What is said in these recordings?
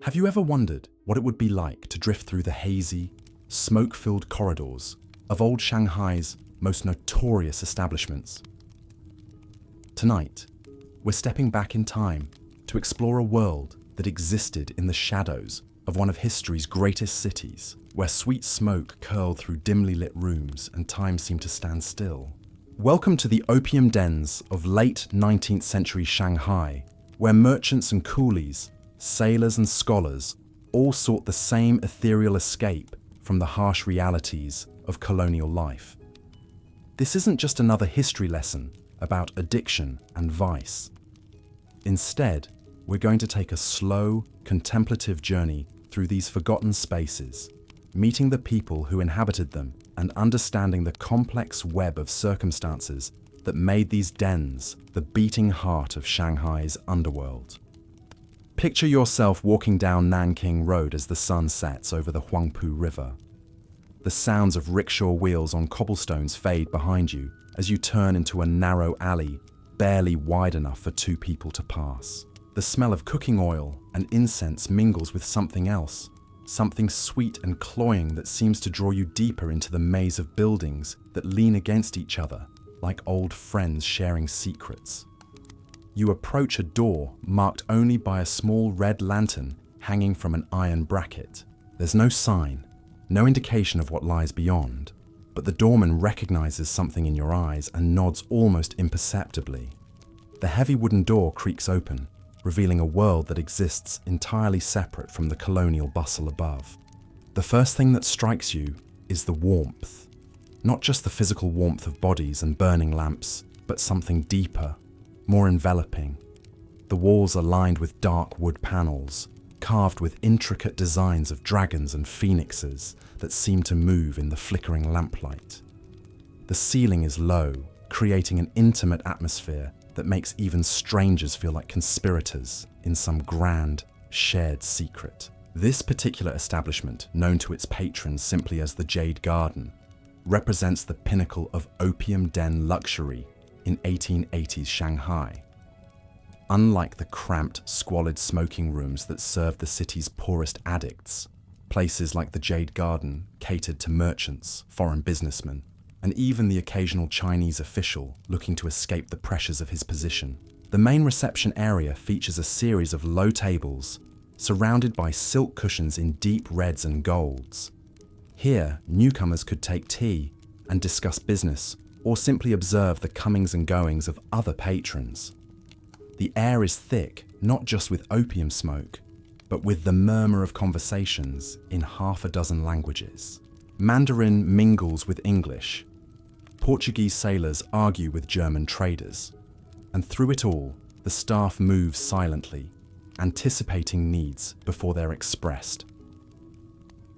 Have you ever wondered what it would be like to drift through the hazy, smoke-filled corridors of old Shanghai's most notorious establishments? Tonight, we're stepping back in time to explore a world that existed in the shadows of one of history's greatest cities, where sweet smoke curled through dimly lit rooms and time seemed to stand still. Welcome to the opium dens of late 19th century Shanghai, where merchants and coolies, sailors and scholars all sought the same ethereal escape from the harsh realities of colonial life. This isn't just another history lesson about addiction and vice. Instead, we're going to take a slow, contemplative journey through these forgotten spaces, meeting the people who inhabited them and understanding the complex web of circumstances that made these dens the beating heart of Shanghai's underworld. Picture yourself walking down Nanking Road as the sun sets over the Huangpu River. The sounds of rickshaw wheels on cobblestones fade behind you as you turn into a narrow alley, barely wide enough for two people to pass. The smell of cooking oil and incense mingles with something else, something sweet and cloying that seems to draw you deeper into the maze of buildings that lean against each other like old friends sharing secrets. You approach a door marked only by a small red lantern hanging from an iron bracket. There's no sign, no indication of what lies beyond, but the doorman recognizes something in your eyes and nods almost imperceptibly. The heavy wooden door creaks open, revealing a world that exists entirely separate from the colonial bustle above. The first thing that strikes you is the warmth. Not just the physical warmth of bodies and burning lamps, but something deeper, more enveloping. The walls are lined with dark wood panels, carved with intricate designs of dragons and phoenixes that seem to move in the flickering lamplight. The ceiling is low, creating an intimate atmosphere that makes even strangers feel like conspirators in some grand, shared secret. This particular establishment, known to its patrons simply as the Jade Garden, represents the pinnacle of opium den luxury in 1880s Shanghai. Unlike the cramped, squalid smoking rooms that served the city's poorest addicts, places like the Jade Garden catered to merchants, foreign businessmen, and even the occasional Chinese official looking to escape the pressures of his position. The main reception area features a series of low tables surrounded by silk cushions in deep reds and golds. Here, newcomers could take tea and discuss business or simply observe the comings and goings of other patrons. The air is thick, not just with opium smoke, but with the murmur of conversations in half a dozen languages. Mandarin mingles with English. Portuguese sailors argue with German traders. And through it all, the staff moves silently, anticipating needs before they're expressed.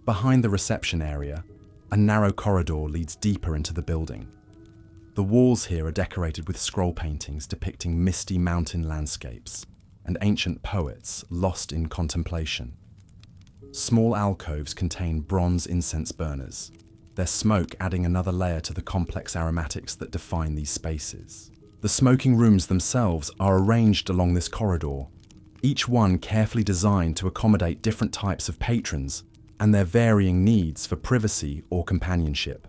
Behind the reception area, a narrow corridor leads deeper into the building. The walls here are decorated with scroll paintings depicting misty mountain landscapes and ancient poets lost in contemplation. Small alcoves contain bronze incense burners, their smoke adding another layer to the complex aromatics that define these spaces. The smoking rooms themselves are arranged along this corridor, each one carefully designed to accommodate different types of patrons and their varying needs for privacy or companionship.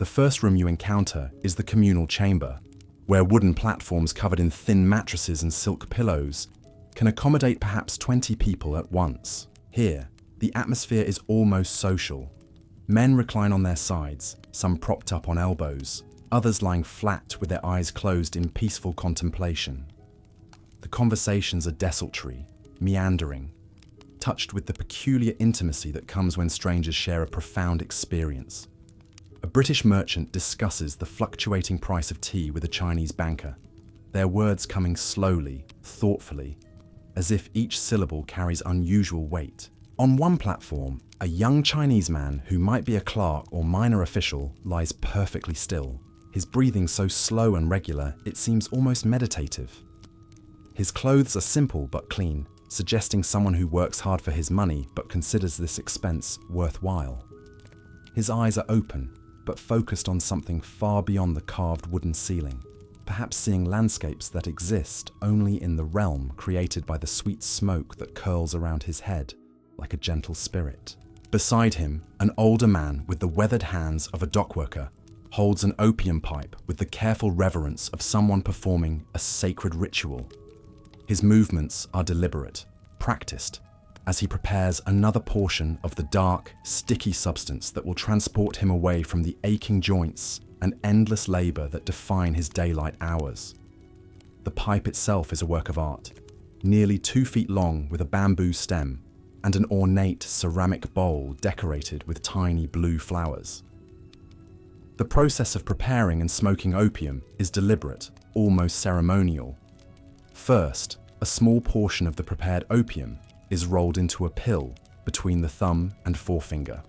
The first room you encounter is the communal chamber, where wooden platforms covered in thin mattresses and silk pillows can accommodate perhaps 20 people at once. Here, the atmosphere is almost social. Men recline on their sides, some propped up on elbows, others lying flat with their eyes closed in peaceful contemplation. The conversations are desultory, meandering, touched with the peculiar intimacy that comes when strangers share a profound experience. A British merchant discusses the fluctuating price of tea with a Chinese banker, their words coming slowly, thoughtfully, as if each syllable carries unusual weight. On one platform, a young Chinese man who might be a clerk or minor official lies perfectly still, his breathing so slow and regular it seems almost meditative. His clothes are simple but clean, suggesting someone who works hard for his money but considers this expense worthwhile. His eyes are open, but focused on something far beyond the carved wooden ceiling, perhaps seeing landscapes that exist only in the realm created by the sweet smoke that curls around his head like a gentle spirit. Beside him, an older man with the weathered hands of a dockworker holds an opium pipe with the careful reverence of someone performing a sacred ritual. His movements are deliberate, practiced, as he prepares another portion of the dark, sticky substance that will transport him away from the aching joints and endless labor that define his daylight hours. The pipe itself is a work of art, nearly 2 feet long with a bamboo stem and an ornate ceramic bowl decorated with tiny blue flowers. The process of preparing and smoking opium is deliberate, almost ceremonial. First, a small portion of the prepared opium is rolled into a pill between the thumb and forefinger.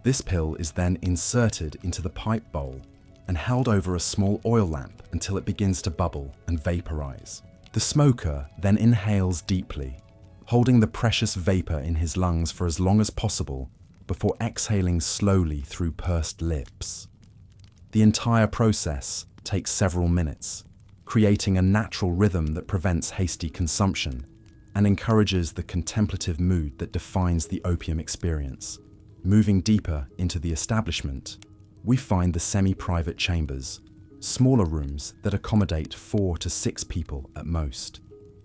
This pill is then inserted into the pipe bowl and held over a small oil lamp until it begins to bubble and vaporize. The smoker then inhales deeply, holding the precious vapor in his lungs for as long as possible before exhaling slowly through pursed lips. The entire process takes several minutes, creating a natural rhythm that prevents hasty consumption and encourages the contemplative mood that defines the opium experience. Moving deeper into the establishment, we find the semi-private chambers, smaller rooms that accommodate 4 to 6 people at most.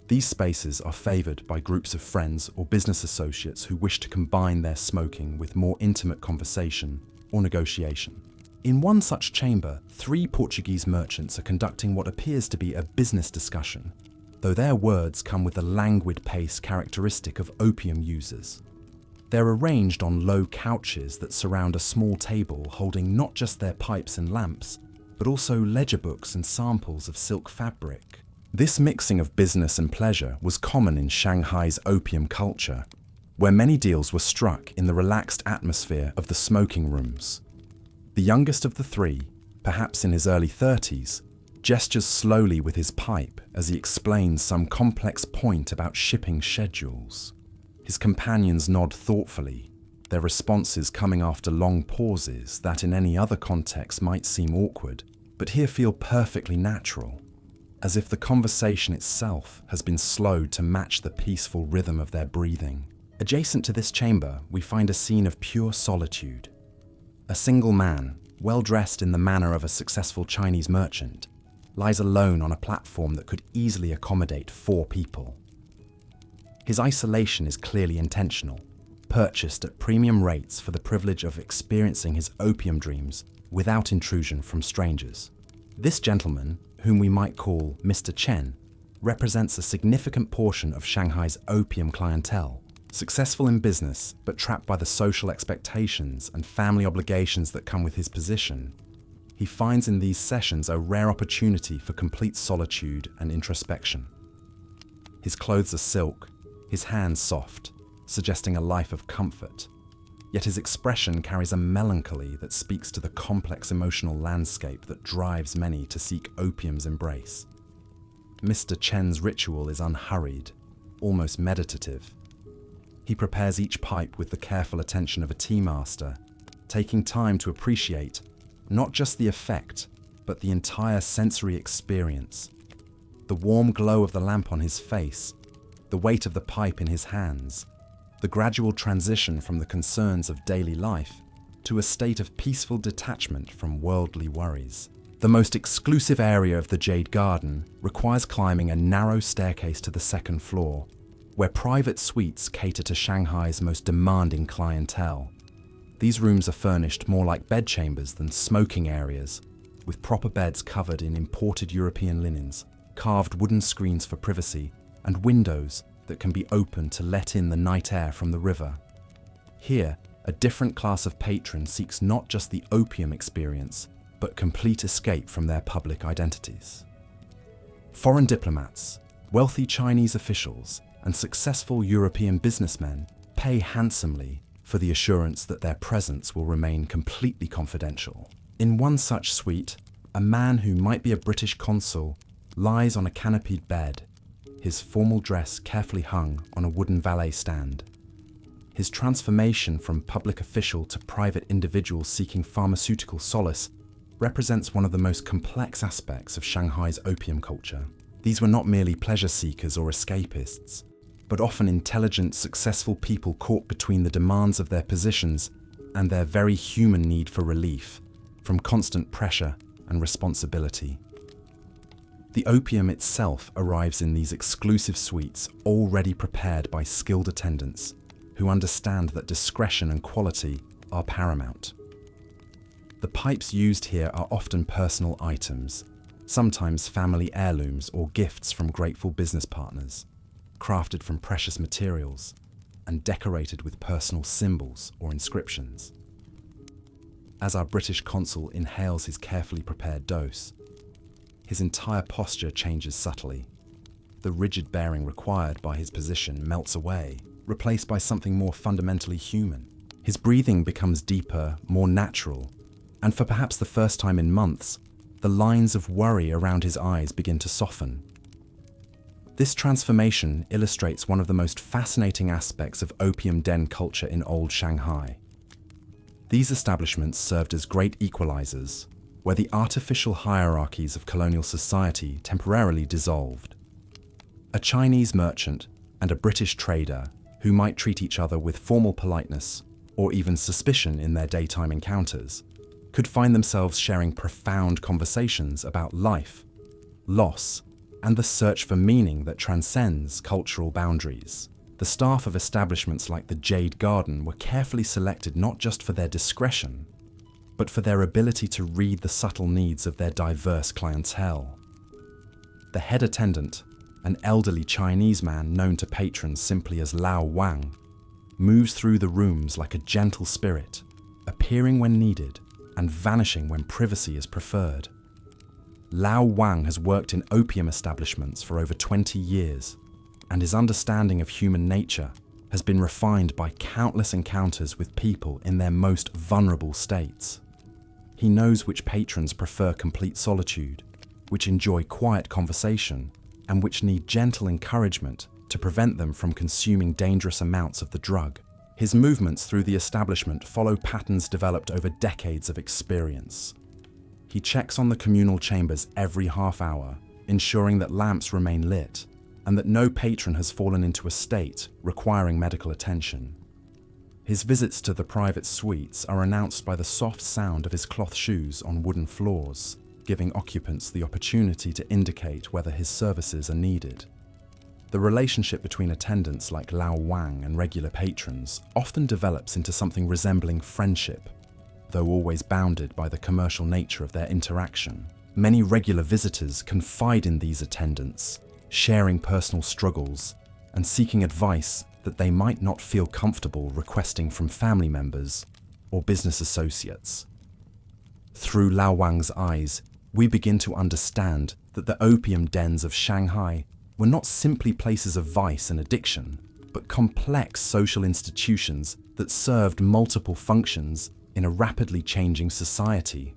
These spaces are favored by groups of friends or business associates who wish to combine their smoking with more intimate conversation or negotiation. In one such chamber, 3 Portuguese merchants are conducting what appears to be a business discussion, though their words come with the languid pace characteristic of opium users. They're arranged on low couches that surround a small table holding not just their pipes and lamps, but also ledger books and samples of silk fabric. This mixing of business and pleasure was common in Shanghai's opium culture, where many deals were struck in the relaxed atmosphere of the smoking rooms. The youngest of the 3, perhaps in his early 30s, gestures slowly with his pipe as he explains some complex point about shipping schedules. His companions nod thoughtfully, their responses coming after long pauses that in any other context might seem awkward, but here feel perfectly natural, as if the conversation itself has been slowed to match the peaceful rhythm of their breathing. Adjacent to this chamber, we find a scene of pure solitude. A single man, well dressed in the manner of a successful Chinese merchant, lies alone on a platform that could easily accommodate 4 people. His isolation is clearly intentional, purchased at premium rates for the privilege of experiencing his opium dreams without intrusion from strangers. This gentleman, whom we might call Mr. Chen, represents a significant portion of Shanghai's opium clientele, successful in business but trapped by the social expectations and family obligations that come with his position. He finds in these sessions a rare opportunity for complete solitude and introspection. His clothes are silk, his hands soft, suggesting a life of comfort, yet his expression carries a melancholy that speaks to the complex emotional landscape that drives many to seek opium's embrace. Mr. Chen's ritual is unhurried, almost meditative. He prepares each pipe with the careful attention of a tea master, taking time to appreciate not just the effect, but the entire sensory experience. The warm glow of the lamp on his face, the weight of the pipe in his hands, the gradual transition from the concerns of daily life to a state of peaceful detachment from worldly worries. The most exclusive area of the Jade Garden requires climbing a narrow staircase to the 2nd floor, where private suites cater to Shanghai's most demanding clientele. These rooms are furnished more like bedchambers than smoking areas, with proper beds covered in imported European linens, carved wooden screens for privacy, and windows that can be opened to let in the night air from the river. Here, a different class of patron seeks not just the opium experience, but complete escape from their public identities. Foreign diplomats, wealthy Chinese officials, and successful European businessmen pay handsomely for the assurance that their presence will remain completely confidential. In one such suite, a man who might be a British consul lies on a canopied bed, his formal dress carefully hung on a wooden valet stand. His transformation from public official to private individual seeking pharmaceutical solace represents one of the most complex aspects of Shanghai's opium culture. These were not merely pleasure seekers or escapists, but often intelligent, successful people caught between the demands of their positions and their very human need for relief from constant pressure and responsibility. The opium itself arrives in these exclusive suites already prepared by skilled attendants who understand that discretion and quality are paramount. The pipes used here are often personal items, sometimes family heirlooms or gifts from grateful business partners, crafted from precious materials and decorated with personal symbols or inscriptions. As our British consul inhales his carefully prepared dose, his entire posture changes subtly. The rigid bearing required by his position melts away, replaced by something more fundamentally human. His breathing becomes deeper, more natural, and for perhaps the first time in months, the lines of worry around his eyes begin to soften. This transformation illustrates one of the most fascinating aspects of opium den culture in old Shanghai. These establishments served as great equalizers, where the artificial hierarchies of colonial society temporarily dissolved. A Chinese merchant and a British trader, who might treat each other with formal politeness or even suspicion in their daytime encounters, could find themselves sharing profound conversations about life, loss, and the search for meaning that transcends cultural boundaries. The staff of establishments like the Jade Garden were carefully selected not just for their discretion, but for their ability to read the subtle needs of their diverse clientele. The head attendant, an elderly Chinese man known to patrons simply as Lao Wang, moves through the rooms like a gentle spirit, appearing when needed and vanishing when privacy is preferred. Lao Wang has worked in opium establishments for over 20 years, and his understanding of human nature has been refined by countless encounters with people in their most vulnerable states. He knows which patrons prefer complete solitude, which enjoy quiet conversation, and which need gentle encouragement to prevent them from consuming dangerous amounts of the drug. His movements through the establishment follow patterns developed over decades of experience. He checks on the communal chambers every half hour, ensuring that lamps remain lit and that no patron has fallen into a state requiring medical attention. His visits to the private suites are announced by the soft sound of his cloth shoes on wooden floors, giving occupants the opportunity to indicate whether his services are needed. The relationship between attendants like Lao Wang and regular patrons often develops into something resembling friendship, though always bounded by the commercial nature of their interaction. Many regular visitors confide in these attendants, sharing personal struggles and seeking advice that they might not feel comfortable requesting from family members or business associates. Through Lao Wang's eyes, we begin to understand that the opium dens of Shanghai were not simply places of vice and addiction, but complex social institutions that served multiple functions in a rapidly changing society.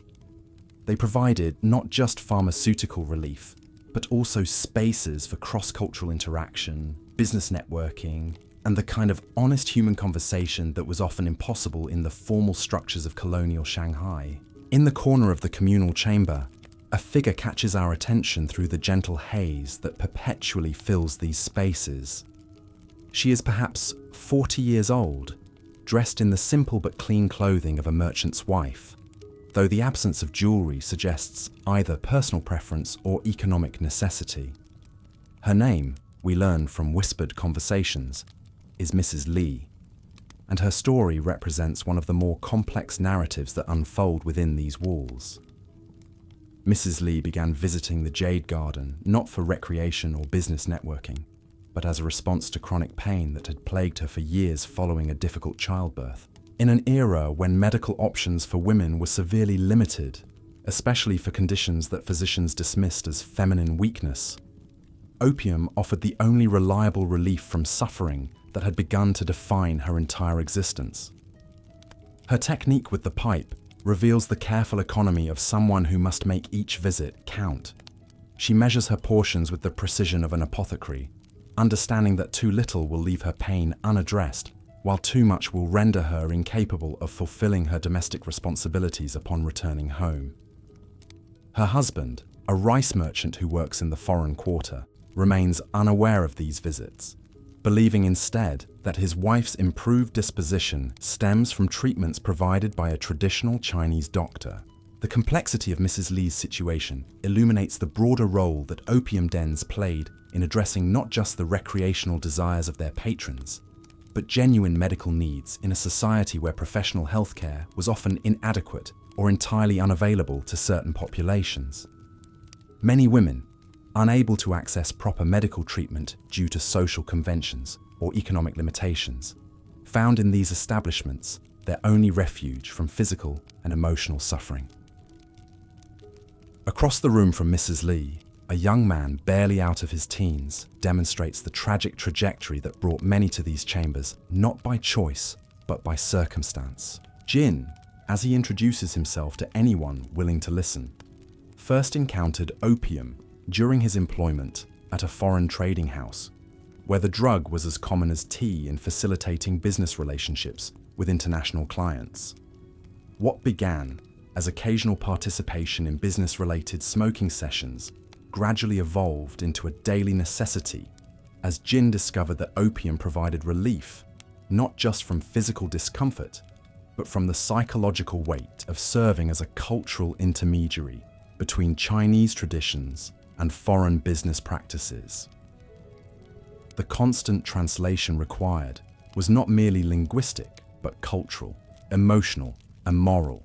They provided not just pharmaceutical relief, but also spaces for cross-cultural interaction, business networking, and the kind of honest human conversation that was often impossible in the formal structures of colonial Shanghai. In the corner of the communal chamber, a figure catches our attention through the gentle haze that perpetually fills these spaces. She is perhaps 40 years old, dressed in the simple but clean clothing of a merchant's wife, though the absence of jewelry suggests either personal preference or economic necessity. Her name, we learn from whispered conversations, is Mrs. Li, and her story represents one of the more complex narratives that unfold within these walls. Mrs. Li began visiting the Jade Garden not for recreation or business networking, but as a response to chronic pain that had plagued her for years following a difficult childbirth. In an era when medical options for women were severely limited, especially for conditions that physicians dismissed as feminine weakness, opium offered the only reliable relief from suffering that had begun to define her entire existence. Her technique with the pipe reveals the careful economy of someone who must make each visit count. She measures her portions with the precision of an apothecary, understanding that too little will leave her pain unaddressed, while too much will render her incapable of fulfilling her domestic responsibilities upon returning home. Her husband, a rice merchant who works in the foreign quarter, remains unaware of these visits, believing instead that his wife's improved disposition stems from treatments provided by a traditional Chinese doctor. The complexity of Mrs. Li's situation illuminates the broader role that opium dens played in addressing not just the recreational desires of their patrons, but genuine medical needs in a society where professional healthcare was often inadequate or entirely unavailable to certain populations. Many women, unable to access proper medical treatment due to social conventions or economic limitations, found in these establishments their only refuge from physical and emotional suffering. Across the room from Mrs. Li, a young man barely out of his teens demonstrates the tragic trajectory that brought many to these chambers, not by choice, but by circumstance. Jin, as he introduces himself to anyone willing to listen, first encountered opium during his employment at a foreign trading house, where the drug was as common as tea in facilitating business relationships with international clients. What began as occasional participation in business-related smoking sessions gradually evolved into a daily necessity as Jin discovered that opium provided relief, not just from physical discomfort, but from the psychological weight of serving as a cultural intermediary between Chinese traditions and foreign business practices. The constant translation required was not merely linguistic, but cultural, emotional, and moral,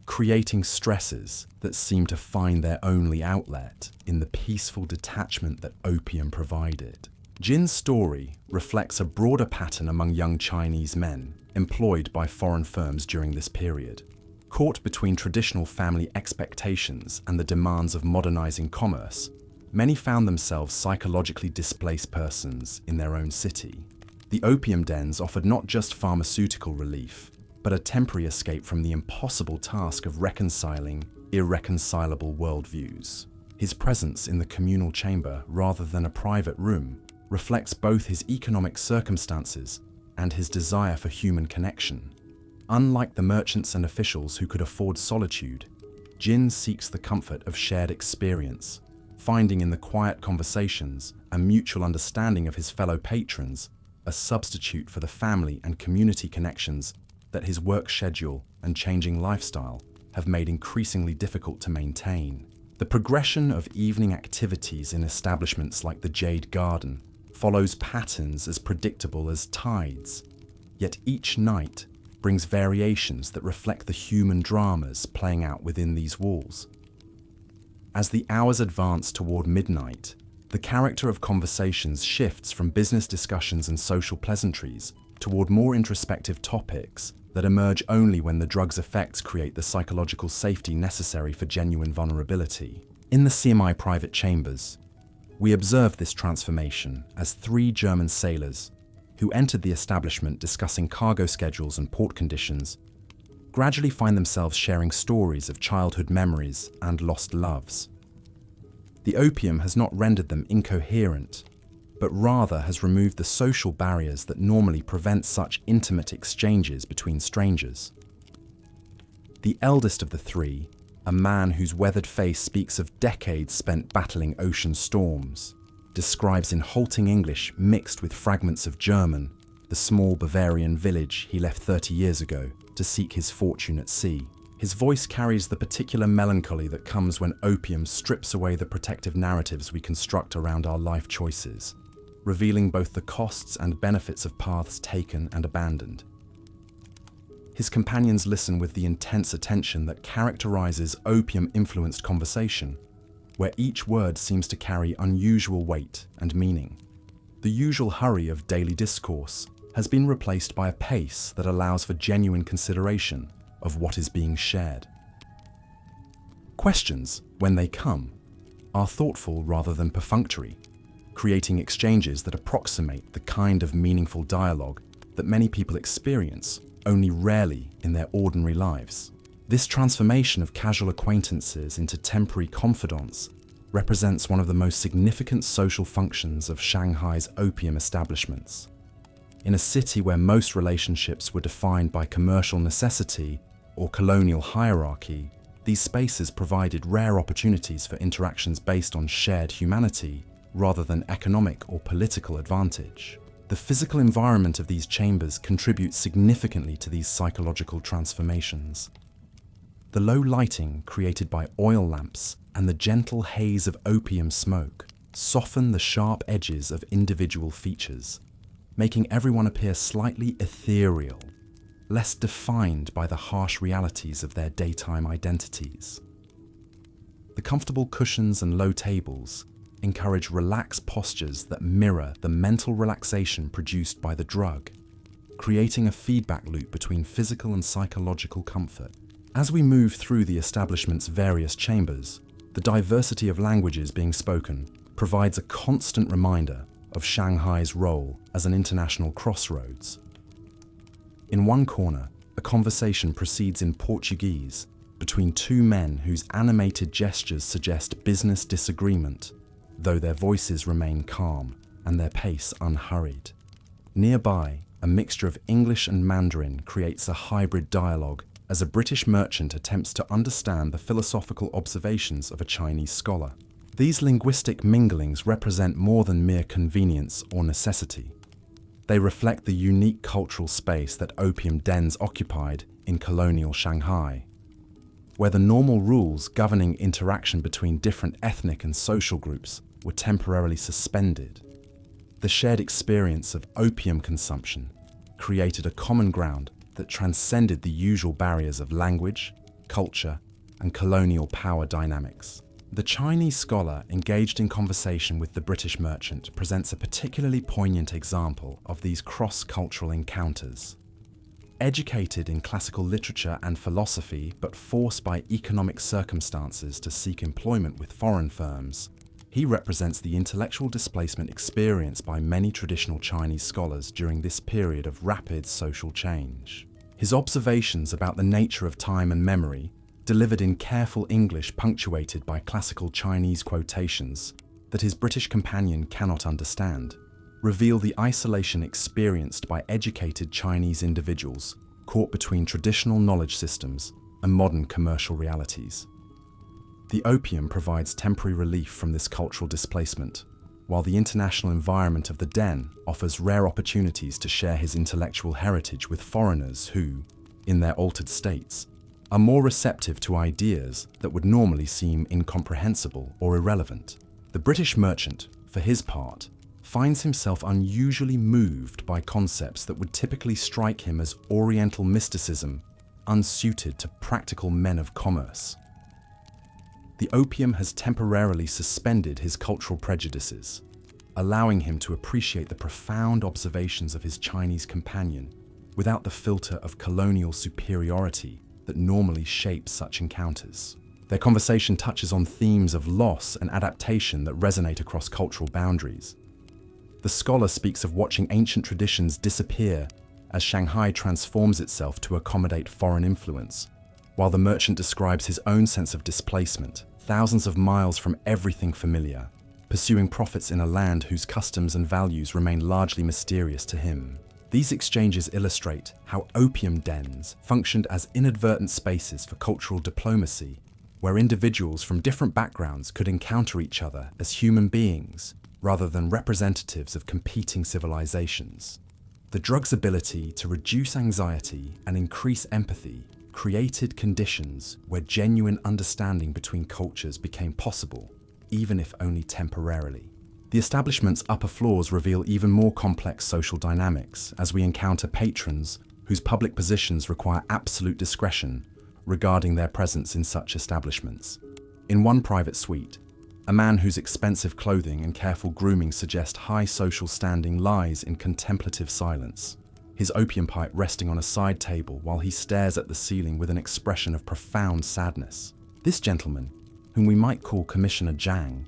creating stresses that seemed to find their only outlet in the peaceful detachment that opium provided. Jin's story reflects a broader pattern among young Chinese men employed by foreign firms during this period. Caught between traditional family expectations and the demands of modernizing commerce, many found themselves psychologically displaced persons in their own city. The opium dens offered not just pharmaceutical relief, but a temporary escape from the impossible task of reconciling irreconcilable worldviews. His presence in the communal chamber rather than a private room reflects both his economic circumstances and his desire for human connection. Unlike the merchants and officials who could afford solitude, Jin seeks the comfort of shared experience, finding in the quiet conversations and mutual understanding of his fellow patrons a substitute for the family and community connections that his work schedule and changing lifestyle have made increasingly difficult to maintain. The progression of evening activities in establishments like the Jade Garden follows patterns as predictable as tides, yet each night brings variations that reflect the human dramas playing out within these walls. As the hours advance toward midnight, the character of conversations shifts from business discussions and social pleasantries toward more introspective topics that emerge only when the drug's effects create the psychological safety necessary for genuine vulnerability. In the semi-private chambers, we observe this transformation as 3 German sailors, who entered the establishment discussing cargo schedules and port conditions, gradually find themselves sharing stories of childhood memories and lost loves. The opium has not rendered them incoherent, but rather has removed the social barriers that normally prevent such intimate exchanges between strangers. The eldest of the 3, a man whose weathered face speaks of decades spent battling ocean storms, describes in halting English mixed with fragments of German the small Bavarian village he left 30 years ago to seek his fortune at sea. His voice carries the particular melancholy that comes when opium strips away the protective narratives we construct around our life choices, revealing both the costs and benefits of paths taken and abandoned. His companions listen with the intense attention that characterizes opium-influenced conversation, where each word seems to carry unusual weight and meaning. The usual hurry of daily discourse has been replaced by a pace that allows for genuine consideration of what is being shared. Questions, when they come, are thoughtful rather than perfunctory, creating exchanges that approximate the kind of meaningful dialogue that many people experience only rarely in their ordinary lives. This transformation of casual acquaintances into temporary confidants represents one of the most significant social functions of Shanghai's opium establishments. In a city where most relationships were defined by commercial necessity or colonial hierarchy, These spaces provided rare opportunities for interactions based on shared humanity rather than economic or political advantage. The physical environment of these chambers contributes significantly to these psychological transformations. The low lighting created by oil lamps and the gentle haze of opium smoke soften the sharp edges of individual features, making everyone appear slightly ethereal, less defined by the harsh realities of their daytime identities. The comfortable cushions and low tables encourage relaxed postures that mirror the mental relaxation produced by the drug, creating a feedback loop between physical and psychological comfort. As we move through the establishment's various chambers, the diversity of languages being spoken provides a constant reminder of Shanghai's role as an international crossroads. In one corner, a conversation proceeds in Portuguese between two men whose animated gestures suggest business disagreement, though their voices remain calm and their pace unhurried. Nearby, a mixture of English and Mandarin creates a hybrid dialogue as a British merchant attempts to understand the philosophical observations of a Chinese scholar. These linguistic minglings represent more than mere convenience or necessity. They reflect the unique cultural space that opium dens occupied in colonial Shanghai, where the normal rules governing interaction between different ethnic and social groups were temporarily suspended. The shared experience of opium consumption created a common ground that transcended the usual barriers of language, culture, and colonial power dynamics. The Chinese scholar engaged in conversation with the British merchant presents a particularly poignant example of these cross-cultural encounters. Educated in classical literature and philosophy, but forced by economic circumstances to seek employment with foreign firms, he represents the intellectual displacement experienced by many traditional Chinese scholars during this period of rapid social change. His observations about the nature of time and memory, delivered in careful English punctuated by classical Chinese quotations that his British companion cannot understand, reveal the isolation experienced by educated Chinese individuals caught between traditional knowledge systems and modern commercial realities. The opium provides temporary relief from this cultural displacement, while the international environment of the den offers rare opportunities to share his intellectual heritage with foreigners who, in their altered states, are more receptive to ideas that would normally seem incomprehensible or irrelevant. The British merchant, for his part, finds himself unusually moved by concepts that would typically strike him as Oriental mysticism, unsuited to practical men of commerce. The opium has temporarily suspended his cultural prejudices, allowing him to appreciate the profound observations of his Chinese companion without the filter of colonial superiority that normally shapes such encounters. Their conversation touches on themes of loss and adaptation that resonate across cultural boundaries. The scholar speaks of watching ancient traditions disappear as Shanghai transforms itself to accommodate foreign influence, while the merchant describes his own sense of displacement, thousands of miles from everything familiar, pursuing profits in a land whose customs and values remain largely mysterious to him. These exchanges illustrate how opium dens functioned as inadvertent spaces for cultural diplomacy, where individuals from different backgrounds could encounter each other as human beings rather than representatives of competing civilizations. The drug's ability to reduce anxiety and increase empathy created conditions where genuine understanding between cultures became possible, even if only temporarily. The establishment's upper floors reveal even more complex social dynamics as we encounter patrons whose public positions require absolute discretion regarding their presence in such establishments. In one private suite, a man whose expensive clothing and careful grooming suggest high social standing lies in contemplative silence, his opium pipe resting on a side table while he stares at the ceiling with an expression of profound sadness. This gentleman, whom we might call Commissioner Zhang,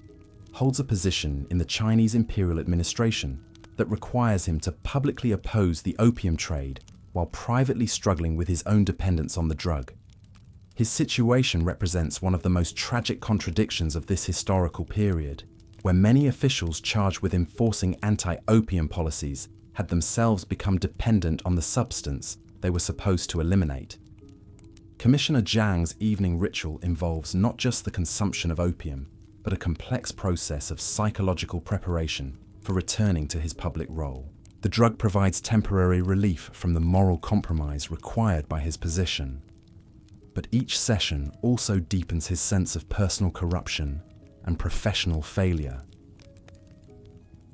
holds a position in the Chinese imperial administration that requires him to publicly oppose the opium trade while privately struggling with his own dependence on the drug. His situation represents one of the most tragic contradictions of this historical period, where many officials charged with enforcing anti-opium policies had themselves become dependent on the substance they were supposed to eliminate. Commissioner Zhang's evening ritual involves not just the consumption of opium, but a complex process of psychological preparation for returning to his public role. The drug provides temporary relief from the moral compromise required by his position. But each session also deepens his sense of personal corruption and professional failure.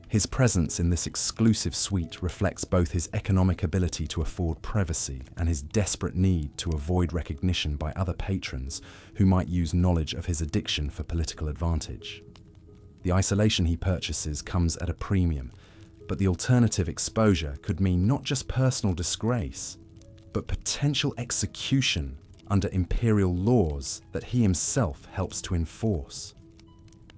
His presence in this exclusive suite reflects both his economic ability to afford privacy and his desperate need to avoid recognition by other patrons who might use knowledge of his addiction for political advantage. The isolation he purchases comes at a premium, but the alternative exposure could mean not just personal disgrace, but potential execution under imperial laws that he himself helps to enforce.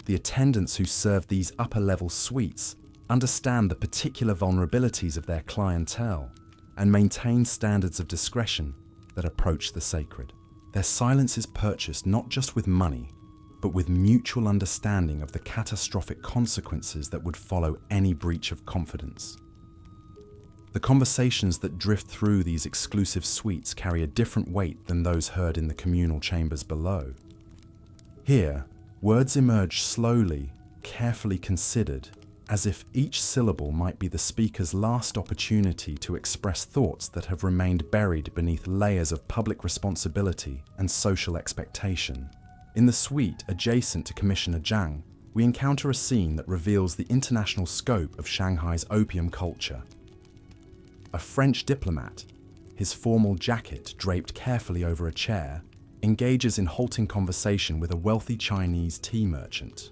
The attendants who serve these upper-level suites understand the particular vulnerabilities of their clientele and maintain standards of discretion that approach the sacred. Their silence is purchased not just with money, but with mutual understanding of the catastrophic consequences that would follow any breach of confidence. The conversations that drift through these exclusive suites carry a different weight than those heard in the communal chambers below. Here, words emerge slowly, carefully considered, as if each syllable might be the speaker's last opportunity to express thoughts that have remained buried beneath layers of public responsibility and social expectation. In the suite adjacent to Commissioner Zhang, we encounter a scene that reveals the international scope of Shanghai's opium culture. A French diplomat, his formal jacket draped carefully over a chair, engages in halting conversation with a wealthy Chinese tea merchant.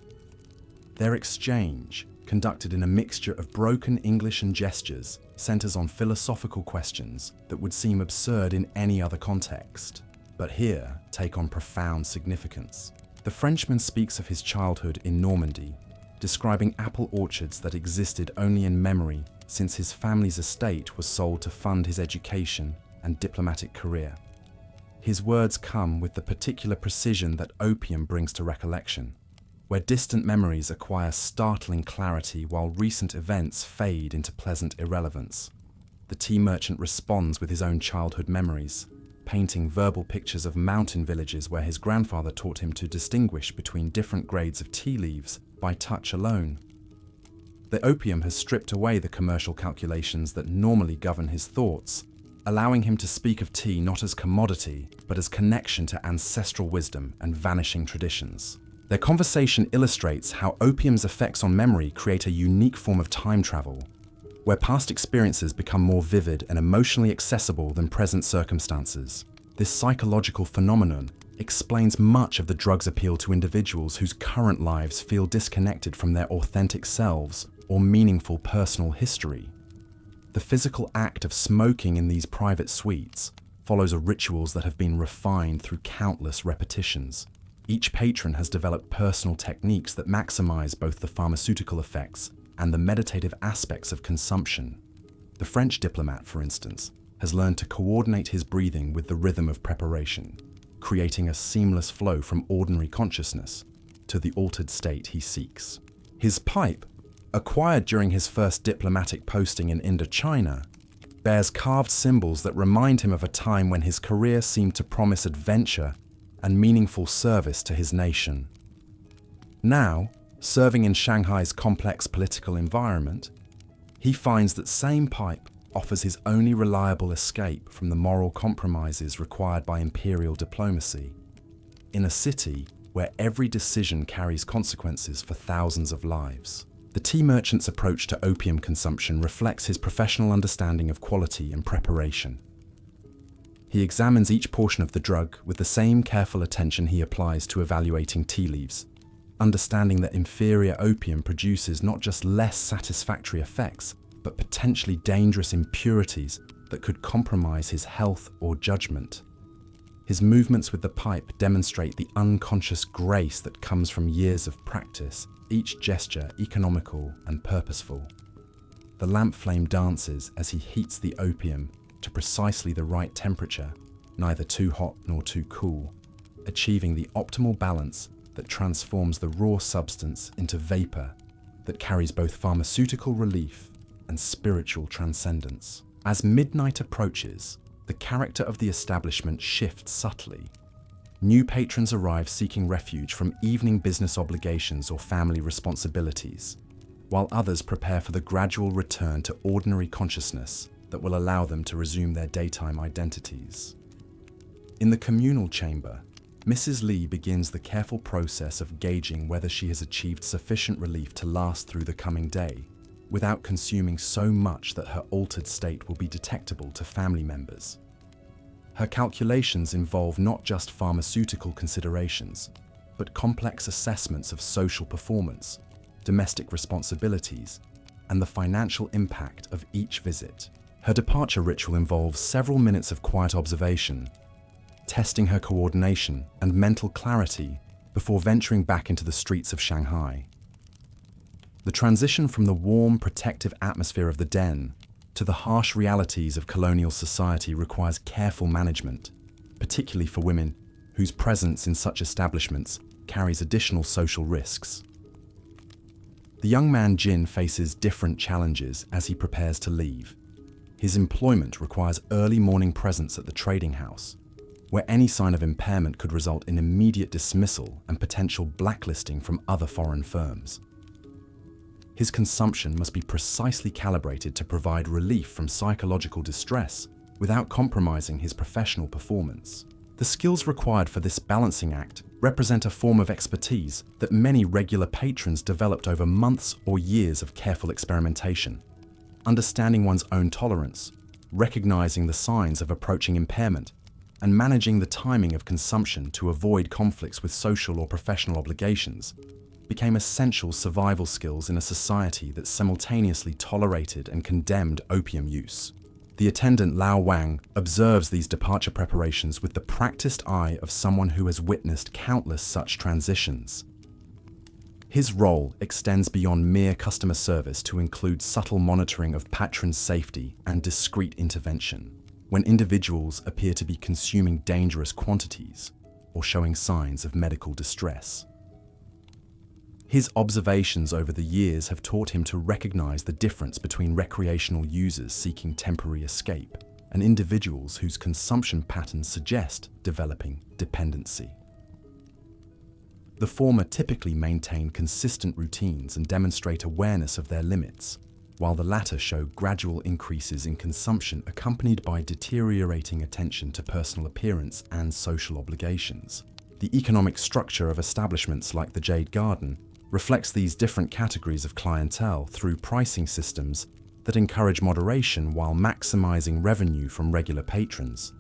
Their exchange, conducted in a mixture of broken English and gestures, centers on philosophical questions that would seem absurd in any other context, but here take on profound significance. The Frenchman speaks of his childhood in Normandy, describing apple orchards that existed only in memory since his family's estate was sold to fund his education and diplomatic career. His words come with the particular precision that opium brings to recollection, where distant memories acquire startling clarity while recent events fade into pleasant irrelevance. The tea merchant responds with his own childhood memories, painting verbal pictures of mountain villages where his grandfather taught him to distinguish between different grades of tea leaves by touch alone. The opium has stripped away the commercial calculations that normally govern his thoughts, allowing him to speak of tea not as commodity, but as connection to ancestral wisdom and vanishing traditions. Their conversation illustrates how opium's effects on memory create a unique form of time travel, where past experiences become more vivid and emotionally accessible than present circumstances. This psychological phenomenon explains much of the drug's appeal to individuals whose current lives feel disconnected from their authentic selves or meaningful personal history. The physical act of smoking in these private suites follows rituals that have been refined through countless repetitions. Each patron has developed personal techniques that maximize both the pharmaceutical effects and the meditative aspects of consumption. The French diplomat, for instance, has learned to coordinate his breathing with the rhythm of preparation, creating a seamless flow from ordinary consciousness to the altered state he seeks. His pipe, acquired during his first diplomatic posting in Indochina, bears carved symbols that remind him of a time when his career seemed to promise adventure and meaningful service to his nation. Now, serving in Shanghai's complex political environment, he finds that same pipe offers his only reliable escape from the moral compromises required by imperial diplomacy. In a city where every decision carries consequences for thousands of lives, the tea merchant's approach to opium consumption reflects his professional understanding of quality and preparation. He examines each portion of the drug with the same careful attention he applies to evaluating tea leaves, understanding that inferior opium produces not just less satisfactory effects, but potentially dangerous impurities that could compromise his health or judgment. His movements with the pipe demonstrate the unconscious grace that comes from years of practice, each gesture economical and purposeful. The lamp flame dances as he heats the opium to precisely the right temperature, neither too hot nor too cool, achieving the optimal balance that transforms the raw substance into vapor that carries both pharmaceutical relief and spiritual transcendence. As midnight approaches, the character of the establishment shifts subtly. New patrons arrive seeking refuge from evening business obligations or family responsibilities, while others prepare for the gradual return to ordinary consciousness that will allow them to resume their daytime identities. In the communal chamber, Mrs. Lee begins the careful process of gauging whether she has achieved sufficient relief to last through the coming day, without consuming so much that her altered state will be detectable to family members. Her calculations involve not just pharmaceutical considerations, but complex assessments of social performance, domestic responsibilities, and the financial impact of each visit. Her departure ritual involves several minutes of quiet observation, testing her coordination and mental clarity before venturing back into the streets of Shanghai. The transition from the warm, protective atmosphere of the den to the harsh realities of colonial society requires careful management, particularly for women whose presence in such establishments carries additional social risks. The young man Jin faces different challenges as he prepares to leave. His employment requires early morning presence at the trading house, where any sign of impairment could result in immediate dismissal and potential blacklisting from other foreign firms. His consumption must be precisely calibrated to provide relief from psychological distress without compromising his professional performance. The skills required for this balancing act represent a form of expertise that many regular patrons developed over months or years of careful experimentation. Understanding one's own tolerance, recognizing the signs of approaching impairment, and managing the timing of consumption to avoid conflicts with social or professional obligations became essential survival skills in a society that simultaneously tolerated and condemned opium use. The attendant Lao Wang observes these departure preparations with the practiced eye of someone who has witnessed countless such transitions. His role extends beyond mere customer service to include subtle monitoring of patrons' safety and discreet intervention when individuals appear to be consuming dangerous quantities or showing signs of medical distress. His observations over the years have taught him to recognize the difference between recreational users seeking temporary escape and individuals whose consumption patterns suggest developing dependency. The former typically maintain consistent routines and demonstrate awareness of their limits, while the latter show gradual increases in consumption accompanied by deteriorating attention to personal appearance and social obligations. The economic structure of establishments like the Jade Garden reflects these different categories of clientele through pricing systems that encourage moderation while maximizing revenue from regular patrons.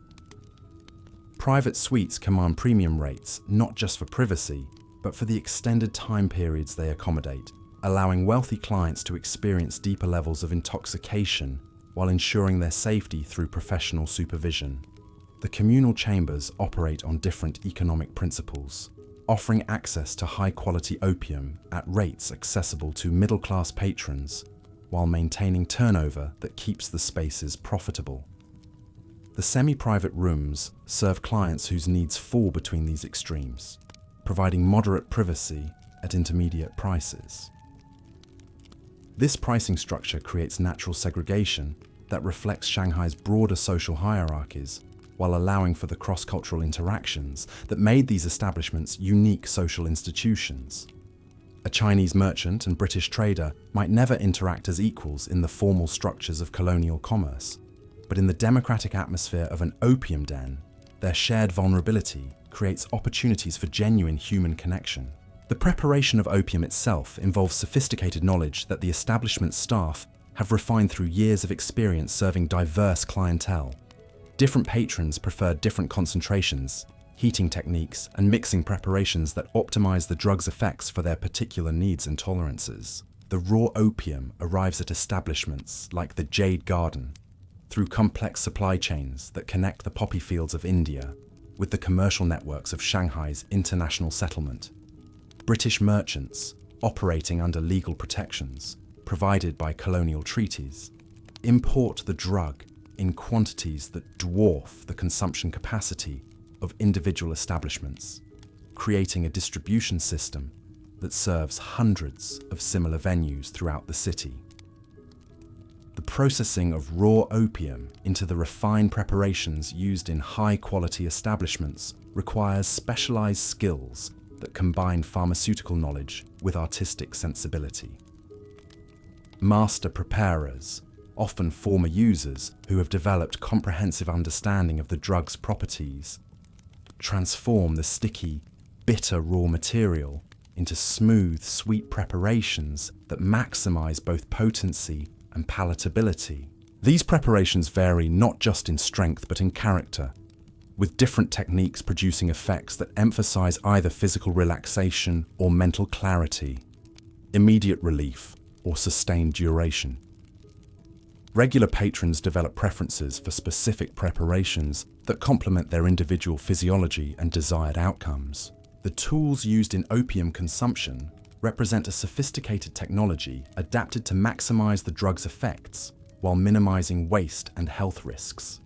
Private suites command premium rates not just for privacy, but for the extended time periods they accommodate, allowing wealthy clients to experience deeper levels of intoxication while ensuring their safety through professional supervision. The communal chambers operate on different economic principles, offering access to high-quality opium at rates accessible to middle-class patrons while maintaining turnover that keeps the spaces profitable. The semi-private rooms serve clients whose needs fall between these extremes, providing moderate privacy at intermediate prices. This pricing structure creates natural segregation that reflects Shanghai's broader social hierarchies, while allowing for the cross-cultural interactions that made these establishments unique social institutions. A Chinese merchant and British trader might never interact as equals in the formal structures of colonial commerce, but in the democratic atmosphere of an opium den, their shared vulnerability creates opportunities for genuine human connection. The preparation of opium itself involves sophisticated knowledge that the establishment's staff have refined through years of experience serving diverse clientele. Different patrons prefer different concentrations, heating techniques, and mixing preparations that optimize the drug's effects for their particular needs and tolerances. The raw opium arrives at establishments like the Jade Garden through complex supply chains that connect the poppy fields of India with the commercial networks of Shanghai's international settlement. British merchants, operating under legal protections provided by colonial treaties, import the drug in quantities that dwarf the consumption capacity of individual establishments, creating a distribution system that serves hundreds of similar venues throughout the city. The processing of raw opium into the refined preparations used in high-quality establishments requires specialized skills that combine pharmaceutical knowledge with artistic sensibility. Master preparers, often former users who have developed comprehensive understanding of the drug's properties, transform the sticky, bitter raw material into smooth, sweet preparations that maximize both potency and palatability. These preparations vary not just in strength but in character, with different techniques producing effects that emphasize either physical relaxation or mental clarity, immediate relief or sustained duration. Regular patrons develop preferences for specific preparations that complement their individual physiology and desired outcomes. The tools used in opium consumption represent a sophisticated technology adapted to maximize the drug's effects while minimizing waste and health risks.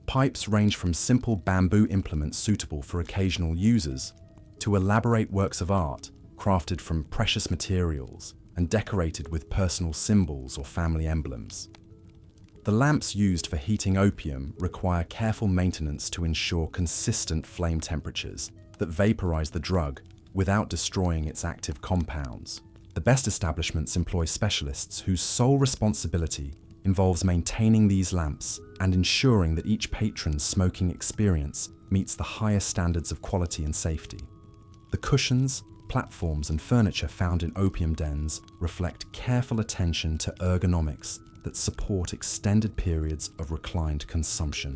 Pipes range from simple bamboo implements suitable for occasional users to elaborate works of art crafted from precious materials and decorated with personal symbols or family emblems. The lamps used for heating opium require careful maintenance to ensure consistent flame temperatures that vaporize the drug without destroying its active compounds. The best establishments employ specialists whose sole responsibility involves maintaining these lamps and ensuring that each patron's smoking experience meets the highest standards of quality and safety. The cushions, platforms, and furniture found in opium dens reflect careful attention to ergonomics that support extended periods of reclined consumption.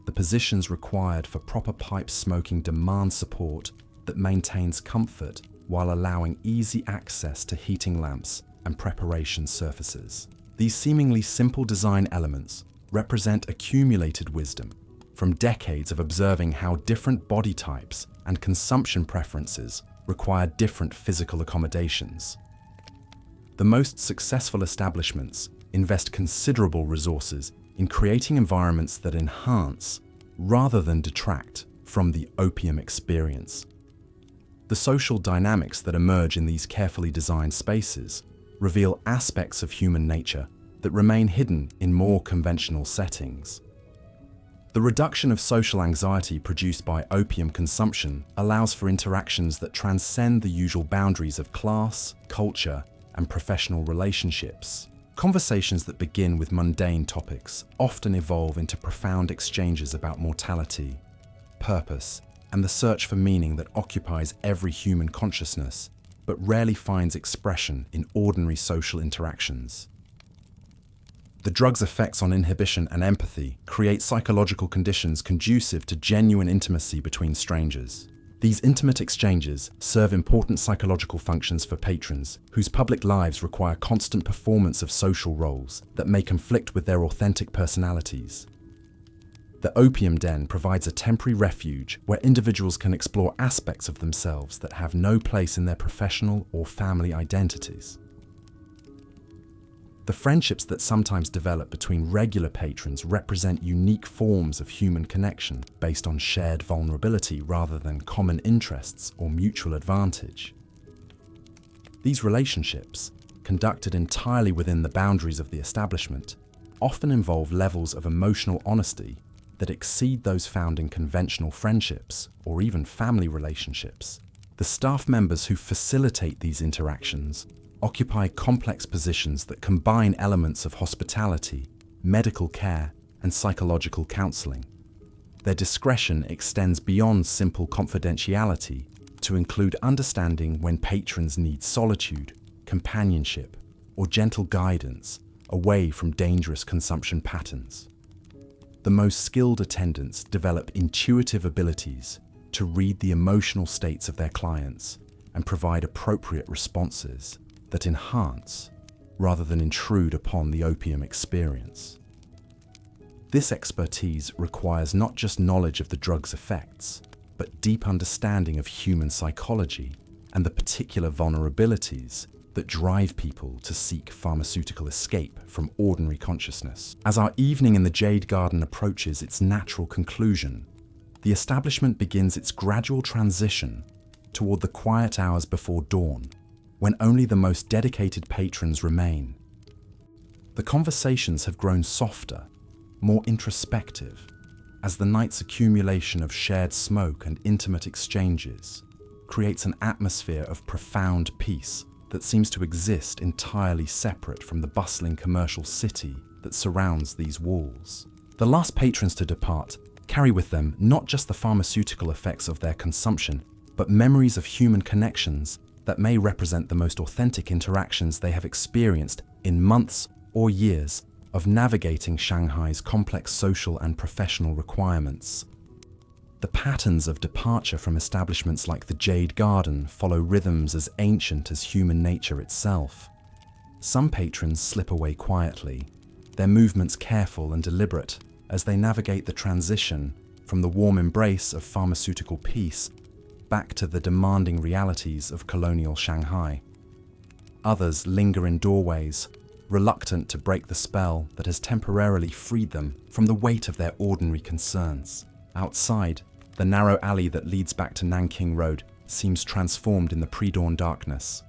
The positions required for proper pipe smoking demand support that maintains comfort while allowing easy access to heating lamps and preparation surfaces. These seemingly simple design elements represent accumulated wisdom from decades of observing how different body types and consumption preferences require different physical accommodations. The most successful establishments invest considerable resources in creating environments that enhance, rather than detract, from the opium experience. The social dynamics that emerge in these carefully designed spaces reveal aspects of human nature that remain hidden in more conventional settings. The reduction of social anxiety produced by opium consumption allows for interactions that transcend the usual boundaries of class, culture, and professional relationships. Conversations that begin with mundane topics often evolve into profound exchanges about mortality, purpose, and the search for meaning that occupies every human consciousness, but rarely finds expression in ordinary social interactions. The drug's effects on inhibition and empathy create psychological conditions conducive to genuine intimacy between strangers. These intimate exchanges serve important psychological functions for patrons whose public lives require constant performance of social roles that may conflict with their authentic personalities. The opium den provides a temporary refuge where individuals can explore aspects of themselves that have no place in their professional or family identities. The friendships that sometimes develop between regular patrons represent unique forms of human connection based on shared vulnerability rather than common interests or mutual advantage. These relationships, conducted entirely within the boundaries of the establishment, often involve levels of emotional honesty that exceed those found in conventional friendships or even family relationships. The staff members who facilitate these interactions occupy complex positions that combine elements of hospitality, medical care, and psychological counseling. Their discretion extends beyond simple confidentiality to include understanding when patrons need solitude, companionship, or gentle guidance away from dangerous consumption patterns. The most skilled attendants develop intuitive abilities to read the emotional states of their clients and provide appropriate responses that enhance rather than intrude upon the opium experience. This expertise requires not just knowledge of the drug's effects, but deep understanding of human psychology and the particular vulnerabilities that drive people to seek pharmaceutical escape from ordinary consciousness. As our evening in the Jade Garden approaches its natural conclusion, the establishment begins its gradual transition toward the quiet hours before dawn, when only the most dedicated patrons remain. The conversations have grown softer, more introspective, as the night's accumulation of shared smoke and intimate exchanges creates an atmosphere of profound peace that seems to exist entirely separate from the bustling commercial city that surrounds these walls. The last patrons to depart carry with them not just the pharmaceutical effects of their consumption, but memories of human connections that may represent the most authentic interactions they have experienced in months or years of navigating Shanghai's complex social and professional requirements. The patterns of departure from establishments like the Jade Garden follow rhythms as ancient as human nature itself. Some patrons slip away quietly, their movements careful and deliberate as they navigate the transition from the warm embrace of pharmaceutical peace back to the demanding realities of colonial Shanghai. Others linger in doorways, reluctant to break the spell that has temporarily freed them from the weight of their ordinary concerns. Outside, the narrow alley that leads back to Nanking Road seems transformed in the pre-dawn darkness.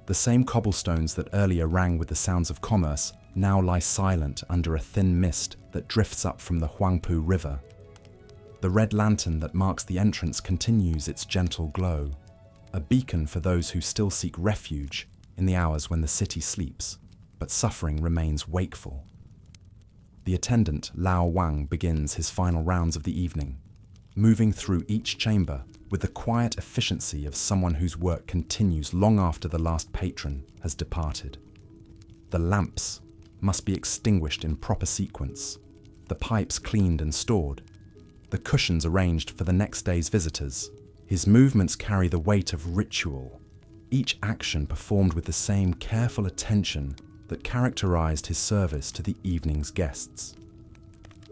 The same cobblestones that earlier rang with the sounds of commerce now lie silent under a thin mist that drifts up from the Huangpu River. The red lantern that marks the entrance continues its gentle glow, a beacon for those who still seek refuge in the hours when the city sleeps, but suffering remains wakeful. The attendant, Lao Wang, begins his final rounds of the evening, moving through each chamber with the quiet efficiency of someone whose work continues long after the last patron has departed. The lamps must be extinguished in proper sequence, the pipes cleaned and stored, the cushions arranged for the next day's visitors. His movements carry the weight of ritual, each action performed with the same careful attention that characterized his service to the evening's guests.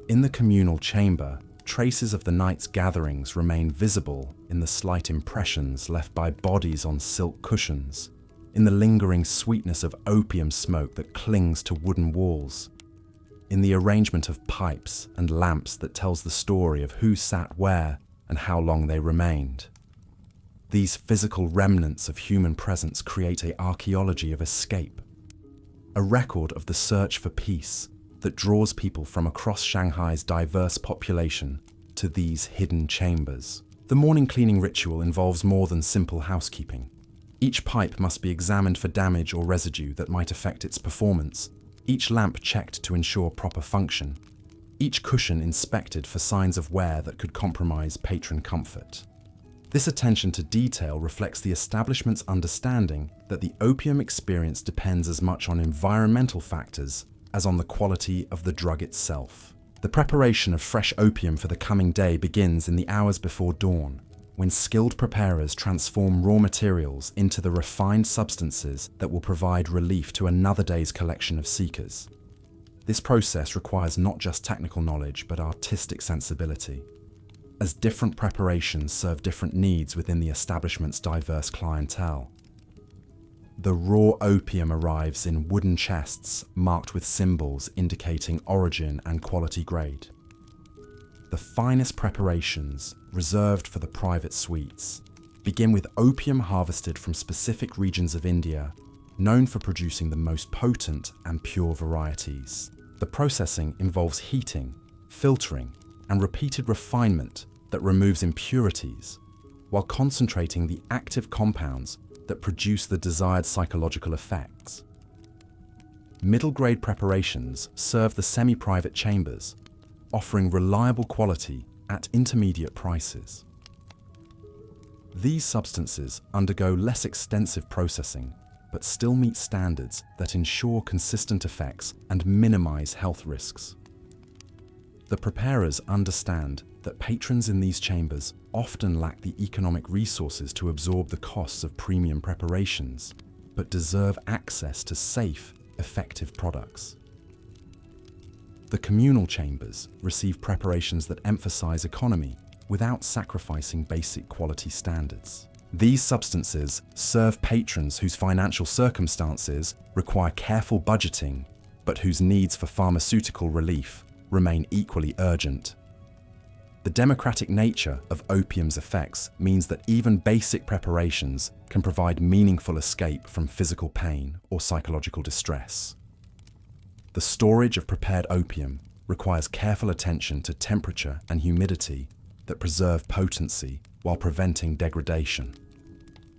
In the communal chamber, traces of the night's gatherings remain visible in the slight impressions left by bodies on silk cushions, in the lingering sweetness of opium smoke that clings to wooden walls, in the arrangement of pipes and lamps that tells the story of who sat where and how long they remained. These physical remnants of human presence create an archaeology of escape, a record of the search for peace that draws people from across Shanghai's diverse population to these hidden chambers. The morning cleaning ritual involves more than simple housekeeping. Each pipe must be examined for damage or residue that might affect its performance, each lamp checked to ensure proper function, each cushion inspected for signs of wear that could compromise patron comfort. This attention to detail reflects the establishment's understanding that the opium experience depends as much on environmental factors as on the quality of the drug itself. The preparation of fresh opium for the coming day begins in the hours before dawn, when skilled preparers transform raw materials into the refined substances that will provide relief to another day's collection of seekers. This process requires not just technical knowledge, but artistic sensibility, as different preparations serve different needs within the establishment's diverse clientele. The raw opium arrives in wooden chests marked with symbols indicating origin and quality grade. The finest preparations, reserved for the private suites, begin with opium harvested from specific regions of India, known for producing the most potent and pure varieties. The processing involves heating, filtering, and repeated refinement that removes impurities, while concentrating the active compounds that produce the desired psychological effects. Middle-grade preparations serve the semi-private chambers, offering reliable quality at intermediate prices. These substances undergo less extensive processing, but still meet standards that ensure consistent effects and minimize health risks. The preparers understand that patrons in these chambers often lack the economic resources to absorb the costs of premium preparations, but deserve access to safe, effective products. The communal chambers receive preparations that emphasize economy without sacrificing basic quality standards. These substances serve patrons whose financial circumstances require careful budgeting, but whose needs for pharmaceutical relief remain equally urgent. The democratic nature of opium's effects means that even basic preparations can provide meaningful escape from physical pain or psychological distress. The storage of prepared opium requires careful attention to temperature and humidity that preserve potency while preventing degradation.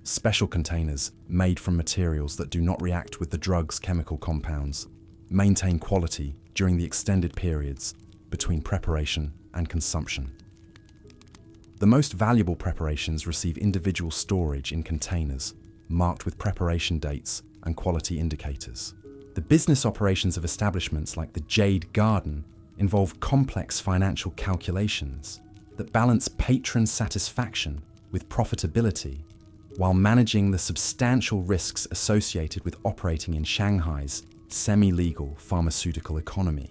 Special containers made from materials that do not react with the drug's chemical compounds maintain quality during the extended periods between preparation and consumption. The most valuable preparations receive individual storage in containers marked with preparation dates and quality indicators. The business operations of establishments like the Jade Garden involve complex financial calculations that balance patron satisfaction with profitability while managing the substantial risks associated with operating in Shanghai's semi-legal pharmaceutical economy.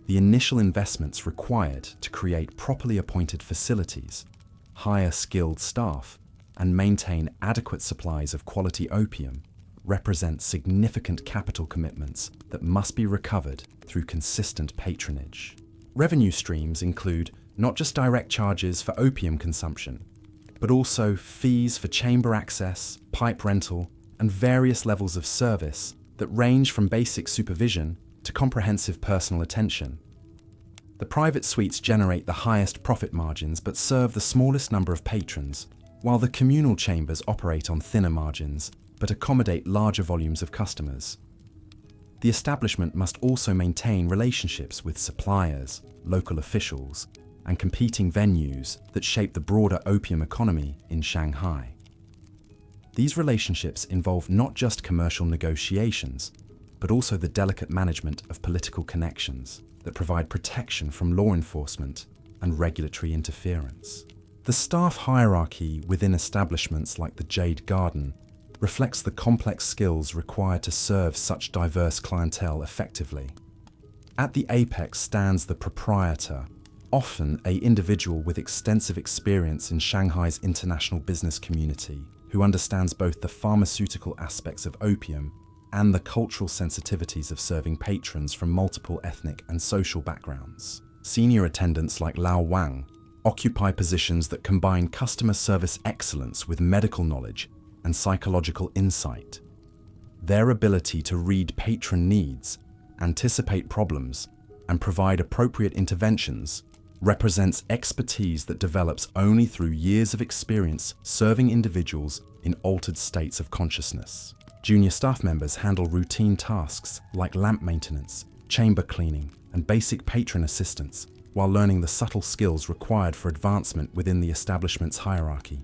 The initial investments required to create properly appointed facilities, hire skilled staff, and maintain adequate supplies of quality opium represent significant capital commitments that must be recovered through consistent patronage. Revenue streams include not just direct charges for opium consumption, but also fees for chamber access, pipe rental, and various levels of service that range from basic supervision to comprehensive personal attention. The private suites generate the highest profit margins but serve the smallest number of patrons, while the communal chambers operate on thinner margins but accommodate larger volumes of customers. The establishment must also maintain relationships with suppliers, local officials, and competing venues that shape the broader opium economy in Shanghai. These relationships involve not just commercial negotiations, but also the delicate management of political connections that provide protection from law enforcement and regulatory interference. The staff hierarchy within establishments like the Jade Garden reflects the complex skills required to serve such diverse clientele effectively. At the apex stands the proprietor, often an individual with extensive experience in Shanghai's international business community, who understands both the pharmaceutical aspects of opium and the cultural sensitivities of serving patrons from multiple ethnic and social backgrounds. Senior attendants like Lao Wang occupy positions that combine customer service excellence with medical knowledge and psychological insight. Their ability to read patron needs, anticipate problems, and provide appropriate interventions represents expertise that develops only through years of experience serving individuals in altered states of consciousness. Junior staff members handle routine tasks like lamp maintenance, chamber cleaning, and basic patron assistance, while learning the subtle skills required for advancement within the establishment's hierarchy.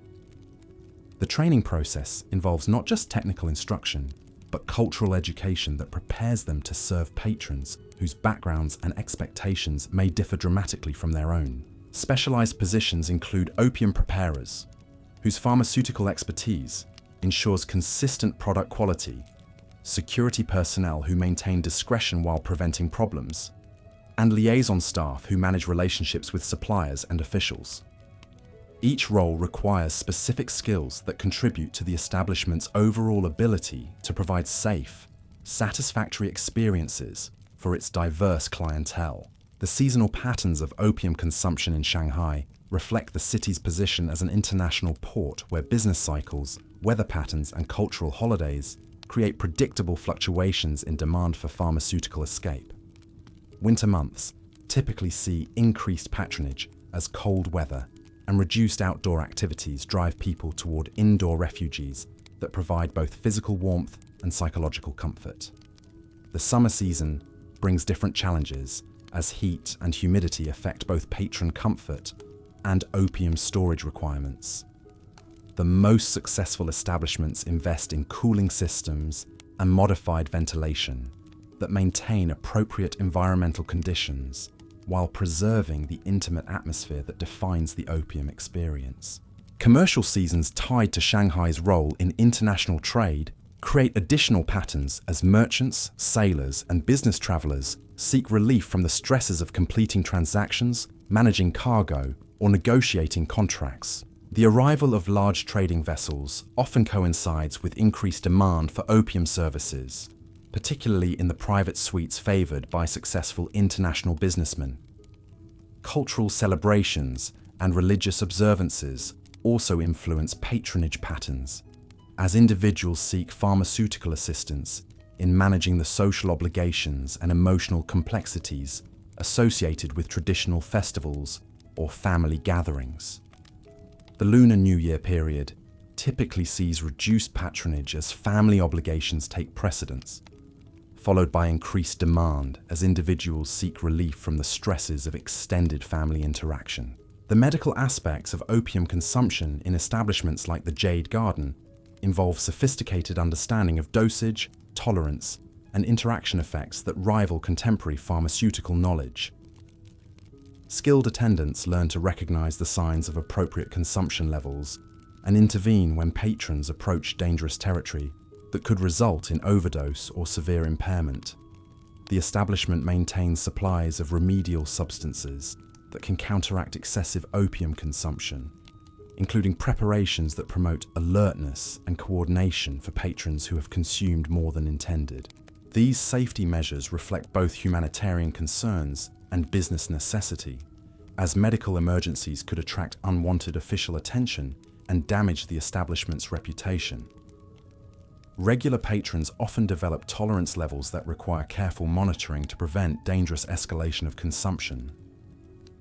The training process involves not just technical instruction, but cultural education that prepares them to serve patrons whose backgrounds and expectations may differ dramatically from their own. Specialized positions include opium preparers, whose pharmaceutical expertise ensures consistent product quality, security personnel who maintain discretion while preventing problems, and liaison staff who manage relationships with suppliers and officials. Each role requires specific skills that contribute to the establishment's overall ability to provide safe, satisfactory experiences for its diverse clientele. The seasonal patterns of opium consumption in Shanghai reflect the city's position as an international port where business cycles, weather patterns, and cultural holidays create predictable fluctuations in demand for pharmaceutical escape. Winter months typically see increased patronage as cold weather and reduced outdoor activities drive people toward indoor refuges that provide both physical warmth and psychological comfort. The summer season brings different challenges as heat and humidity affect both patron comfort and opium storage requirements. The most successful establishments invest in cooling systems and modified ventilation that maintain appropriate environmental conditions while preserving the intimate atmosphere that defines the opium experience. Commercial seasons tied to Shanghai's role in international trade create additional patterns as merchants, sailors, and business travelers seek relief from the stresses of completing transactions, managing cargo, or negotiating contracts. The arrival of large trading vessels often coincides with increased demand for opium services, particularly in the private suites favored by successful international businessmen. Cultural celebrations and religious observances also influence patronage patterns. As individuals seek pharmaceutical assistance, in managing the social obligations and emotional complexities associated with traditional festivals or family gatherings. The Lunar New Year period typically sees reduced patronage as family obligations take precedence, followed by increased demand as individuals seek relief from the stresses of extended family interaction. The medical aspects of opium consumption in establishments like the Jade Garden involve sophisticated understanding of dosage, tolerance, and interaction effects that rival contemporary pharmaceutical knowledge. Skilled attendants learn to recognize the signs of appropriate consumption levels and intervene when patrons approach dangerous territory that could result in overdose or severe impairment. The establishment maintains supplies of remedial substances that can counteract excessive opium consumption, including preparations that promote alertness and coordination for patrons who have consumed more than intended. These safety measures reflect both humanitarian concerns and business necessity, as medical emergencies could attract unwanted official attention and damage the establishment's reputation. Regular patrons often develop tolerance levels that require careful monitoring to prevent dangerous escalation of consumption.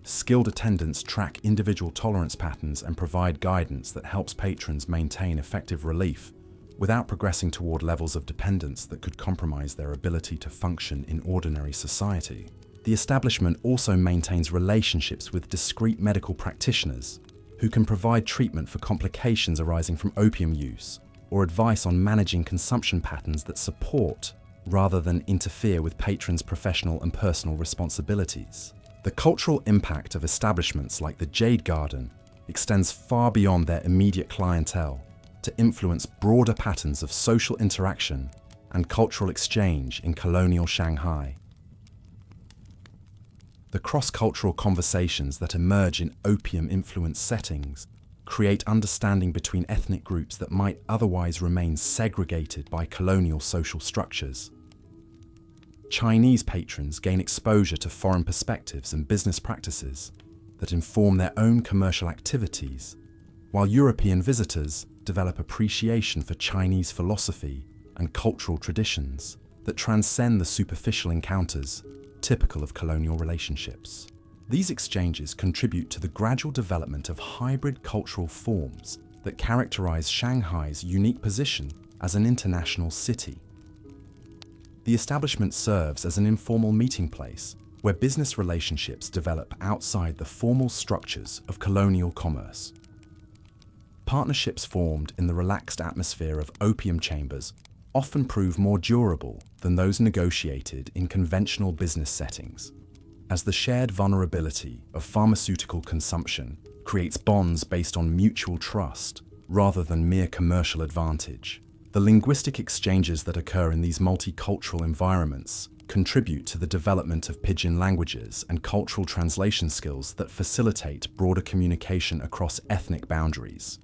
Skilled attendants track individual tolerance patterns and provide guidance that helps patrons maintain effective relief without progressing toward levels of dependence that could compromise their ability to function in ordinary society. The establishment also maintains relationships with discreet medical practitioners who can provide treatment for complications arising from opium use or advice on managing consumption patterns that support rather than interfere with patrons' professional and personal responsibilities. The cultural impact of establishments like the Jade Garden extends far beyond their immediate clientele to influence broader patterns of social interaction and cultural exchange in colonial Shanghai. The cross-cultural conversations that emerge in opium-influenced settings create understanding between ethnic groups that might otherwise remain segregated by colonial social structures. Chinese patrons gain exposure to foreign perspectives and business practices that inform their own commercial activities, while European visitors develop appreciation for Chinese philosophy and cultural traditions that transcend the superficial encounters typical of colonial relationships. These exchanges contribute to the gradual development of hybrid cultural forms that characterize Shanghai's unique position as an international city. The establishment serves as an informal meeting place where business relationships develop outside the formal structures of colonial commerce. Partnerships formed in the relaxed atmosphere of opium chambers often prove more durable than those negotiated in conventional business settings, as the shared vulnerability of pharmaceutical consumption creates bonds based on mutual trust rather than mere commercial advantage. The linguistic exchanges that occur in these multicultural environments contribute to the development of pidgin languages and cultural translation skills that facilitate broader communication across ethnic boundaries.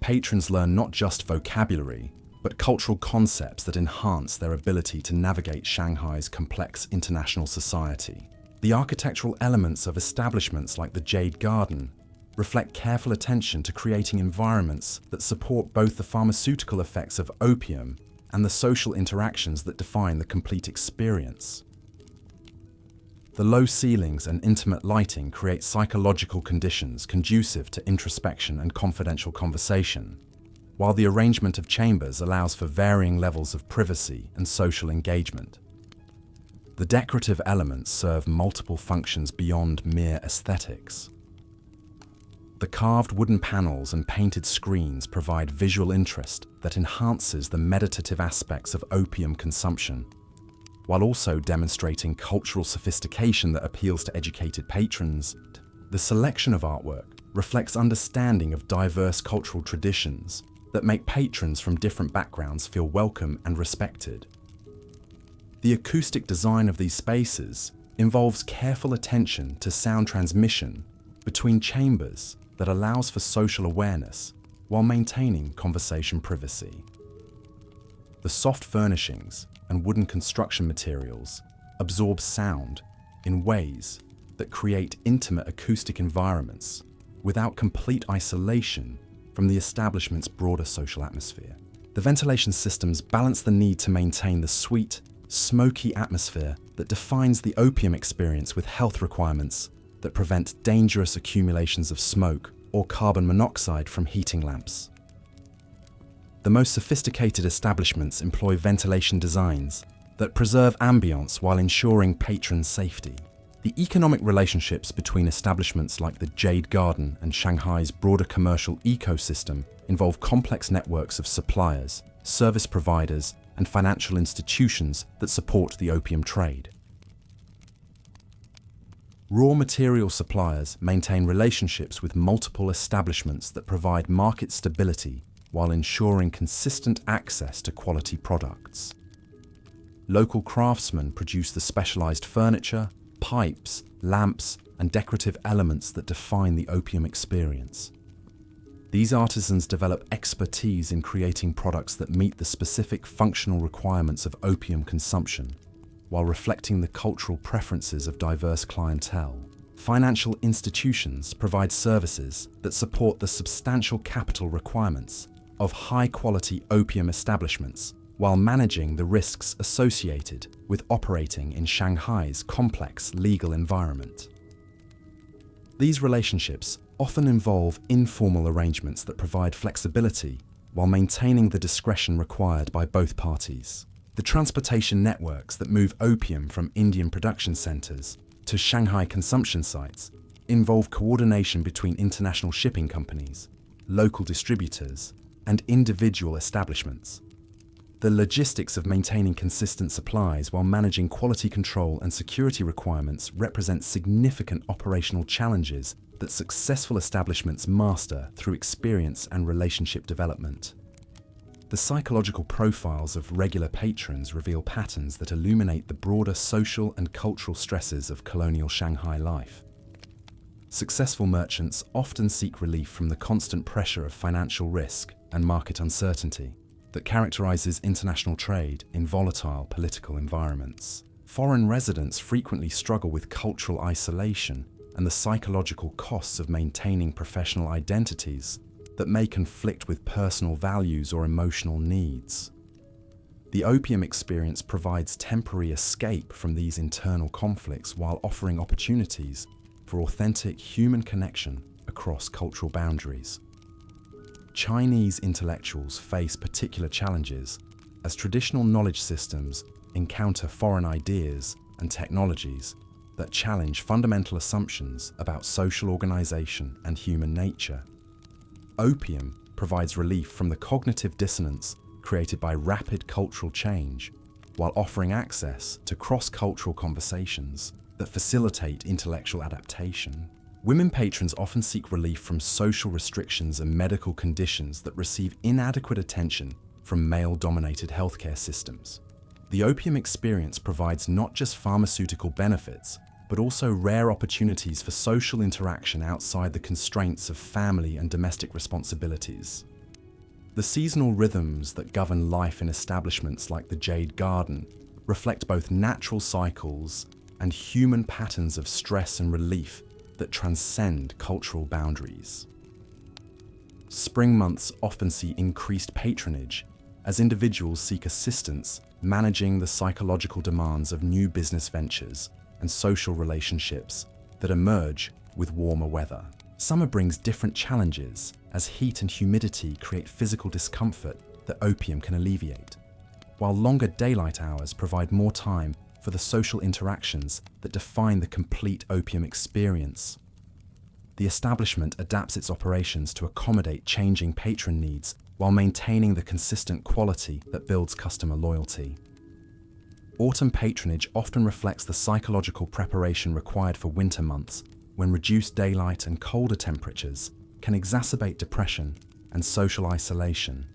Patrons learn not just vocabulary, but cultural concepts that enhance their ability to navigate Shanghai's complex international society. The architectural elements of establishments like the Jade Garden reflect careful attention to creating environments that support both the pharmaceutical effects of opium and the social interactions that define the complete experience. The low ceilings and intimate lighting create psychological conditions conducive to introspection and confidential conversation, while the arrangement of chambers allows for varying levels of privacy and social engagement. The decorative elements serve multiple functions beyond mere aesthetics. The carved wooden panels and painted screens provide visual interest that enhances the meditative aspects of opium consumption, while also demonstrating cultural sophistication that appeals to educated patrons. The selection of artwork reflects understanding of diverse cultural traditions that make patrons from different backgrounds feel welcome and respected. The acoustic design of these spaces involves careful attention to sound transmission between chambers that allows for social awareness while maintaining conversation privacy. The soft furnishings and wooden construction materials absorb sound in ways that create intimate acoustic environments without complete isolation from the establishment's broader social atmosphere. The ventilation systems balance the need to maintain the sweet, smoky atmosphere that defines the opium experience with health requirements that prevent dangerous accumulations of smoke or carbon monoxide from heating lamps. The most sophisticated establishments employ ventilation designs that preserve ambience while ensuring patron safety. The economic relationships between establishments like the Jade Garden and Shanghai's broader commercial ecosystem involve complex networks of suppliers, service providers, and financial institutions that support the opium trade. Raw material suppliers maintain relationships with multiple establishments that provide market stability while ensuring consistent access to quality products. Local craftsmen produce the specialized furniture, pipes, lamps, and decorative elements that define the opium experience. These artisans develop expertise in creating products that meet the specific functional requirements of opium consumption, while reflecting the cultural preferences of diverse clientele. Financial institutions provide services that support the substantial capital requirements of high-quality opium establishments, while managing the risks associated with operating in Shanghai's complex legal environment. These relationships often involve informal arrangements that provide flexibility while maintaining the discretion required by both parties. The transportation networks that move opium from Indian production centers to Shanghai consumption sites involve coordination between international shipping companies, local distributors, and individual establishments. The logistics of maintaining consistent supplies while managing quality control and security requirements represent significant operational challenges that successful establishments master through experience and relationship development. The psychological profiles of regular patrons reveal patterns that illuminate the broader social and cultural stresses of colonial Shanghai life. Successful merchants often seek relief from the constant pressure of financial risk and market uncertainty that characterizes international trade in volatile political environments. Foreign residents frequently struggle with cultural isolation and the psychological costs of maintaining professional identities that may conflict with personal values or emotional needs. The opium experience provides temporary escape from these internal conflicts while offering opportunities for authentic human connection across cultural boundaries. Chinese intellectuals face particular challenges as traditional knowledge systems encounter foreign ideas and technologies that challenge fundamental assumptions about social organization and human nature. Opium provides relief from the cognitive dissonance created by rapid cultural change, while offering access to cross-cultural conversations that facilitate intellectual adaptation. Women patrons often seek relief from social restrictions and medical conditions that receive inadequate attention from male-dominated healthcare systems. The opium experience provides not just pharmaceutical benefits, but also rare opportunities for social interaction outside the constraints of family and domestic responsibilities. The seasonal rhythms that govern life in establishments like the Jade Garden reflect both natural cycles and human patterns of stress and relief that transcend cultural boundaries. Spring months often see increased patronage as individuals seek assistance managing the psychological demands of new business ventures and social relationships that emerge with warmer weather. Summer brings different challenges as heat and humidity create physical discomfort that opium can alleviate, while longer daylight hours provide more time for the social interactions that define the complete opium experience. The establishment adapts its operations to accommodate changing patron needs while maintaining the consistent quality that builds customer loyalty. Autumn patronage often reflects the psychological preparation required for winter months, when reduced daylight and colder temperatures can exacerbate depression and social isolation.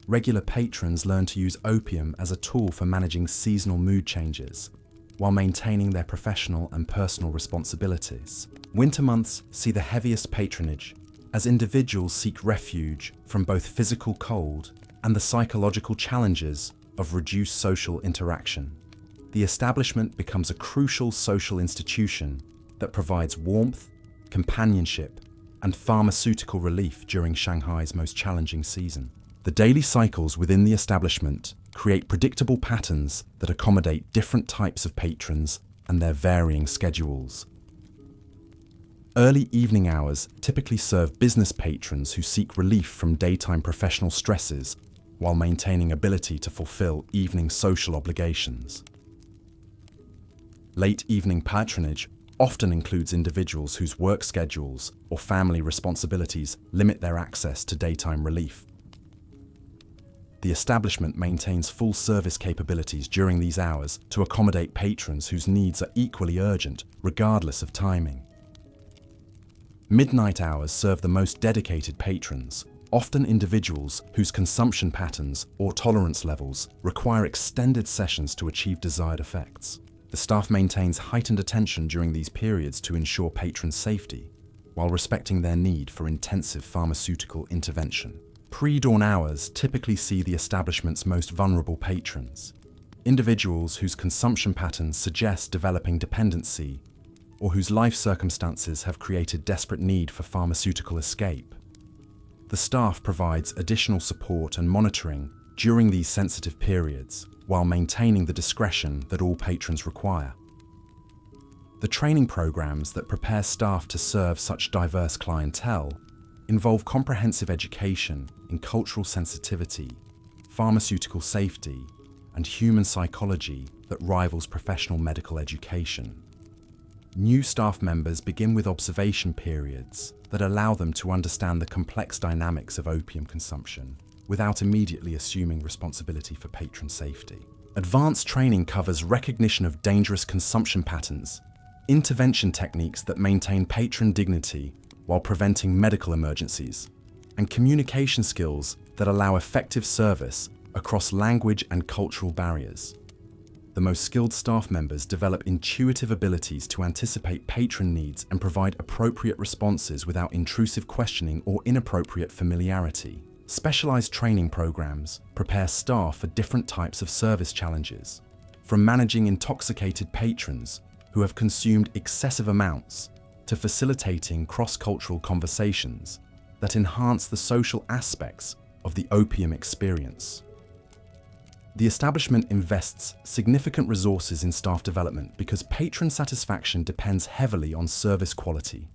Regular patrons learn to use opium as a tool for managing seasonal mood changes, while maintaining their professional and personal responsibilities. Winter months see the heaviest patronage, as individuals seek refuge from both physical cold and the psychological challenges of reduced social interaction. The establishment becomes a crucial social institution that provides warmth, companionship, and pharmaceutical relief during Shanghai's most challenging season. The daily cycles within the establishment create predictable patterns that accommodate different types of patrons and their varying schedules. Early evening hours typically serve business patrons who seek relief from daytime professional stresses while maintaining ability to fulfill evening social obligations. Late evening patronage often includes individuals whose work schedules or family responsibilities limit their access to daytime relief. The establishment maintains full service capabilities during these hours to accommodate patrons whose needs are equally urgent, regardless of timing. Midnight hours serve the most dedicated patrons, often individuals whose consumption patterns or tolerance levels require extended sessions to achieve desired effects. The staff maintains heightened attention during these periods to ensure patron safety, while respecting their need for intensive pharmaceutical intervention. Pre-dawn hours typically see the establishment's most vulnerable patrons, individuals whose consumption patterns suggest developing dependency or whose life circumstances have created desperate need for pharmaceutical escape. The staff provides additional support and monitoring during these sensitive periods, while maintaining the discretion that all patrons require. The training programs that prepare staff to serve such diverse clientele involve comprehensive education in cultural sensitivity, pharmaceutical safety, and human psychology that rivals professional medical education. New staff members begin with observation periods that allow them to understand the complex dynamics of opium consumption without immediately assuming responsibility for patron safety. Advanced training covers recognition of dangerous consumption patterns, intervention techniques that maintain patron dignity while preventing medical emergencies, and communication skills that allow effective service across language and cultural barriers. The most skilled staff members develop intuitive abilities to anticipate patron needs and provide appropriate responses without intrusive questioning or inappropriate familiarity. Specialized training programs prepare staff for different types of service challenges, from managing intoxicated patrons who have consumed excessive amounts to facilitating cross-cultural conversations that enhance the social aspects of the opium experience. The establishment invests significant resources in staff development because patron satisfaction depends heavily on service quality.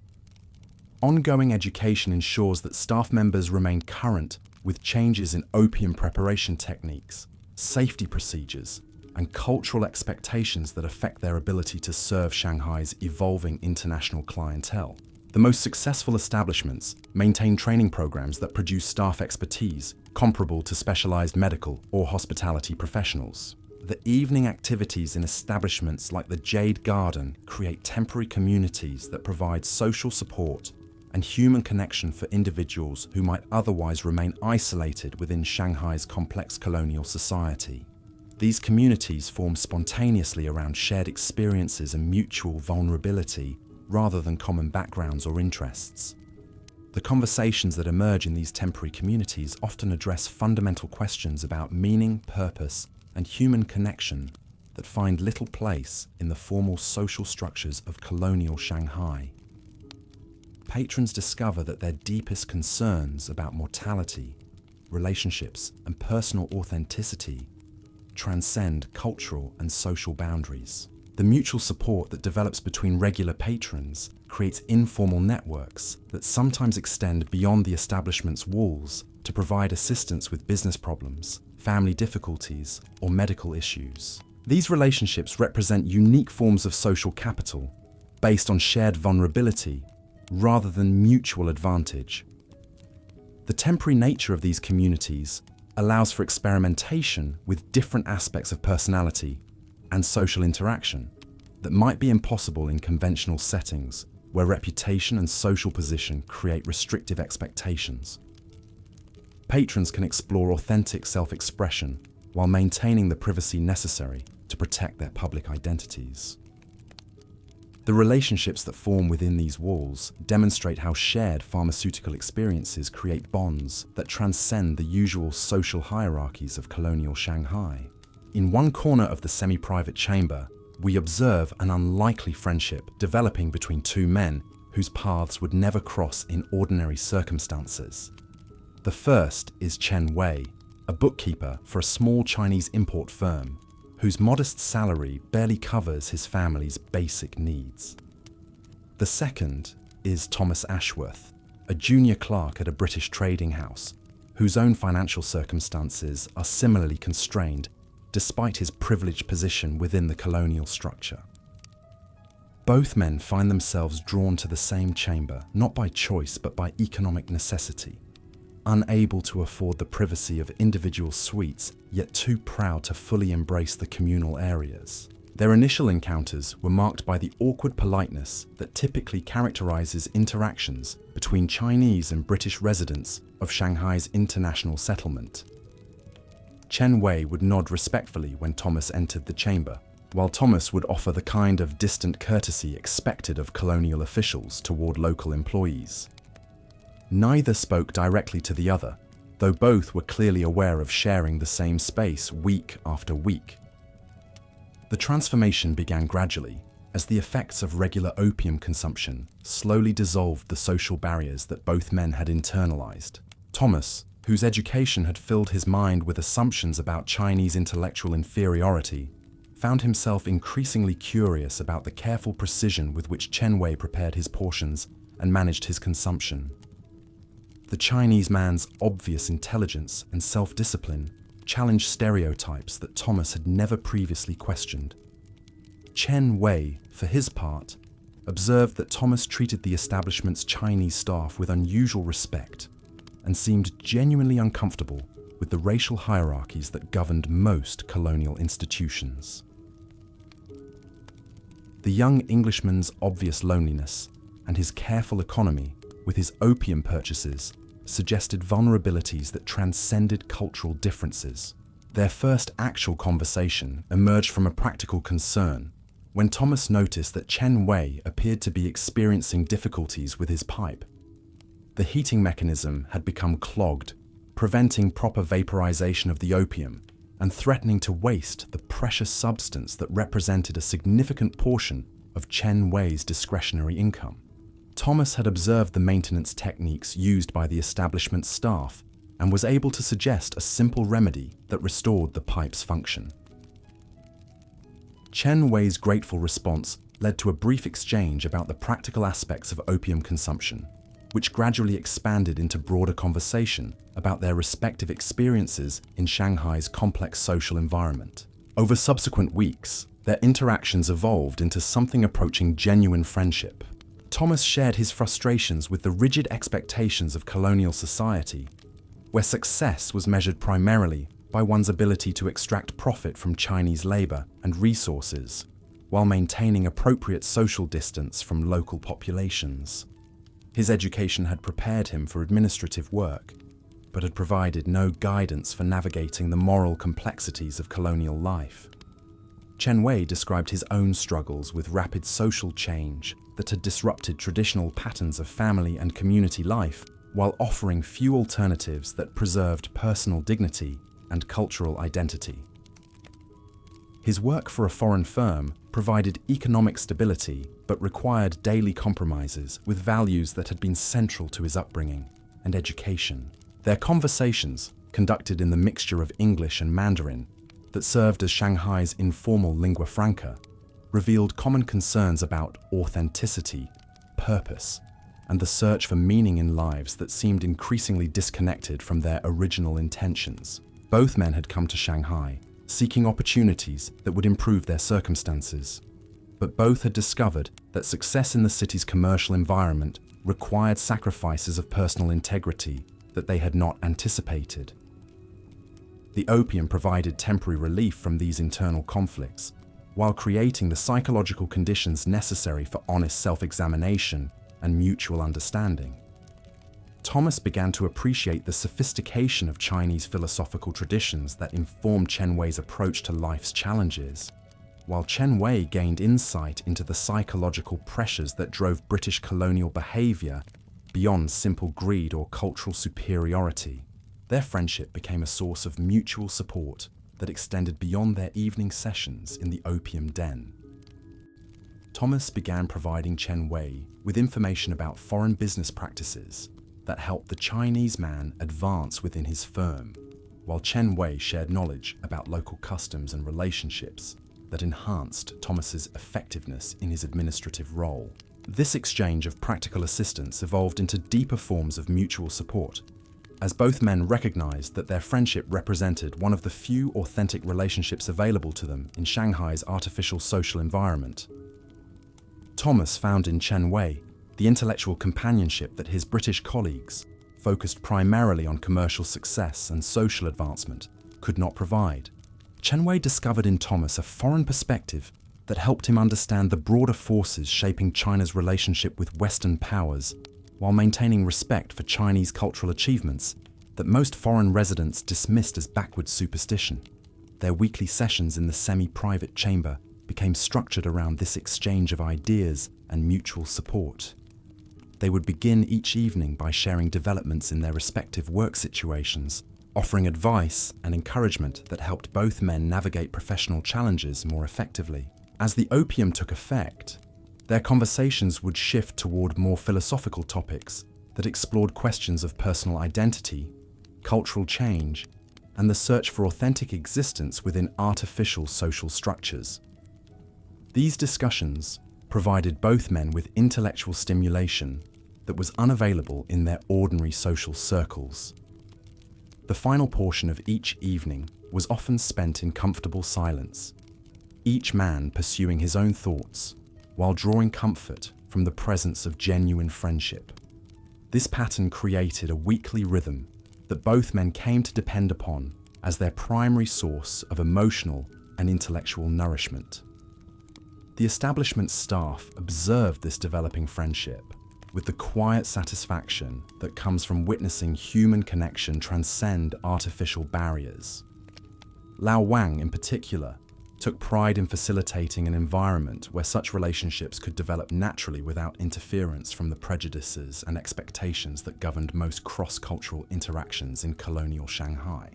Ongoing education ensures that staff members remain current with changes in opium preparation techniques, safety procedures, and cultural expectations that affect their ability to serve Shanghai's evolving international clientele. The most successful establishments maintain training programs that produce staff expertise comparable to specialized medical or hospitality professionals. The evening activities in establishments like the Jade Garden create temporary communities that provide social support and human connection for individuals who might otherwise remain isolated within Shanghai's complex colonial society. These communities form spontaneously around shared experiences and mutual vulnerability rather than common backgrounds or interests. The conversations that emerge in these temporary communities often address fundamental questions about meaning, purpose, and human connection that find little place in the formal social structures of colonial Shanghai. Patrons discover that their deepest concerns about mortality, relationships, and personal authenticity transcend cultural and social boundaries. The mutual support that develops between regular patrons creates informal networks that sometimes extend beyond the establishment's walls to provide assistance with business problems, family difficulties, or medical issues. These relationships represent unique forms of social capital based on shared vulnerability rather than mutual advantage. The temporary nature of these communities allows for experimentation with different aspects of personality and social interaction that might be impossible in conventional settings where reputation and social position create restrictive expectations. Patrons can explore authentic self-expression while maintaining the privacy necessary to protect their public identities. The relationships that form within these walls demonstrate how shared pharmaceutical experiences create bonds that transcend the usual social hierarchies of colonial Shanghai. In one corner of the semi-private chamber, we observe an unlikely friendship developing between two men whose paths would never cross in ordinary circumstances. The first is Chen Wei, a bookkeeper for a small Chinese import firm whose modest salary barely covers his family's basic needs. The second is Thomas Ashworth, a junior clerk at a British trading house whose own financial circumstances are similarly constrained despite his privileged position within the colonial structure. Both men find themselves drawn to the same chamber, not by choice but by economic necessity, unable to afford the privacy of individual suites, yet too proud to fully embrace the communal areas. Their initial encounters were marked by the awkward politeness that typically characterizes interactions between Chinese and British residents of Shanghai's international settlement. Chen Wei would nod respectfully when Thomas entered the chamber, while Thomas would offer the kind of distant courtesy expected of colonial officials toward local employees. Neither spoke directly to the other, though both were clearly aware of sharing the same space week after week. The transformation began gradually, as the effects of regular opium consumption slowly dissolved the social barriers that both men had internalized. Thomas, whose education had filled his mind with assumptions about Chinese intellectual inferiority, found himself increasingly curious about the careful precision with which Chen Wei prepared his portions and managed his consumption. The Chinese man's obvious intelligence and self-discipline challenged stereotypes that Thomas had never previously questioned. Chen Wei, for his part, observed that Thomas treated the establishment's Chinese staff with unusual respect and seemed genuinely uncomfortable with the racial hierarchies that governed most colonial institutions. The young Englishman's obvious loneliness and his careful economy with his opium purchases suggested vulnerabilities that transcended cultural differences. Their first actual conversation emerged from a practical concern when Thomas noticed that Chen Wei appeared to be experiencing difficulties with his pipe. The heating mechanism had become clogged, preventing proper vaporization of the opium and threatening to waste the precious substance that represented a significant portion of Chen Wei's discretionary income. Thomas had observed the maintenance techniques used by the establishment staff and was able to suggest a simple remedy that restored the pipe's function. Chen Wei's grateful response led to a brief exchange about the practical aspects of opium consumption, which gradually expanded into broader conversation about their respective experiences in Shanghai's complex social environment. Over subsequent weeks, their interactions evolved into something approaching genuine friendship. Thomas shared his frustrations with the rigid expectations of colonial society, where success was measured primarily by one's ability to extract profit from Chinese labor and resources, while maintaining appropriate social distance from local populations. His education had prepared him for administrative work, but had provided no guidance for navigating the moral complexities of colonial life. Chen Wei described his own struggles with rapid social change that had disrupted traditional patterns of family and community life while offering few alternatives that preserved personal dignity and cultural identity. His work for a foreign firm provided economic stability but required daily compromises with values that had been central to his upbringing and education. Their conversations, conducted in the mixture of English and Mandarin that served as Shanghai's informal lingua franca, revealed common concerns about authenticity, purpose, and the search for meaning in lives that seemed increasingly disconnected from their original intentions. Both men had come to Shanghai, seeking opportunities that would improve their circumstances, but both had discovered that success in the city's commercial environment required sacrifices of personal integrity that they had not anticipated. The opium provided temporary relief from these internal conflicts, while creating the psychological conditions necessary for honest self-examination and mutual understanding. Thomas began to appreciate the sophistication of Chinese philosophical traditions that informed Chen Wei's approach to life's challenges, while Chen Wei gained insight into the psychological pressures that drove British colonial behavior beyond simple greed or cultural superiority. Their friendship became a source of mutual support that extended beyond their evening sessions in the opium den. Thomas began providing Chen Wei with information about foreign business practices, that helped the Chinese man advance within his firm, while Chen Wei shared knowledge about local customs and relationships that enhanced Thomas's effectiveness in his administrative role. This exchange of practical assistance evolved into deeper forms of mutual support, as both men recognized that their friendship represented one of the few authentic relationships available to them in Shanghai's artificial social environment. Thomas found in Chen Wei the intellectual companionship that his British colleagues, focused primarily on commercial success and social advancement, could not provide. Chen Wei discovered in Thomas a foreign perspective that helped him understand the broader forces shaping China's relationship with Western powers, while maintaining respect for Chinese cultural achievements that most foreign residents dismissed as backward superstition. Their weekly sessions in the semi-private chamber became structured around this exchange of ideas and mutual support. They would begin each evening by sharing developments in their respective work situations, offering advice and encouragement that helped both men navigate professional challenges more effectively. As the opium took effect, their conversations would shift toward more philosophical topics that explored questions of personal identity, cultural change, and the search for authentic existence within artificial social structures. These discussions provided both men with intellectual stimulation that was unavailable in their ordinary social circles. The final portion of each evening was often spent in comfortable silence, each man pursuing his own thoughts while drawing comfort from the presence of genuine friendship. This pattern created a weekly rhythm that both men came to depend upon as their primary source of emotional and intellectual nourishment. The establishment staff observed this developing friendship with the quiet satisfaction that comes from witnessing human connection transcend artificial barriers. Lao Wang, in particular, took pride in facilitating an environment where such relationships could develop naturally without interference from the prejudices and expectations that governed most cross-cultural interactions in colonial Shanghai.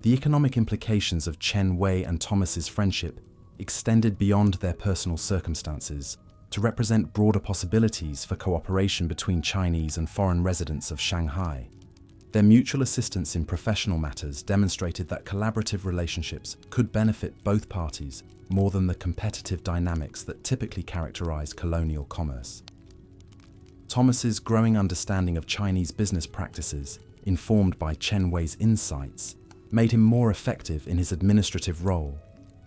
The economic implications of Chen Wei and Thomas's friendship extended beyond their personal circumstances to represent broader possibilities for cooperation between Chinese and foreign residents of Shanghai. Their mutual assistance in professional matters demonstrated that collaborative relationships could benefit both parties more than the competitive dynamics that typically characterize colonial commerce. Thomas's growing understanding of Chinese business practices, informed by Chen Wei's insights, made him more effective in his administrative role,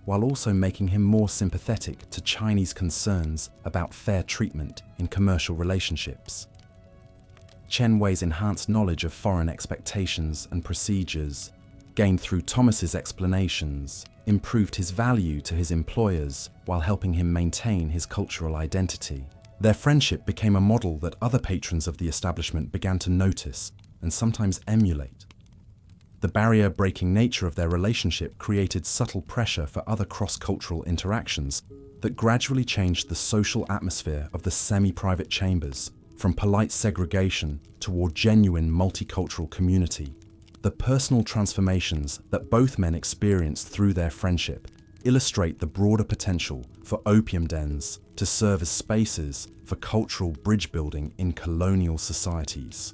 while also making him more sympathetic to Chinese concerns about fair treatment in commercial relationships. Chen Wei's enhanced knowledge of foreign expectations and procedures, gained through Thomas's explanations, improved his value to his employers while helping him maintain his cultural identity. Their friendship became a model that other patrons of the establishment began to notice and sometimes emulate. The barrier-breaking nature of their relationship created subtle pressure for other cross-cultural interactions that gradually changed the social atmosphere of the semi-private chambers from polite segregation toward genuine multicultural community. The personal transformations that both men experienced through their friendship illustrate the broader potential for opium dens to serve as spaces for cultural bridge building in colonial societies.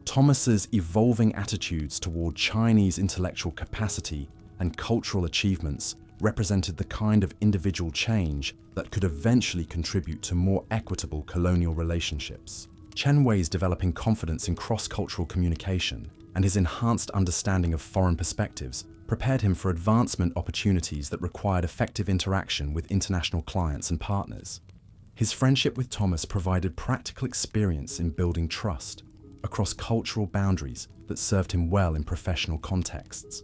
Thomas's evolving attitudes toward Chinese intellectual capacity and cultural achievements represented the kind of individual change that could eventually contribute to more equitable colonial relationships. Chen Wei's developing confidence in cross-cultural communication and his enhanced understanding of foreign perspectives prepared him for advancement opportunities that required effective interaction with international clients and partners. His friendship with Thomas provided practical experience in building trust across cultural boundaries that served him well in professional contexts.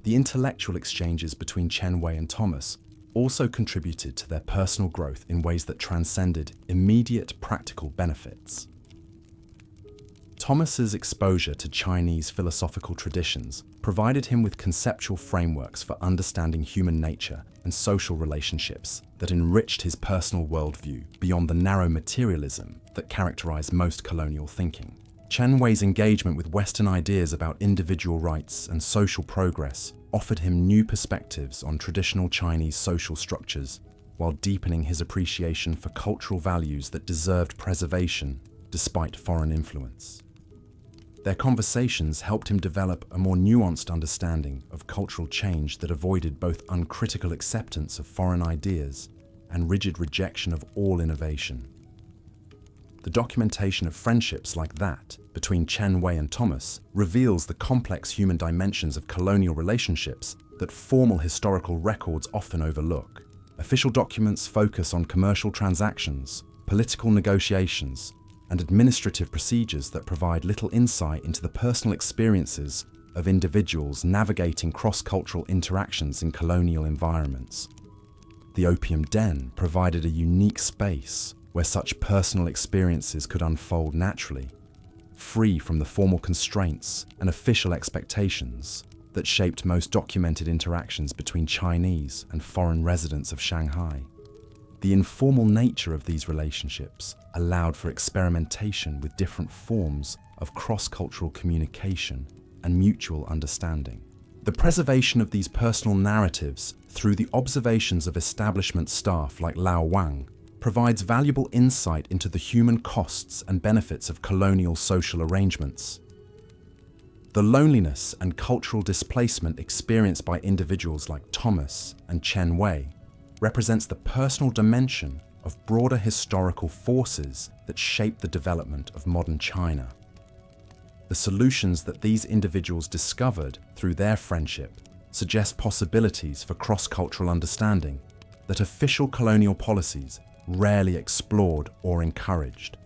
The intellectual exchanges between Chen Wei and Thomas also contributed to their personal growth in ways that transcended immediate practical benefits. Thomas's exposure to Chinese philosophical traditions provided him with conceptual frameworks for understanding human nature and social relationships that enriched his personal worldview beyond the narrow materialism that characterized most colonial thinking. Chen Wei's engagement with Western ideas about individual rights and social progress offered him new perspectives on traditional Chinese social structures, while deepening his appreciation for cultural values that deserved preservation despite foreign influence. Their conversations helped him develop a more nuanced understanding of cultural change that avoided both uncritical acceptance of foreign ideas and rigid rejection of all innovation. The documentation of friendships like that between Chen Wei and Thomas reveals the complex human dimensions of colonial relationships that formal historical records often overlook. Official documents focus on commercial transactions, political negotiations, and administrative procedures that provide little insight into the personal experiences of individuals navigating cross-cultural interactions in colonial environments. The Opium Den provided a unique space where such personal experiences could unfold naturally, free from the formal constraints and official expectations that shaped most documented interactions between Chinese and foreign residents of Shanghai. The informal nature of these relationships allowed for experimentation with different forms of cross-cultural communication and mutual understanding. The preservation of these personal narratives through the observations of establishment staff like Lao Wang provides valuable insight into the human costs and benefits of colonial social arrangements. The loneliness and cultural displacement experienced by individuals like Thomas and Chen Wei represents the personal dimension of broader historical forces that shape the development of modern China. The solutions that these individuals discovered through their friendship suggest possibilities for cross-cultural understanding that official colonial policies rarely explored or encouraged.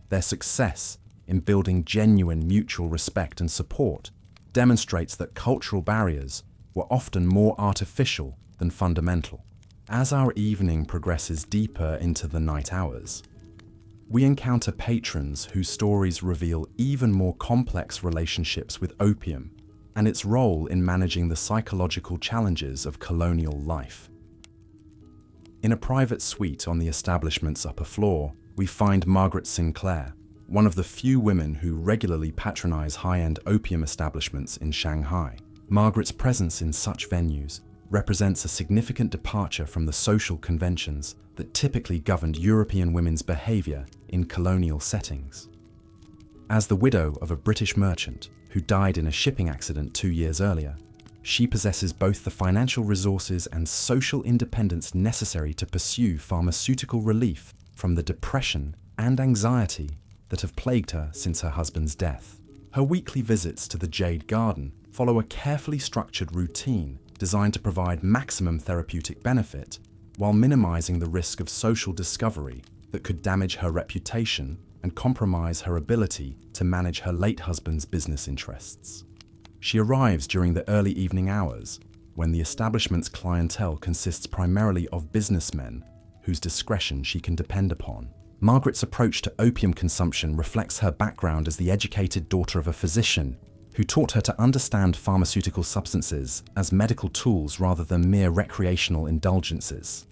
Their success in building genuine mutual respect and support demonstrates that cultural barriers were often more artificial than fundamental. As our evening progresses deeper into the night hours, we encounter patrons whose stories reveal even more complex relationships with opium and its role in managing the psychological challenges of colonial life. In a private suite on the establishment's upper floor, we find Margaret Sinclair, one of the few women who regularly patronize high-end opium establishments in Shanghai. Margaret's presence in such venues represents a significant departure from the social conventions that typically governed European women's behavior in colonial settings. As the widow of a British merchant who died in a shipping accident 2 years earlier, she possesses both the financial resources and social independence necessary to pursue pharmaceutical relief from the depression and anxiety that have plagued her since her husband's death. Her weekly visits to the Jade Garden follow a carefully structured routine designed to provide maximum therapeutic benefit while minimizing the risk of social discovery that could damage her reputation and compromise her ability to manage her late husband's business interests. She arrives during the early evening hours, when the establishment's clientele consists primarily of businessmen whose discretion she can depend upon. Margaret's approach to opium consumption reflects her background as the educated daughter of a physician who taught her to understand pharmaceutical substances as medical tools rather than mere recreational indulgences.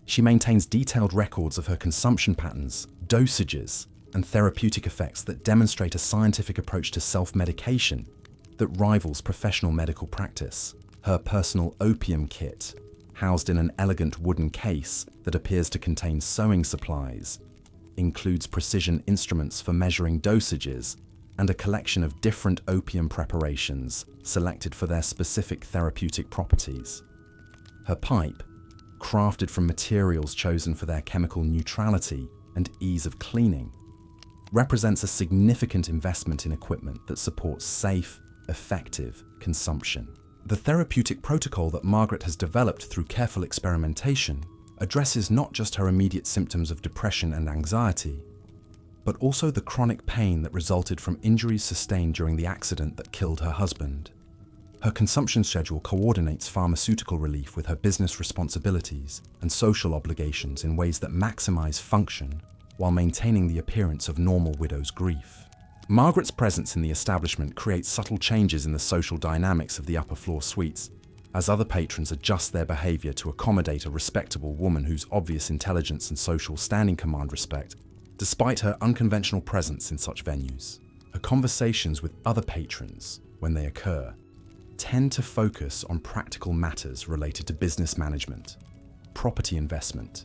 She maintains detailed records of her consumption patterns, dosages, and therapeutic effects that demonstrate a scientific approach to self-medication that rivals professional medical practice. Her personal opium kit, housed in an elegant wooden case that appears to contain sewing supplies, includes precision instruments for measuring dosages and a collection of different opium preparations selected for their specific therapeutic properties. Her pipe, crafted from materials chosen for their chemical neutrality and ease of cleaning, represents a significant investment in equipment that supports safe, effective consumption. The therapeutic protocol that Margaret has developed through careful experimentation addresses not just her immediate symptoms of depression and anxiety, but also the chronic pain that resulted from injuries sustained during the accident that killed her husband. Her consumption schedule coordinates pharmaceutical relief with her business responsibilities and social obligations in ways that maximize function while maintaining the appearance of normal widow's grief. Margaret's presence in the establishment creates subtle changes in the social dynamics of the upper floor suites, as other patrons adjust their behavior to accommodate a respectable woman whose obvious intelligence and social standing command respect, despite her unconventional presence in such venues. Her conversations with other patrons, when they occur, tend to focus on practical matters related to business management, property investment,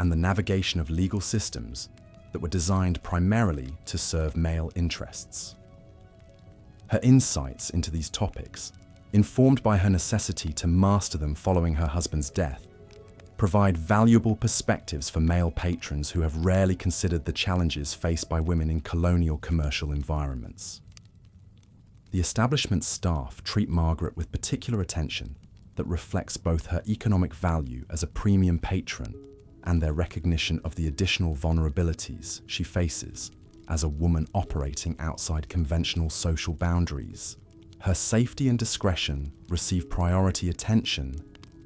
and the navigation of legal systems that were designed primarily to serve male interests. Her insights into these topics, informed by her necessity to master them following her husband's death, provide valuable perspectives for male patrons who have rarely considered the challenges faced by women in colonial commercial environments. The establishment's staff treat Margaret with particular attention that reflects both her economic value as a premium patron and their recognition of the additional vulnerabilities she faces as a woman operating outside conventional social boundaries. Her safety and discretion receive priority attention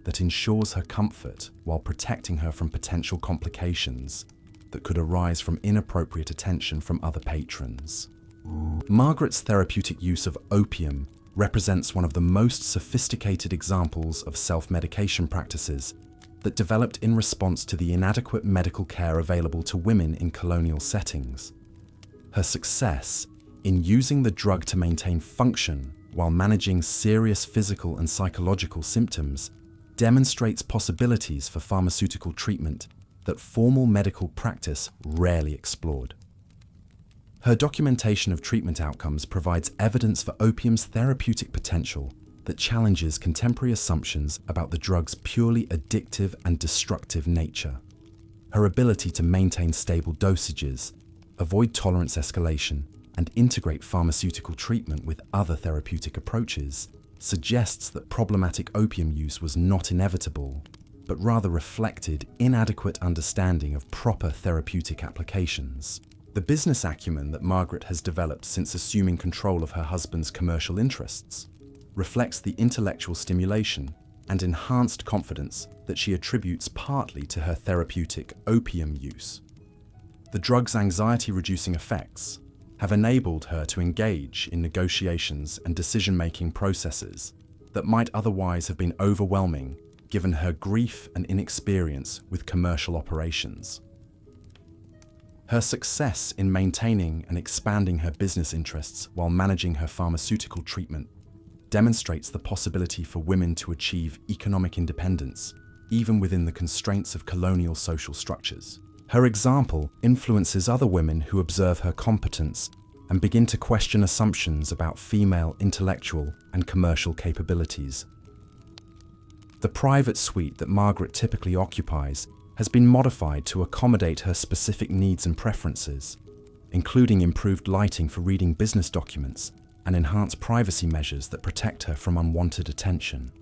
that ensures her comfort while protecting her from potential complications that could arise from inappropriate attention from other patrons. Margaret's therapeutic use of opium represents one of the most sophisticated examples of self-medication practices that developed in response to the inadequate medical care available to women in colonial settings. Her success in using the drug to maintain function while managing serious physical and psychological symptoms demonstrates possibilities for pharmaceutical treatment that formal medical practice rarely explored. Her documentation of treatment outcomes provides evidence for opium's therapeutic potential that challenges contemporary assumptions about the drug's purely addictive and destructive nature. Her ability to maintain stable dosages, avoid tolerance escalation, and integrate pharmaceutical treatment with other therapeutic approaches suggests that problematic opium use was not inevitable, but rather reflected inadequate understanding of proper therapeutic applications. The business acumen that Margaret has developed since assuming control of her husband's commercial interests reflects the intellectual stimulation and enhanced confidence that she attributes partly to her therapeutic opium use. The drug's anxiety-reducing effects have enabled her to engage in negotiations and decision-making processes that might otherwise have been overwhelming given her grief and inexperience with commercial operations. Her success in maintaining and expanding her business interests while managing her pharmaceutical treatment demonstrates the possibility for women to achieve economic independence, even within the constraints of colonial social structures. Her example influences other women who observe her competence and begin to question assumptions about female intellectual and commercial capabilities. The private suite that Margaret typically occupies has been modified to accommodate her specific needs and preferences, including improved lighting for reading business documents and enhanced privacy measures that protect her from unwanted attention.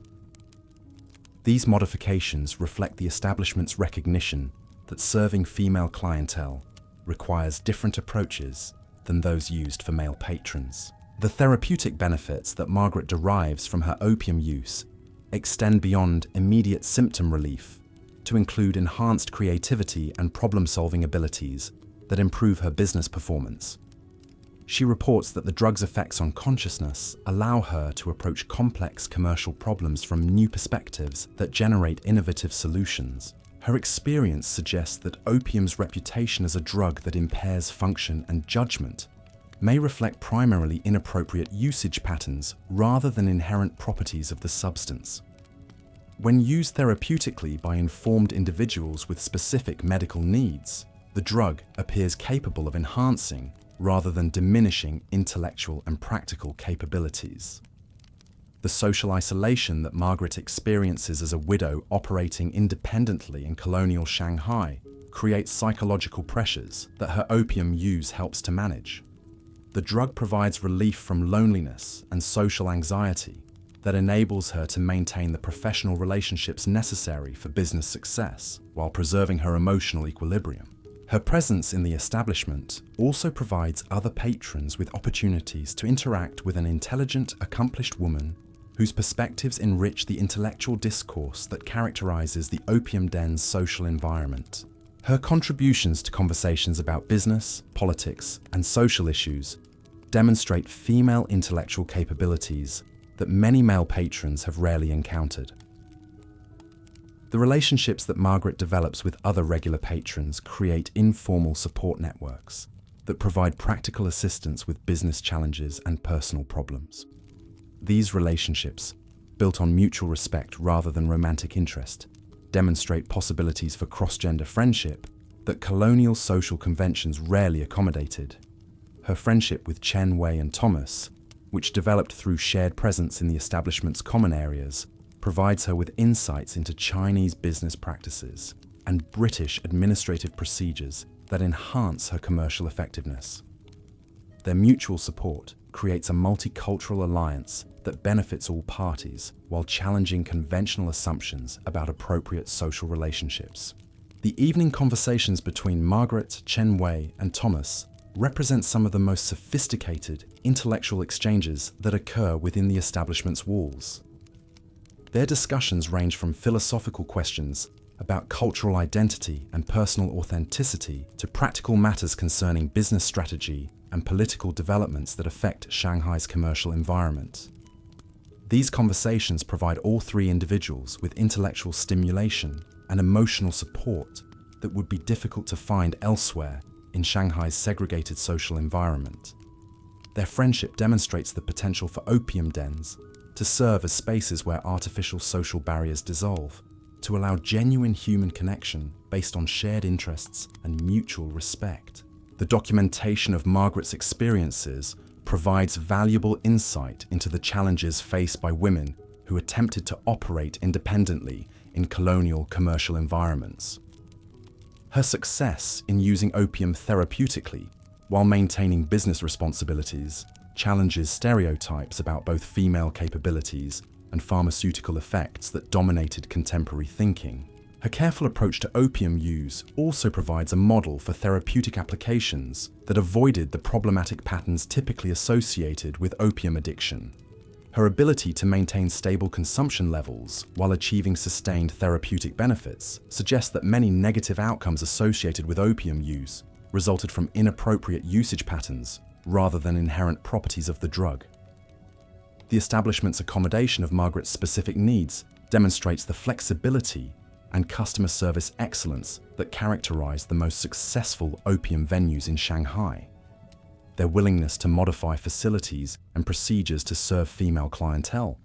These modifications reflect the establishment's recognition that serving female clientele requires different approaches than those used for male patrons. The therapeutic benefits that Margaret derives from her opium use extend beyond immediate symptom relief to include enhanced creativity and problem-solving abilities that improve her business performance. She reports that the drug's effects on consciousness allow her to approach complex commercial problems from new perspectives that generate innovative solutions. Her experience suggests that opium's reputation as a drug that impairs function and judgment may reflect primarily inappropriate usage patterns rather than inherent properties of the substance. When used therapeutically by informed individuals with specific medical needs, the drug appears capable of enhancing rather than diminishing intellectual and practical capabilities. The social isolation that Margaret experiences as a widow operating independently in colonial Shanghai creates psychological pressures that her opium use helps to manage. The drug provides relief from loneliness and social anxiety that enables her to maintain the professional relationships necessary for business success while preserving her emotional equilibrium. Her presence in the establishment also provides other patrons with opportunities to interact with an intelligent, accomplished woman whose perspectives enrich the intellectual discourse that characterizes the opium den's social environment. Her contributions to conversations about business, politics, and social issues demonstrate female intellectual capabilities that many male patrons have rarely encountered. The relationships that Margaret develops with other regular patrons create informal support networks that provide practical assistance with business challenges and personal problems. These relationships, built on mutual respect rather than romantic interest, demonstrate possibilities for cross-gender friendship that colonial social conventions rarely accommodated. Her friendship with Chen Wei and Thomas, which developed through shared presence in the establishment's common areas, provides her with insights into Chinese business practices and British administrative procedures that enhance her commercial effectiveness. Their mutual support creates a multicultural alliance that benefits all parties while challenging conventional assumptions about appropriate social relationships. The evening conversations between Margaret, Chen Wei, and Thomas represent some of the most sophisticated intellectual exchanges that occur within the establishment's walls. Their discussions range from philosophical questions about cultural identity and personal authenticity to practical matters concerning business strategy and political developments that affect Shanghai's commercial environment. These conversations provide all three individuals with intellectual stimulation and emotional support that would be difficult to find elsewhere in Shanghai's segregated social environment. Their friendship demonstrates the potential for opium dens to serve as spaces where artificial social barriers dissolve, to allow genuine human connection based on shared interests and mutual respect. The documentation of Margaret's experiences provides valuable insight into the challenges faced by women who attempted to operate independently in colonial commercial environments. Her success in using opium therapeutically while maintaining business responsibilities challenges stereotypes about both female capabilities and pharmaceutical effects that dominated contemporary thinking. Her careful approach to opium use also provides a model for therapeutic applications that avoided the problematic patterns typically associated with opium addiction. Her ability to maintain stable consumption levels while achieving sustained therapeutic benefits suggests that many negative outcomes associated with opium use resulted from inappropriate usage patterns rather than inherent properties of the drug. The establishment's accommodation of Margaret's specific needs demonstrates the flexibility and customer service excellence that characterize the most successful opium venues in Shanghai. Their willingness to modify facilities and procedures to serve female clientele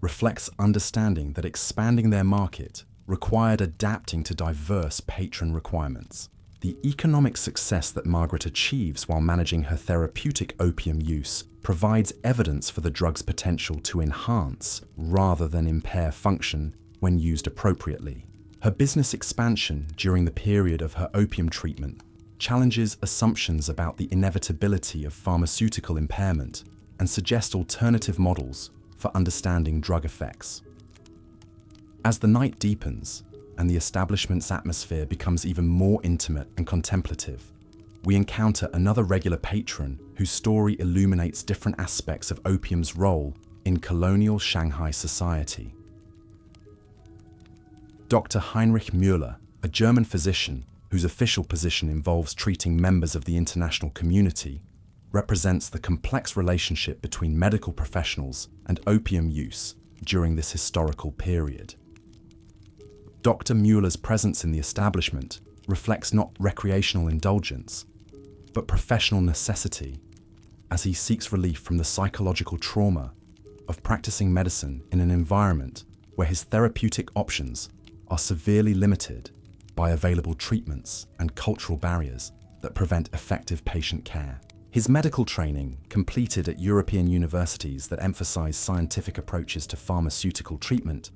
reflects understanding that expanding their market required adapting to diverse patron requirements. The economic success that Margaret achieves while managing her therapeutic opium use provides evidence for the drug's potential to enhance rather than impair function when used appropriately. Her business expansion during the period of her opium treatment challenges assumptions about the inevitability of pharmaceutical impairment and suggests alternative models for understanding drug effects. As the night deepens and the establishment's atmosphere becomes even more intimate and contemplative, we encounter another regular patron whose story illuminates different aspects of opium's role in colonial Shanghai society. Dr. Heinrich Müller, a German physician whose official position involves treating members of the international community, represents the complex relationship between medical professionals and opium use during this historical period. Dr. Müller's presence in the establishment reflects not recreational indulgence, but professional necessity, as he seeks relief from the psychological trauma of practicing medicine in an environment where his therapeutic options are severely limited by available treatments and cultural barriers that prevent effective patient care. His medical training, completed at European universities that emphasize scientific approaches to pharmaceutical treatment,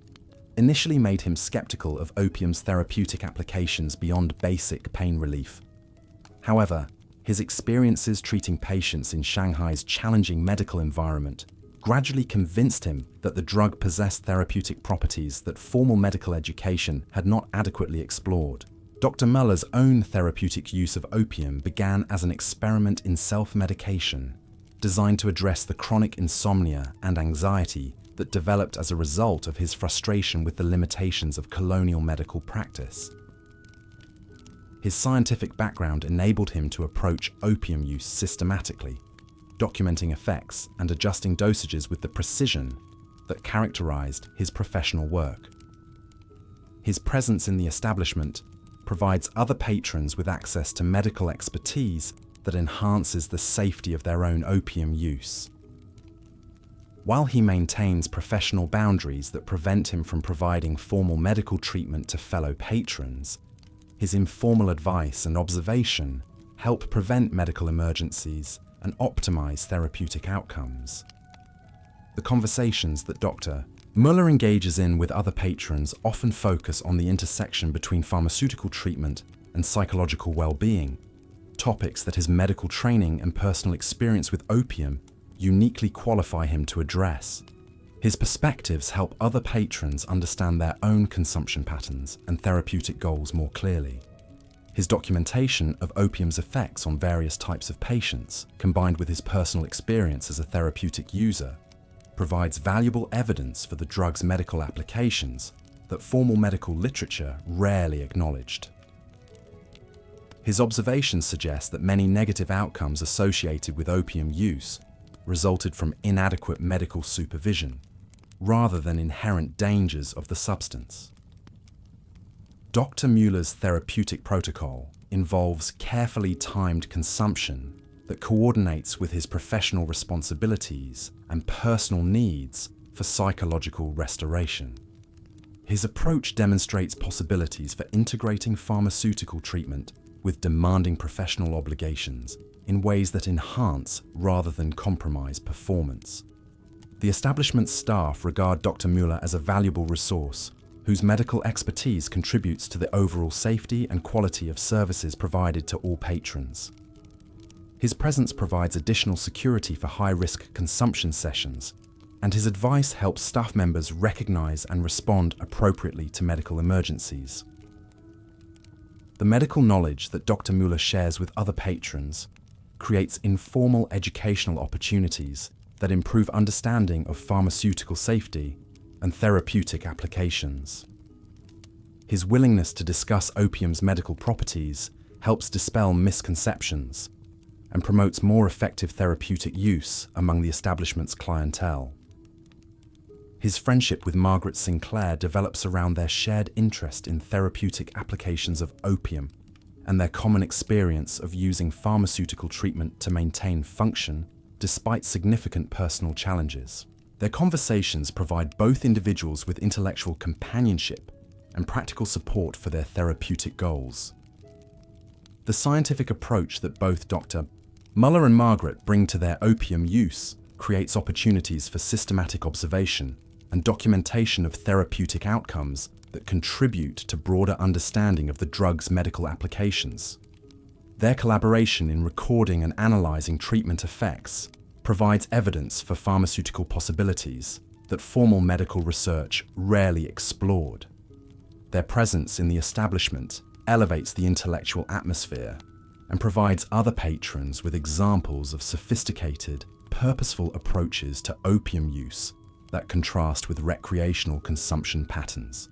initially made him skeptical of opium's therapeutic applications beyond basic pain relief. However, his experiences treating patients in Shanghai's challenging medical environment gradually convinced him that the drug possessed therapeutic properties that formal medical education had not adequately explored. Dr. Müller's own therapeutic use of opium began as an experiment in self-medication, designed to address the chronic insomnia and anxiety that developed as a result of his frustration with the limitations of colonial medical practice. His scientific background enabled him to approach opium use systematically, documenting effects and adjusting dosages with the precision that characterized his professional work. His presence in the establishment provides other patrons with access to medical expertise that enhances the safety of their own opium use. While he maintains professional boundaries that prevent him from providing formal medical treatment to fellow patrons, His informal advice and observation help prevent medical emergencies and optimize therapeutic outcomes. The conversations that Dr. Muller engages in with other patrons often focus on the intersection between pharmaceutical treatment and psychological well-being, topics that his medical training and personal experience with opium uniquely qualify him to address. His perspectives help other patrons understand their own consumption patterns and therapeutic goals more clearly. His documentation of opium's effects on various types of patients, combined with his personal experience as a therapeutic user, provides valuable evidence for the drug's medical applications that formal medical literature rarely acknowledged. His observations suggest that many negative outcomes associated with opium use resulted from inadequate medical supervision, rather than inherent dangers of the substance. Dr. Muller's therapeutic protocol involves carefully timed consumption that coordinates with his professional responsibilities and personal needs for psychological restoration. His approach demonstrates possibilities for integrating pharmaceutical treatment with demanding professional obligations in ways that enhance rather than compromise performance. The establishment's staff regard Dr. Muller as a valuable resource whose medical expertise contributes to the overall safety and quality of services provided to all patrons. His presence provides additional security for high-risk consumption sessions, and his advice helps staff members recognize and respond appropriately to medical emergencies. The medical knowledge that Dr. Muller shares with other patrons creates informal educational opportunities that improve understanding of pharmaceutical safety and therapeutic applications. His willingness to discuss opium's medical properties helps dispel misconceptions and promotes more effective therapeutic use among the establishment's clientele. His friendship with Margaret Sinclair develops around their shared interest in therapeutic applications of opium and their common experience of using pharmaceutical treatment to maintain function despite significant personal challenges. Their conversations provide both individuals with intellectual companionship and practical support for their therapeutic goals. The scientific approach that both Dr. Muller and Margaret bring to their opium use creates opportunities for systematic observation and documentation of therapeutic outcomes that contribute to broader understanding of the drug's medical applications. Their collaboration in recording and analyzing treatment effects provides evidence for pharmaceutical possibilities that formal medical research rarely explored. Their presence in the establishment elevates the intellectual atmosphere and provides other patrons with examples of sophisticated, purposeful approaches to opium use that contrast with recreational consumption patterns.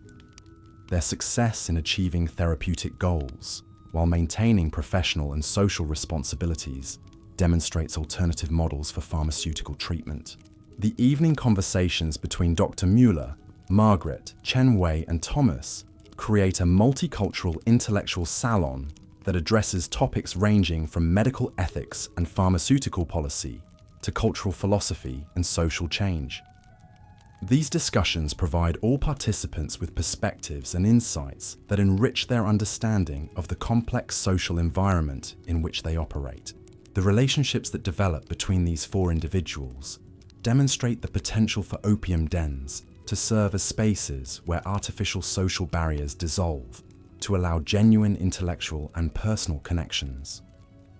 Their success in achieving therapeutic goals while maintaining professional and social responsibilities demonstrates alternative models for pharmaceutical treatment. The evening conversations between Dr. Muller, Margaret, Chen Wei, and Thomas create a multicultural intellectual salon that addresses topics ranging from medical ethics and pharmaceutical policy to cultural philosophy and social change. These discussions provide all participants with perspectives and insights that enrich their understanding of the complex social environment in which they operate. The relationships that develop between these four individuals demonstrate the potential for opium dens to serve as spaces where artificial social barriers dissolve to allow genuine intellectual and personal connections.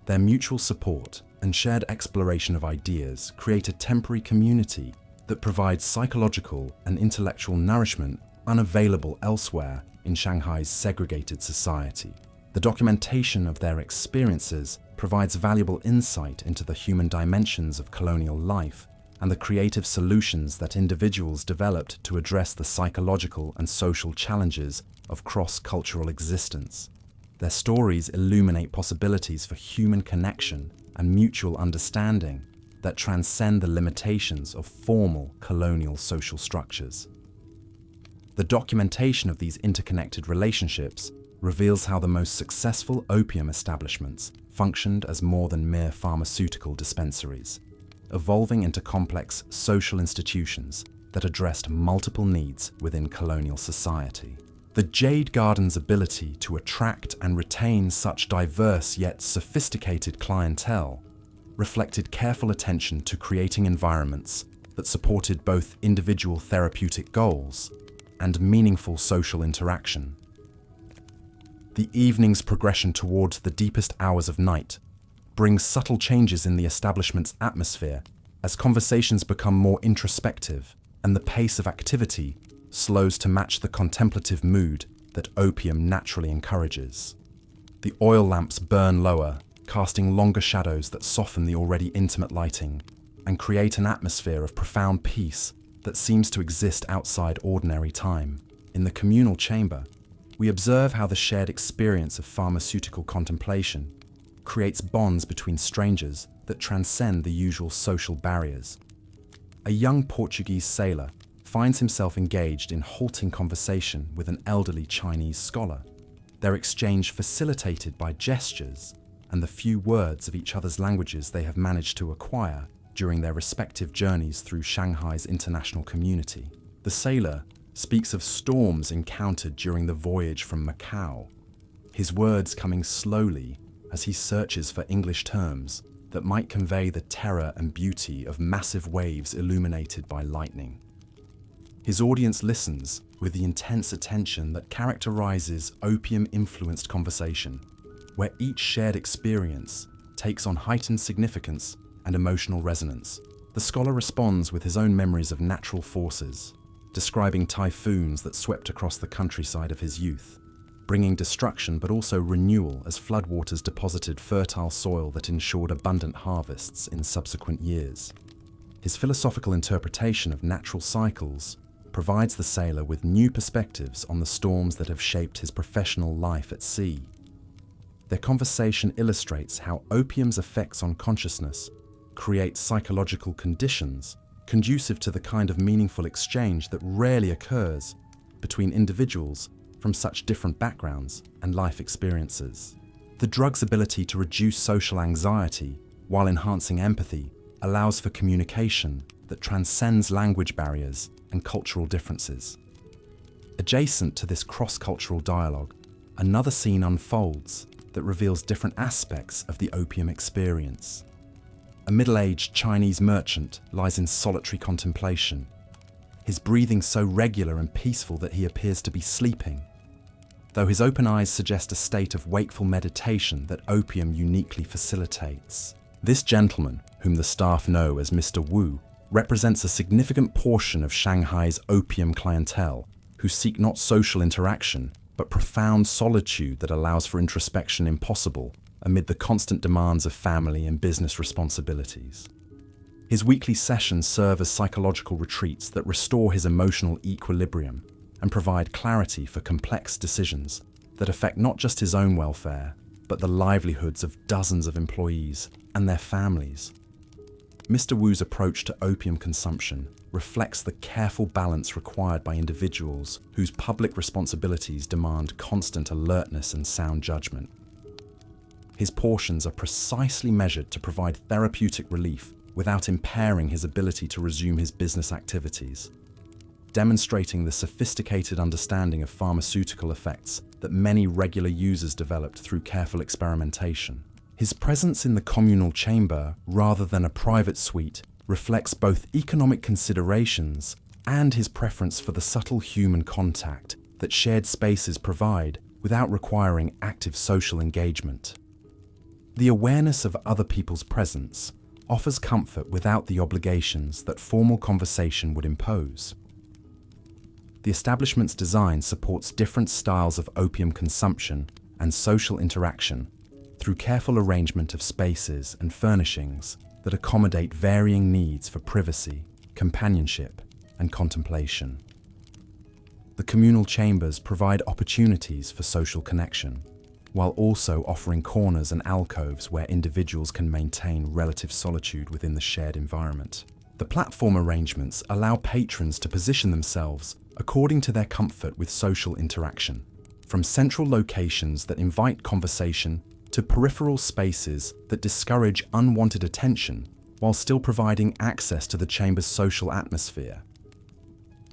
Their mutual support and shared exploration of ideas create a temporary community that provides psychological and intellectual nourishment unavailable elsewhere in Shanghai's segregated society. The documentation of their experiences provides valuable insight into the human dimensions of colonial life and the creative solutions that individuals developed to address the psychological and social challenges of cross-cultural existence. Their stories illuminate possibilities for human connection and mutual understanding that transcend the limitations of formal colonial social structures. The documentation of these interconnected relationships reveals how the most successful opium establishments functioned as more than mere pharmaceutical dispensaries, evolving into complex social institutions that addressed multiple needs within colonial society. The Jade Garden's ability to attract and retain such diverse yet sophisticated clientele reflected careful attention to creating environments that supported both individual therapeutic goals and meaningful social interaction. The evening's progression towards the deepest hours of night brings subtle changes in the establishment's atmosphere as conversations become more introspective and the pace of activity slows to match the contemplative mood that opium naturally encourages. The oil lamps burn lower, casting longer shadows that soften the already intimate lighting and create an atmosphere of profound peace that seems to exist outside ordinary time. In the communal chamber, we observe how the shared experience of pharmaceutical contemplation creates bonds between strangers that transcend the usual social barriers. A young Portuguese sailor finds himself engaged in halting conversation with an elderly Chinese scholar, their exchange facilitated by gestures and the few words of each other's languages they have managed to acquire during their respective journeys through Shanghai's international community. The sailor speaks of storms encountered during the voyage from Macau, his words coming slowly as he searches for English terms that might convey the terror and beauty of massive waves illuminated by lightning. His audience listens with the intense attention that characterizes opium-influenced conversation, where each shared experience takes on heightened significance and emotional resonance. The scholar responds with his own memories of natural forces, describing typhoons that swept across the countryside of his youth, bringing destruction but also renewal as floodwaters deposited fertile soil that ensured abundant harvests in subsequent years. His philosophical interpretation of natural cycles provides the sailor with new perspectives on the storms that have shaped his professional life at sea. Their conversation illustrates how opium's effects on consciousness create psychological conditions conducive to the kind of meaningful exchange that rarely occurs between individuals from such different backgrounds and life experiences. The drug's ability to reduce social anxiety while enhancing empathy allows for communication that transcends language barriers and cultural differences. Adjacent to this cross-cultural dialogue, another scene unfolds that reveals different aspects of the opium experience. A middle-aged Chinese merchant lies in solitary contemplation, his breathing so regular and peaceful that he appears to be sleeping, though his open eyes suggest a state of wakeful meditation that opium uniquely facilitates. This gentleman, whom the staff know as Mr. Wu, represents a significant portion of Shanghai's opium clientele, who seek not social interaction, but profound solitude that allows for introspection impossible amid the constant demands of family and business responsibilities. His weekly sessions serve as psychological retreats that restore his emotional equilibrium and provide clarity for complex decisions that affect not just his own welfare, but the livelihoods of dozens of employees and their families. Mr. Wu's approach to opium consumption reflects the careful balance required by individuals whose public responsibilities demand constant alertness and sound judgment. His portions are precisely measured to provide therapeutic relief without impairing his ability to resume his business activities, demonstrating the sophisticated understanding of pharmaceutical effects that many regular users developed through careful experimentation. His presence in the communal chamber, rather than a private suite, reflects both economic considerations and his preference for the subtle human contact that shared spaces provide without requiring active social engagement. The awareness of other people's presence offers comfort without the obligations that formal conversation would impose. The establishment's design supports different styles of opium consumption and social interaction through careful arrangement of spaces and furnishings that accommodate varying needs for privacy, companionship, and contemplation. The communal chambers provide opportunities for social connection, while also offering corners and alcoves where individuals can maintain relative solitude within the shared environment. The platform arrangements allow patrons to position themselves according to their comfort with social interaction, from central locations that invite conversation to peripheral spaces that discourage unwanted attention while still providing access to the chamber's social atmosphere.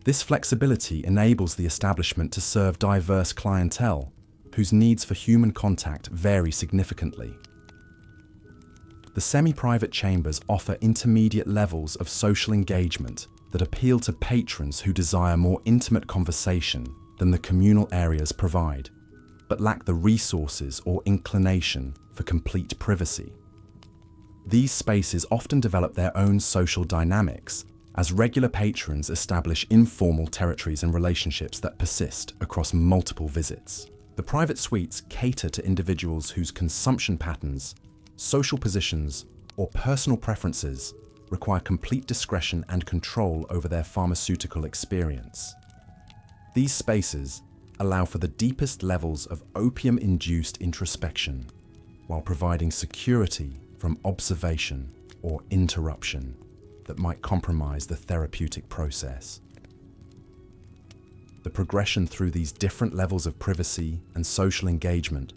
This flexibility enables the establishment to serve diverse clientele, whose needs for human contact vary significantly. The semi-private chambers offer intermediate levels of social engagement that appeal to patrons who desire more intimate conversation than the communal areas provide, but lack the resources or inclination for complete privacy. These spaces often develop their own social dynamics as regular patrons establish informal territories and relationships that persist across multiple visits. The private suites cater to individuals whose consumption patterns, social positions, or personal preferences require complete discretion and control over their pharmaceutical experience. These spaces allow for the deepest levels of opium-induced introspection, while providing security from observation or interruption that might compromise the therapeutic process. The progression through these different levels of privacy and social engagement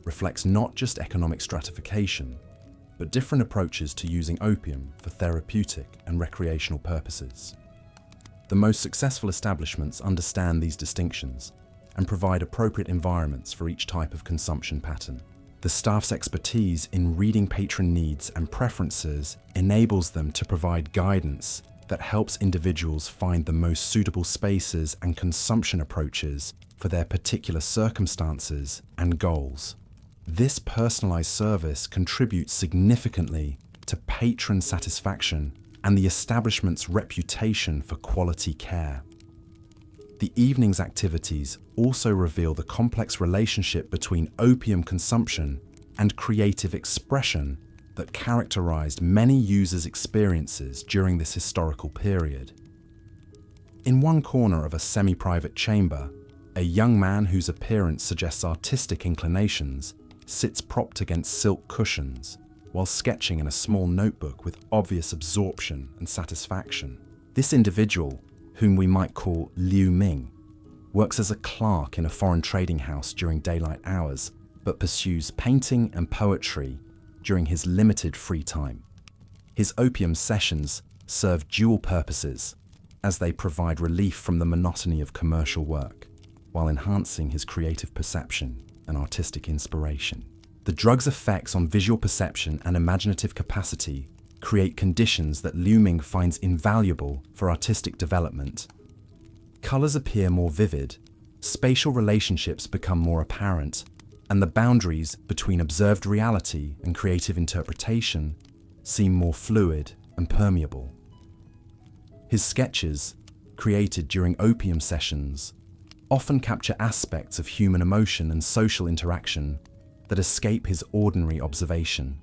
reflects not just economic stratification, but different approaches to using opium for therapeutic and recreational purposes. The most successful establishments understand these distinctions and provide appropriate environments for each type of consumption pattern. The staff's expertise in reading patron needs and preferences enables them to provide guidance that helps individuals find the most suitable spaces and consumption approaches for their particular circumstances and goals. This personalized service contributes significantly to patron satisfaction and the establishment's reputation for quality care. The evening's activities also reveal the complex relationship between opium consumption and creative expression that characterized many users' experiences during this historical period. In one corner of a semi-private chamber, a young man whose appearance suggests artistic inclinations sits propped against silk cushions while sketching in a small notebook with obvious absorption and satisfaction. This individual, whom we might call Liu Ming, works as a clerk in a foreign trading house during daylight hours, but pursues painting and poetry during his limited free time. His opium sessions serve dual purposes, as they provide relief from the monotony of commercial work, while enhancing his creative perception and artistic inspiration. The drug's effects on visual perception and imaginative capacity create conditions that Liu Ming finds invaluable for artistic development. Colors appear more vivid, spatial relationships become more apparent, and the boundaries between observed reality and creative interpretation seem more fluid and permeable. His sketches, created during opium sessions, often capture aspects of human emotion and social interaction that escape his ordinary observation.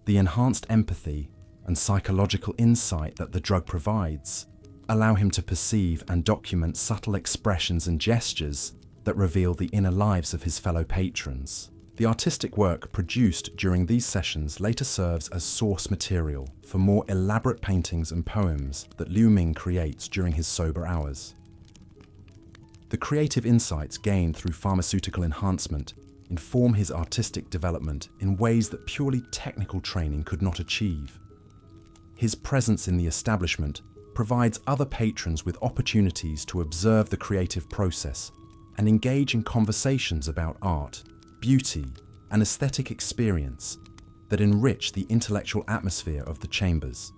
The enhanced empathy and psychological insight that the drug provides allow him to perceive and document subtle expressions and gestures that reveal the inner lives of his fellow patrons. The artistic work produced during these sessions later serves as source material for more elaborate paintings and poems that Liu Ming creates during his sober hours. The creative insights gained through pharmaceutical enhancement inform his artistic development in ways that purely technical training could not achieve. His presence in the establishment provides other patrons with opportunities to observe the creative process and engage in conversations about art, beauty, and aesthetic experience that enrich the intellectual atmosphere of the chambers.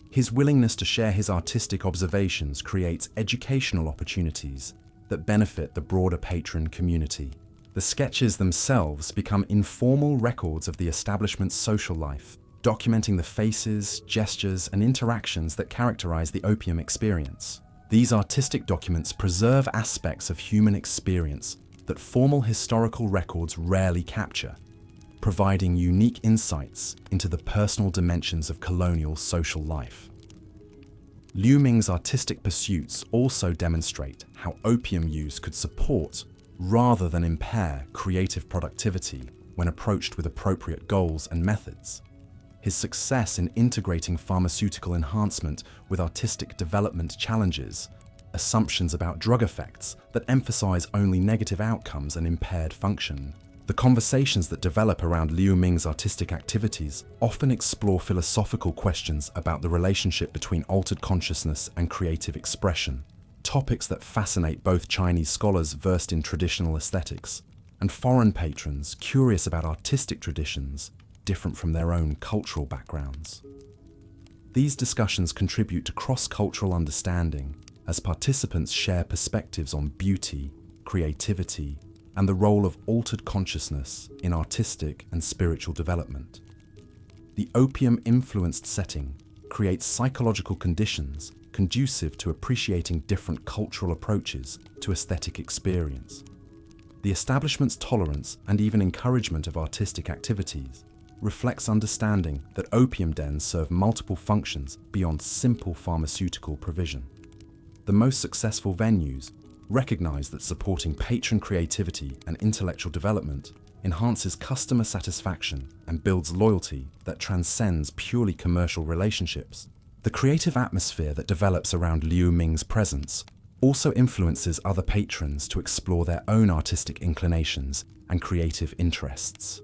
His willingness to share his artistic observations creates educational opportunities that benefit the broader patron community. The sketches themselves become informal records of the establishment's social life, documenting the faces, gestures, and interactions that characterize the opium experience. These artistic documents preserve aspects of human experience that formal historical records rarely capture, providing unique insights into the personal dimensions of colonial social life. Liu Ming's artistic pursuits also demonstrate how opium use could support, rather than impair, creative productivity when approached with appropriate goals and methods. His success in integrating pharmaceutical enhancement with artistic development challenges assumptions about drug effects that emphasize only negative outcomes and impaired function. The conversations that develop around Liu Ming's artistic activities often explore philosophical questions about the relationship between altered consciousness and creative expression, topics that fascinate both Chinese scholars versed in traditional aesthetics and foreign patrons curious about artistic traditions different from their own cultural backgrounds. These discussions contribute to cross-cultural understanding as participants share perspectives on beauty, creativity, and the role of altered consciousness in artistic and spiritual development. The opium-influenced setting creates psychological conditions conducive to appreciating different cultural approaches to aesthetic experience. The establishment's tolerance and even encouragement of artistic activities reflects understanding that opium dens serve multiple functions beyond simple pharmaceutical provision. The most successful venues recognize that supporting patron creativity and intellectual development enhances customer satisfaction and builds loyalty that transcends purely commercial relationships. The creative atmosphere that develops around Liu Ming's presence also influences other patrons to explore their own artistic inclinations and creative interests.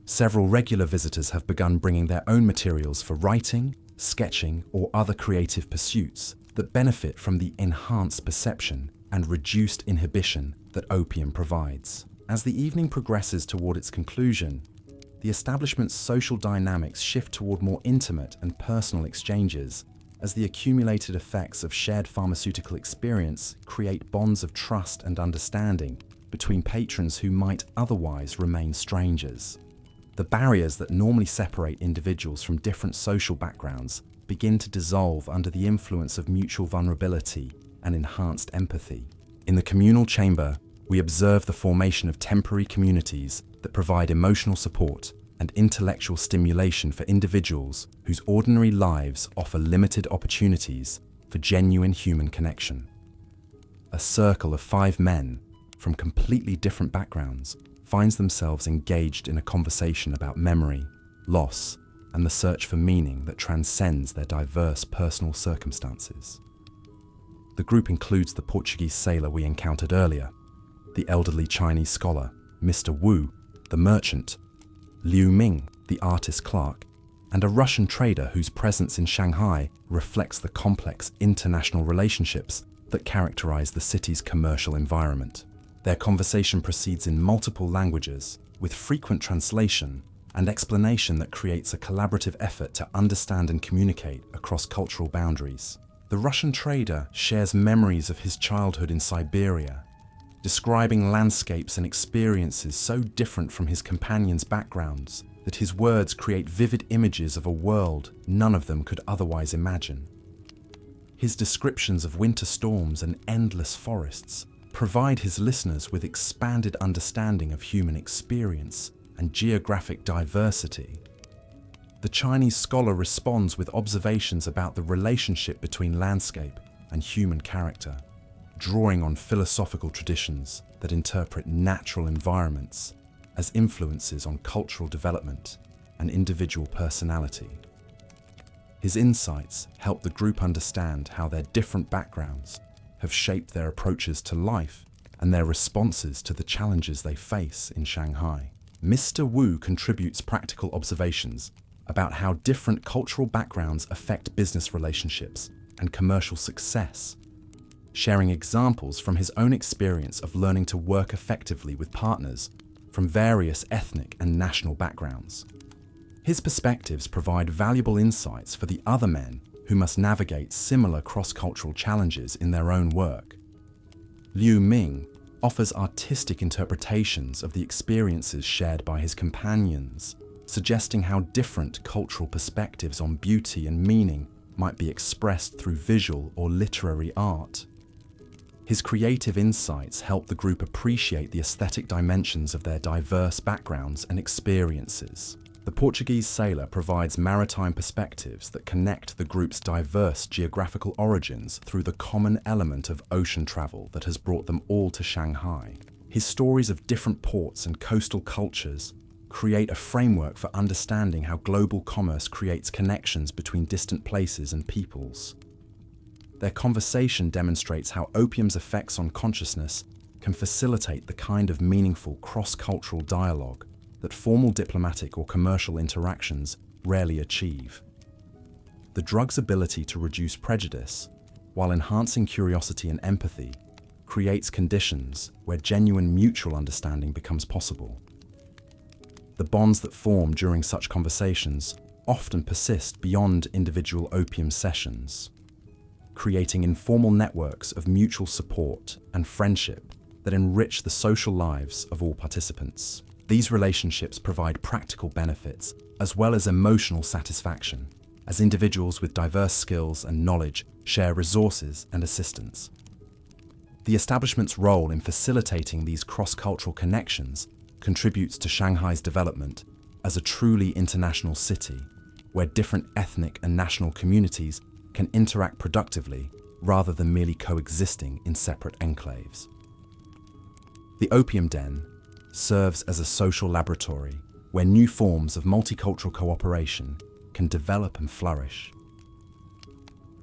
Several regular visitors have begun bringing their own materials for writing, sketching, or other creative pursuits that benefit from the enhanced perception and reduced inhibition that opium provides. As the evening progresses toward its conclusion, the establishment's social dynamics shift toward more intimate and personal exchanges as the accumulated effects of shared pharmaceutical experience create bonds of trust and understanding between patrons who might otherwise remain strangers. The barriers that normally separate individuals from different social backgrounds begin to dissolve under the influence of mutual vulnerability and enhanced empathy. In the communal chamber, we observe the formation of temporary communities that provide emotional support and intellectual stimulation for individuals whose ordinary lives offer limited opportunities for genuine human connection. A circle of 5 men from completely different backgrounds finds themselves engaged in a conversation about memory, loss, and the search for meaning that transcends their diverse personal circumstances. The group includes the Portuguese sailor we encountered earlier, the elderly Chinese scholar, Mr. Wu, the merchant, Liu Ming, the artist clerk, and a Russian trader whose presence in Shanghai reflects the complex international relationships that characterize the city's commercial environment. Their conversation proceeds in multiple languages, with frequent translation and explanation that creates a collaborative effort to understand and communicate across cultural boundaries. The Russian trader shares memories of his childhood in Siberia, describing landscapes and experiences so different from his companions' backgrounds that his words create vivid images of a world none of them could otherwise imagine. His descriptions of winter storms and endless forests provide his listeners with expanded understanding of human experience and geographic diversity. The Chinese scholar responds with observations about the relationship between landscape and human character, drawing on philosophical traditions that interpret natural environments as influences on cultural development and individual personality. His insights help the group understand how their different backgrounds have shaped their approaches to life and their responses to the challenges they face in Shanghai. Mr. Wu contributes practical observations about how different cultural backgrounds affect business relationships and commercial success, sharing examples from his own experience of learning to work effectively with partners from various ethnic and national backgrounds. His perspectives provide valuable insights for the other men who must navigate similar cross-cultural challenges in their own work. Liu Ming offers artistic interpretations of the experiences shared by his companions, suggesting how different cultural perspectives on beauty and meaning might be expressed through visual or literary art. His creative insights help the group appreciate the aesthetic dimensions of their diverse backgrounds and experiences. The Portuguese sailor provides maritime perspectives that connect the group's diverse geographical origins through the common element of ocean travel that has brought them all to Shanghai. His stories of different ports and coastal cultures create a framework for understanding how global commerce creates connections between distant places and peoples. Their conversation demonstrates how opium's effects on consciousness can facilitate the kind of meaningful cross-cultural dialogue that formal diplomatic or commercial interactions rarely achieve. The drug's ability to reduce prejudice, while enhancing curiosity and empathy, creates conditions where genuine mutual understanding becomes possible. The bonds that form during such conversations often persist beyond individual opium sessions, creating informal networks of mutual support and friendship that enrich the social lives of all participants. These relationships provide practical benefits as well as emotional satisfaction, as individuals with diverse skills and knowledge share resources and assistance. The establishment's role in facilitating these cross-cultural connections contributes to Shanghai's development as a truly international city, where different ethnic and national communities can interact productively rather than merely coexisting in separate enclaves. The Opium Den serves as a social laboratory where new forms of multicultural cooperation can develop and flourish.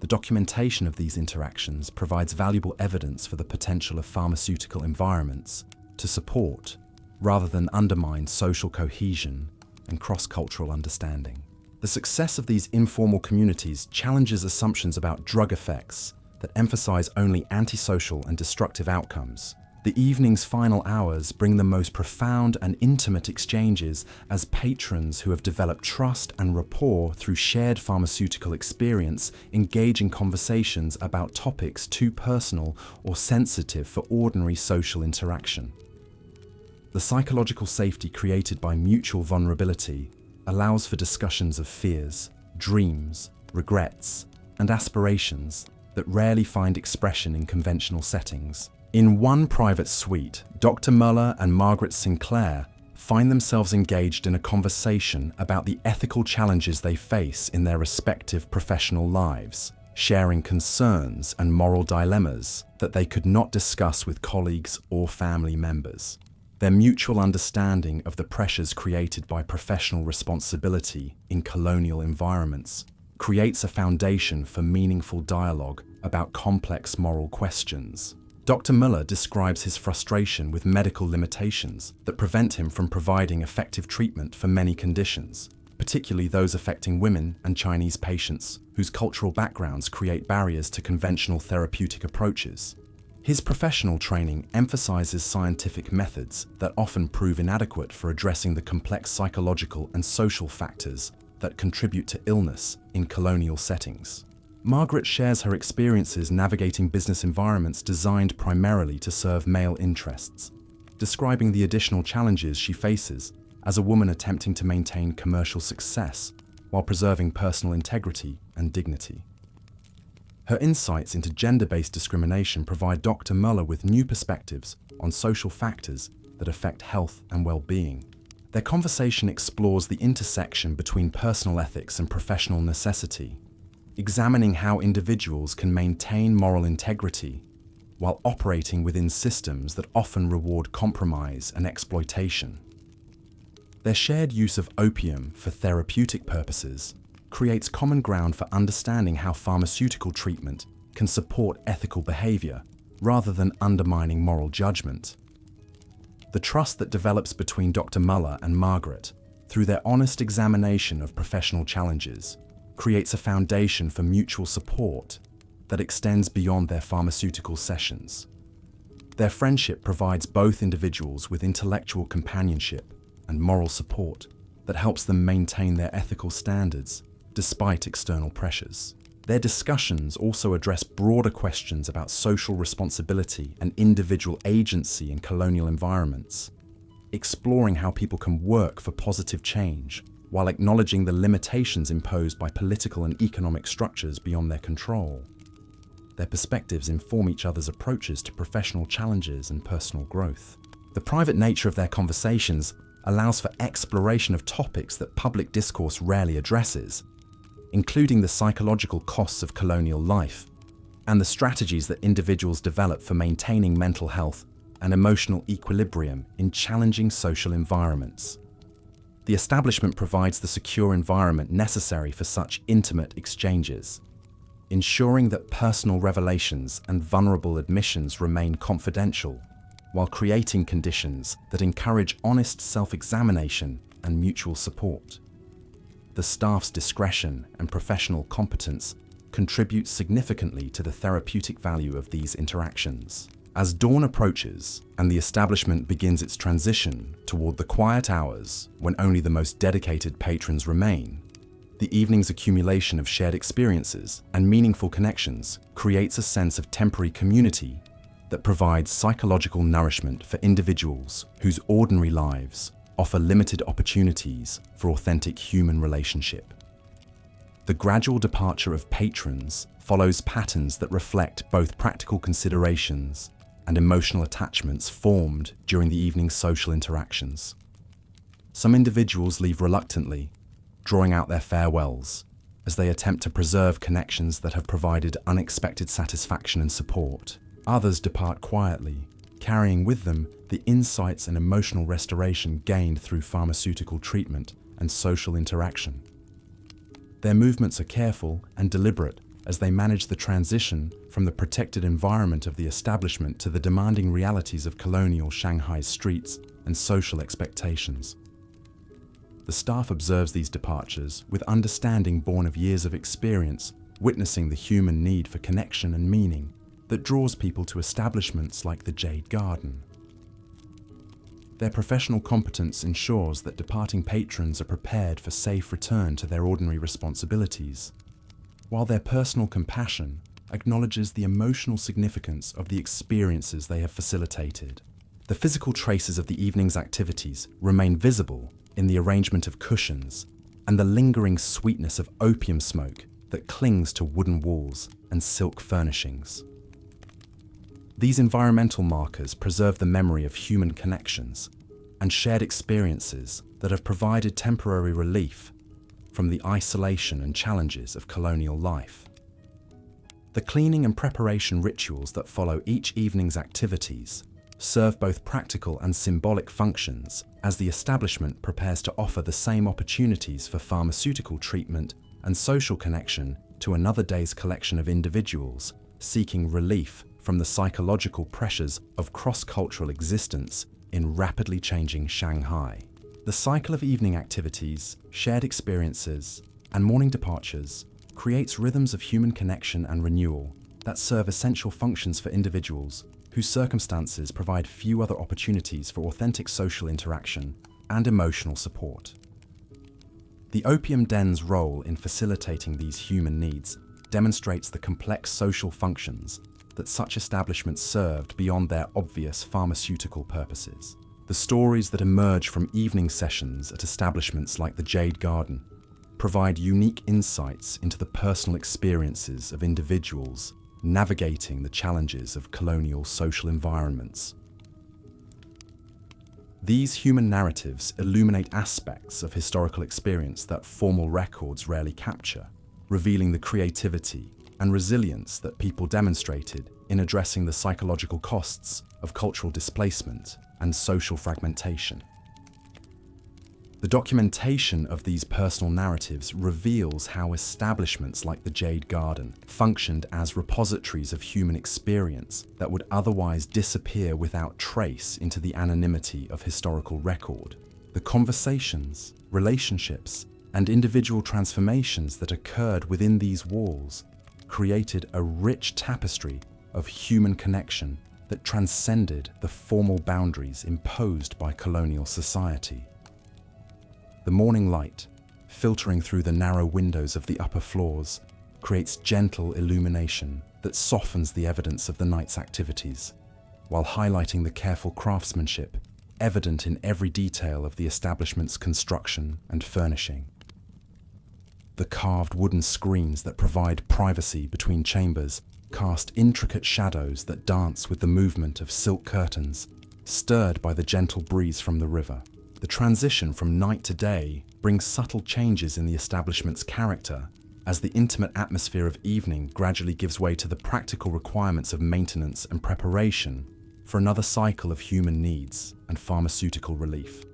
The documentation of these interactions provides valuable evidence for the potential of pharmaceutical environments to support, rather than undermine, social cohesion and cross-cultural understanding. The success of these informal communities challenges assumptions about drug effects that emphasize only antisocial and destructive outcomes. The evening's final hours bring the most profound and intimate exchanges as patrons who have developed trust and rapport through shared pharmaceutical experience engage in conversations about topics too personal or sensitive for ordinary social interaction. The psychological safety created by mutual vulnerability allows for discussions of fears, dreams, regrets, and aspirations that rarely find expression in conventional settings. In one private suite, Dr. Muller and Margaret Sinclair find themselves engaged in a conversation about the ethical challenges they face in their respective professional lives, sharing concerns and moral dilemmas that they could not discuss with colleagues or family members. Their mutual understanding of the pressures created by professional responsibility in colonial environments creates a foundation for meaningful dialogue about complex moral questions. Dr. Muller describes his frustration with medical limitations that prevent him from providing effective treatment for many conditions, particularly those affecting women and Chinese patients whose cultural backgrounds create barriers to conventional therapeutic approaches. His professional training emphasizes scientific methods that often prove inadequate for addressing the complex psychological and social factors that contribute to illness in colonial settings. Margaret shares her experiences navigating business environments designed primarily to serve male interests, describing the additional challenges she faces as a woman attempting to maintain commercial success while preserving personal integrity and dignity. Her insights into gender-based discrimination provide Dr. Muller with new perspectives on social factors that affect health and well-being. Their conversation explores the intersection between personal ethics and professional necessity, examining how individuals can maintain moral integrity while operating within systems that often reward compromise and exploitation. Their shared use of opium for therapeutic purposes creates common ground for understanding how pharmaceutical treatment can support ethical behavior rather than undermining moral judgment. The trust that develops between Dr. Muller and Margaret through their honest examination of professional challenges creates a foundation for mutual support that extends beyond their pharmaceutical sessions. Their friendship provides both individuals with intellectual companionship and moral support that helps them maintain their ethical standards despite external pressures. Their discussions also address broader questions about social responsibility and individual agency in colonial environments, exploring how people can work for positive change while acknowledging the limitations imposed by political and economic structures beyond their control. Their perspectives inform each other's approaches to professional challenges and personal growth. The private nature of their conversations allows for exploration of topics that public discourse rarely addresses, including the psychological costs of colonial life and the strategies that individuals develop for maintaining mental health and emotional equilibrium in challenging social environments. The establishment provides the secure environment necessary for such intimate exchanges, ensuring that personal revelations and vulnerable admissions remain confidential while creating conditions that encourage honest self-examination and mutual support. The staff's discretion and professional competence contribute significantly to the therapeutic value of these interactions. As dawn approaches and the establishment begins its transition toward the quiet hours when only the most dedicated patrons remain, the evening's accumulation of shared experiences and meaningful connections creates a sense of temporary community that provides psychological nourishment for individuals whose ordinary lives offer limited opportunities for authentic human relationship. The gradual departure of patrons follows patterns that reflect both practical considerations and emotional attachments formed during the evening's social interactions. Some individuals leave reluctantly, drawing out their farewells as they attempt to preserve connections that have provided unexpected satisfaction and support. Others depart quietly, carrying with them the insights and emotional restoration gained through pharmaceutical treatment and social interaction. Their movements are careful and deliberate as they manage the transition from the protected environment of the establishment to the demanding realities of colonial Shanghai's streets and social expectations. The staff observes these departures with understanding born of years of experience, witnessing the human need for connection and meaning that draws people to establishments like the Jade Garden. Their professional competence ensures that departing patrons are prepared for safe return to their ordinary responsibilities, while their personal compassion acknowledges the emotional significance of the experiences they have facilitated. The physical traces of the evening's activities remain visible in the arrangement of cushions and the lingering sweetness of opium smoke that clings to wooden walls and silk furnishings. These environmental markers preserve the memory of human connections and shared experiences that have provided temporary relief from the isolation and challenges of colonial life. The cleaning and preparation rituals that follow each evening's activities serve both practical and symbolic functions as the establishment prepares to offer the same opportunities for pharmaceutical treatment and social connection to another day's collection of individuals seeking relief from the psychological pressures of cross-cultural existence in rapidly changing Shanghai. The cycle of evening activities, shared experiences, and morning departures creates rhythms of human connection and renewal that serve essential functions for individuals whose circumstances provide few other opportunities for authentic social interaction and emotional support. The opium den's role in facilitating these human needs demonstrates the complex social functions that such establishments served beyond their obvious pharmaceutical purposes. The stories that emerge from evening sessions at establishments like the Jade Garden provide unique insights into the personal experiences of individuals navigating the challenges of colonial social environments. These human narratives illuminate aspects of historical experience that formal records rarely capture, revealing the creativity and resilience that people demonstrated in addressing the psychological costs of cultural displacement and social fragmentation. The documentation of these personal narratives reveals how establishments like the Jade Garden functioned as repositories of human experience that would otherwise disappear without trace into the anonymity of historical record. The conversations, relationships, and individual transformations that occurred within these walls created a rich tapestry of human connection that transcended the formal boundaries imposed by colonial society. The morning light, filtering through the narrow windows of the upper floors, creates gentle illumination that softens the evidence of the night's activities, while highlighting the careful craftsmanship evident in every detail of the establishment's construction and furnishing. The carved wooden screens that provide privacy between chambers cast intricate shadows that dance with the movement of silk curtains, stirred by the gentle breeze from the river. The transition from night to day brings subtle changes in the establishment's character as the intimate atmosphere of evening gradually gives way to the practical requirements of maintenance and preparation for another cycle of human needs and pharmaceutical relief.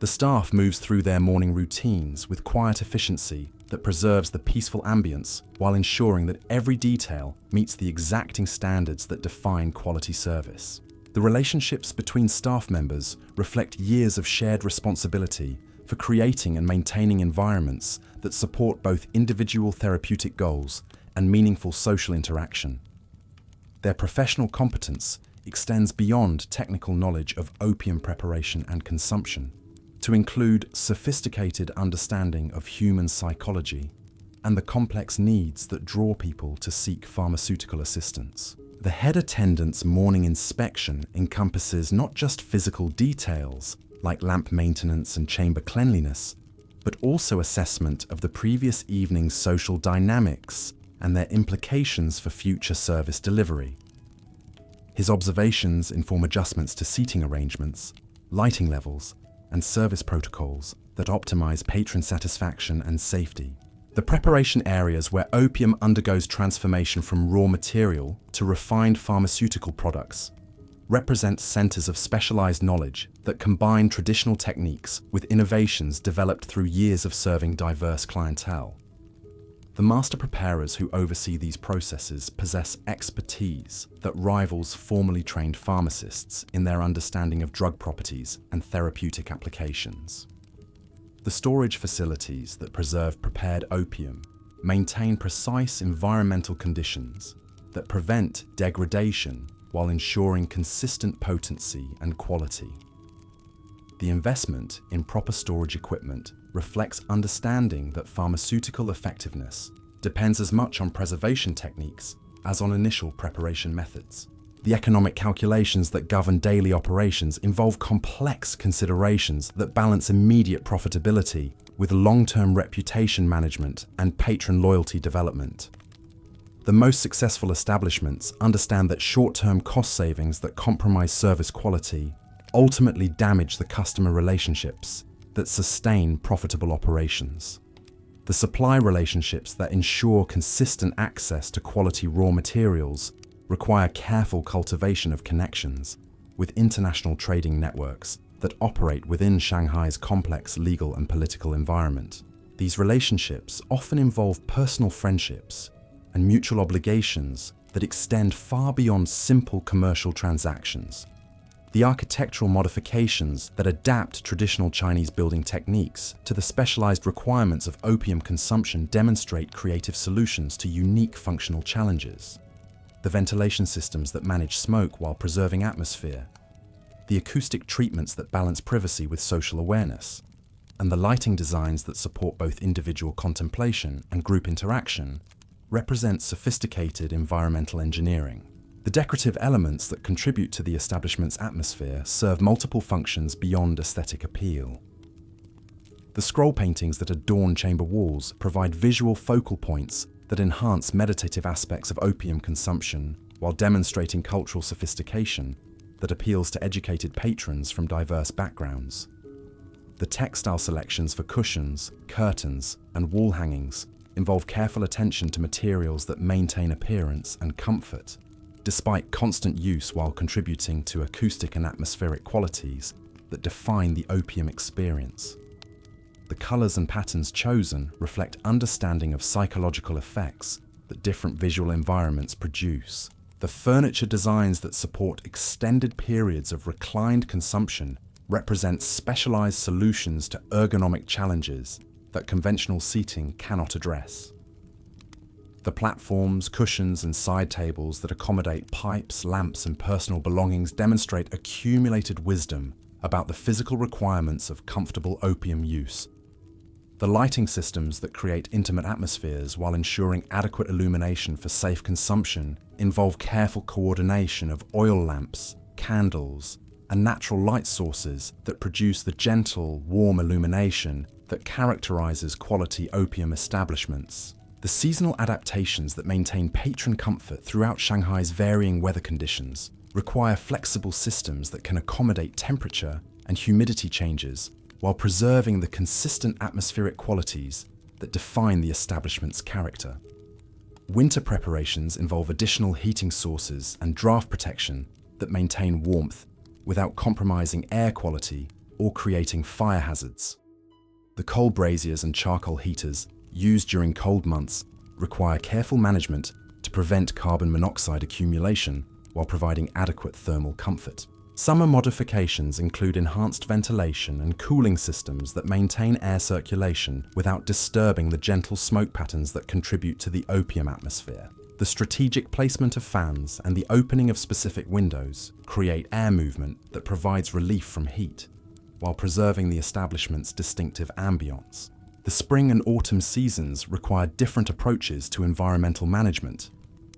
The staff moves through their morning routines with quiet efficiency that preserves the peaceful ambience while ensuring that every detail meets the exacting standards that define quality service. The relationships between staff members reflect years of shared responsibility for creating and maintaining environments that support both individual therapeutic goals and meaningful social interaction. Their professional competence extends beyond technical knowledge of opium preparation and consumption to include sophisticated understanding of human psychology and the complex needs that draw people to seek pharmaceutical assistance. The head attendant's morning inspection encompasses not just physical details like lamp maintenance and chamber cleanliness, but also assessment of the previous evening's social dynamics and their implications for future service delivery. His observations inform adjustments to seating arrangements, lighting levels, and service protocols that optimize patron satisfaction and safety. The preparation areas where opium undergoes transformation from raw material to refined pharmaceutical products represent centers of specialized knowledge that combine traditional techniques with innovations developed through years of serving diverse clientele. The master preparers who oversee these processes possess expertise that rivals formally trained pharmacists in their understanding of drug properties and therapeutic applications. The storage facilities that preserve prepared opium maintain precise environmental conditions that prevent degradation while ensuring consistent potency and quality. The investment in proper storage equipment reflects understanding that pharmaceutical effectiveness depends as much on preservation techniques as on initial preparation methods. The economic calculations that govern daily operations involve complex considerations that balance immediate profitability with long-term reputation management and patron loyalty development. The most successful establishments understand that short-term cost savings that compromise service quality ultimately damage the customer relationships that sustain profitable operations. The supply relationships that ensure consistent access to quality raw materials require careful cultivation of connections with international trading networks that operate within Shanghai's complex legal and political environment. These relationships often involve personal friendships and mutual obligations that extend far beyond simple commercial transactions. The architectural modifications that adapt traditional Chinese building techniques to the specialized requirements of opium consumption demonstrate creative solutions to unique functional challenges. The ventilation systems that manage smoke while preserving atmosphere, the acoustic treatments that balance privacy with social awareness, and the lighting designs that support both individual contemplation and group interaction represent sophisticated environmental engineering. The decorative elements that contribute to the establishment's atmosphere serve multiple functions beyond aesthetic appeal. The scroll paintings that adorn chamber walls provide visual focal points that enhance meditative aspects of opium consumption while demonstrating cultural sophistication that appeals to educated patrons from diverse backgrounds. The textile selections for cushions, curtains, and wall hangings involve careful attention to materials that maintain appearance and comfort, despite constant use while contributing to acoustic and atmospheric qualities that define the opium experience. The colors and patterns chosen reflect understanding of psychological effects that different visual environments produce. The furniture designs that support extended periods of reclined consumption represent specialized solutions to ergonomic challenges that conventional seating cannot address. The platforms, cushions, and side tables that accommodate pipes, lamps, and personal belongings demonstrate accumulated wisdom about the physical requirements of comfortable opium use. The lighting systems that create intimate atmospheres while ensuring adequate illumination for safe consumption involve careful coordination of oil lamps, candles, and natural light sources that produce the gentle, warm illumination that characterizes quality opium establishments. The seasonal adaptations that maintain patron comfort throughout Shanghai's varying weather conditions require flexible systems that can accommodate temperature and humidity changes while preserving the consistent atmospheric qualities that define the establishment's character. Winter preparations involve additional heating sources and draft protection that maintain warmth without compromising air quality or creating fire hazards. The coal braziers and charcoal heaters used during cold months require careful management to prevent carbon monoxide accumulation while providing adequate thermal comfort. Summer modifications include enhanced ventilation and cooling systems that maintain air circulation without disturbing the gentle smoke patterns that contribute to the opium atmosphere. The strategic placement of fans and the opening of specific windows create air movement that provides relief from heat, while preserving the establishment's distinctive ambience. The spring and autumn seasons require different approaches to environmental management,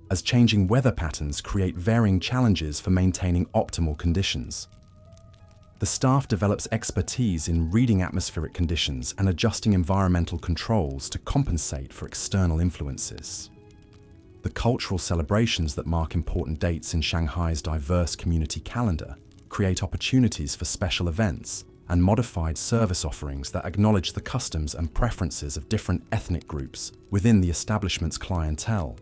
as changing weather patterns create varying challenges for maintaining optimal conditions. The staff develops expertise in reading atmospheric conditions and adjusting environmental controls to compensate for external influences. The cultural celebrations that mark important dates in Shanghai's diverse community calendar create opportunities for special events and modified service offerings that acknowledge the customs and preferences of different ethnic groups within the establishment's clientele.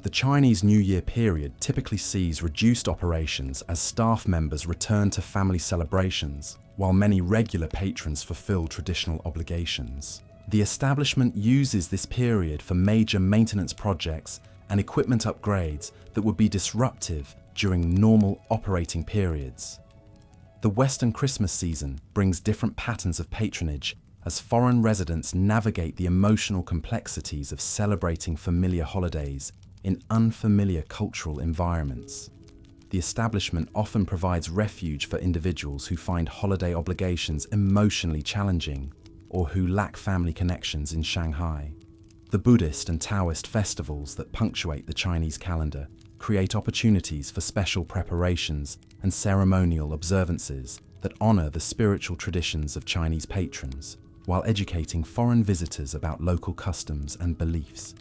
The Chinese New Year period typically sees reduced operations as staff members return to family celebrations, while many regular patrons fulfill traditional obligations. The establishment uses this period for major maintenance projects and equipment upgrades that would be disruptive during normal operating periods. The Western Christmas season brings different patterns of patronage as foreign residents navigate the emotional complexities of celebrating familiar holidays in unfamiliar cultural environments. The establishment often provides refuge for individuals who find holiday obligations emotionally challenging or who lack family connections in Shanghai. The Buddhist and Taoist festivals that punctuate the Chinese calendar create opportunities for special preparations and ceremonial observances that honor the spiritual traditions of Chinese patrons, while educating foreign visitors about local customs and beliefs.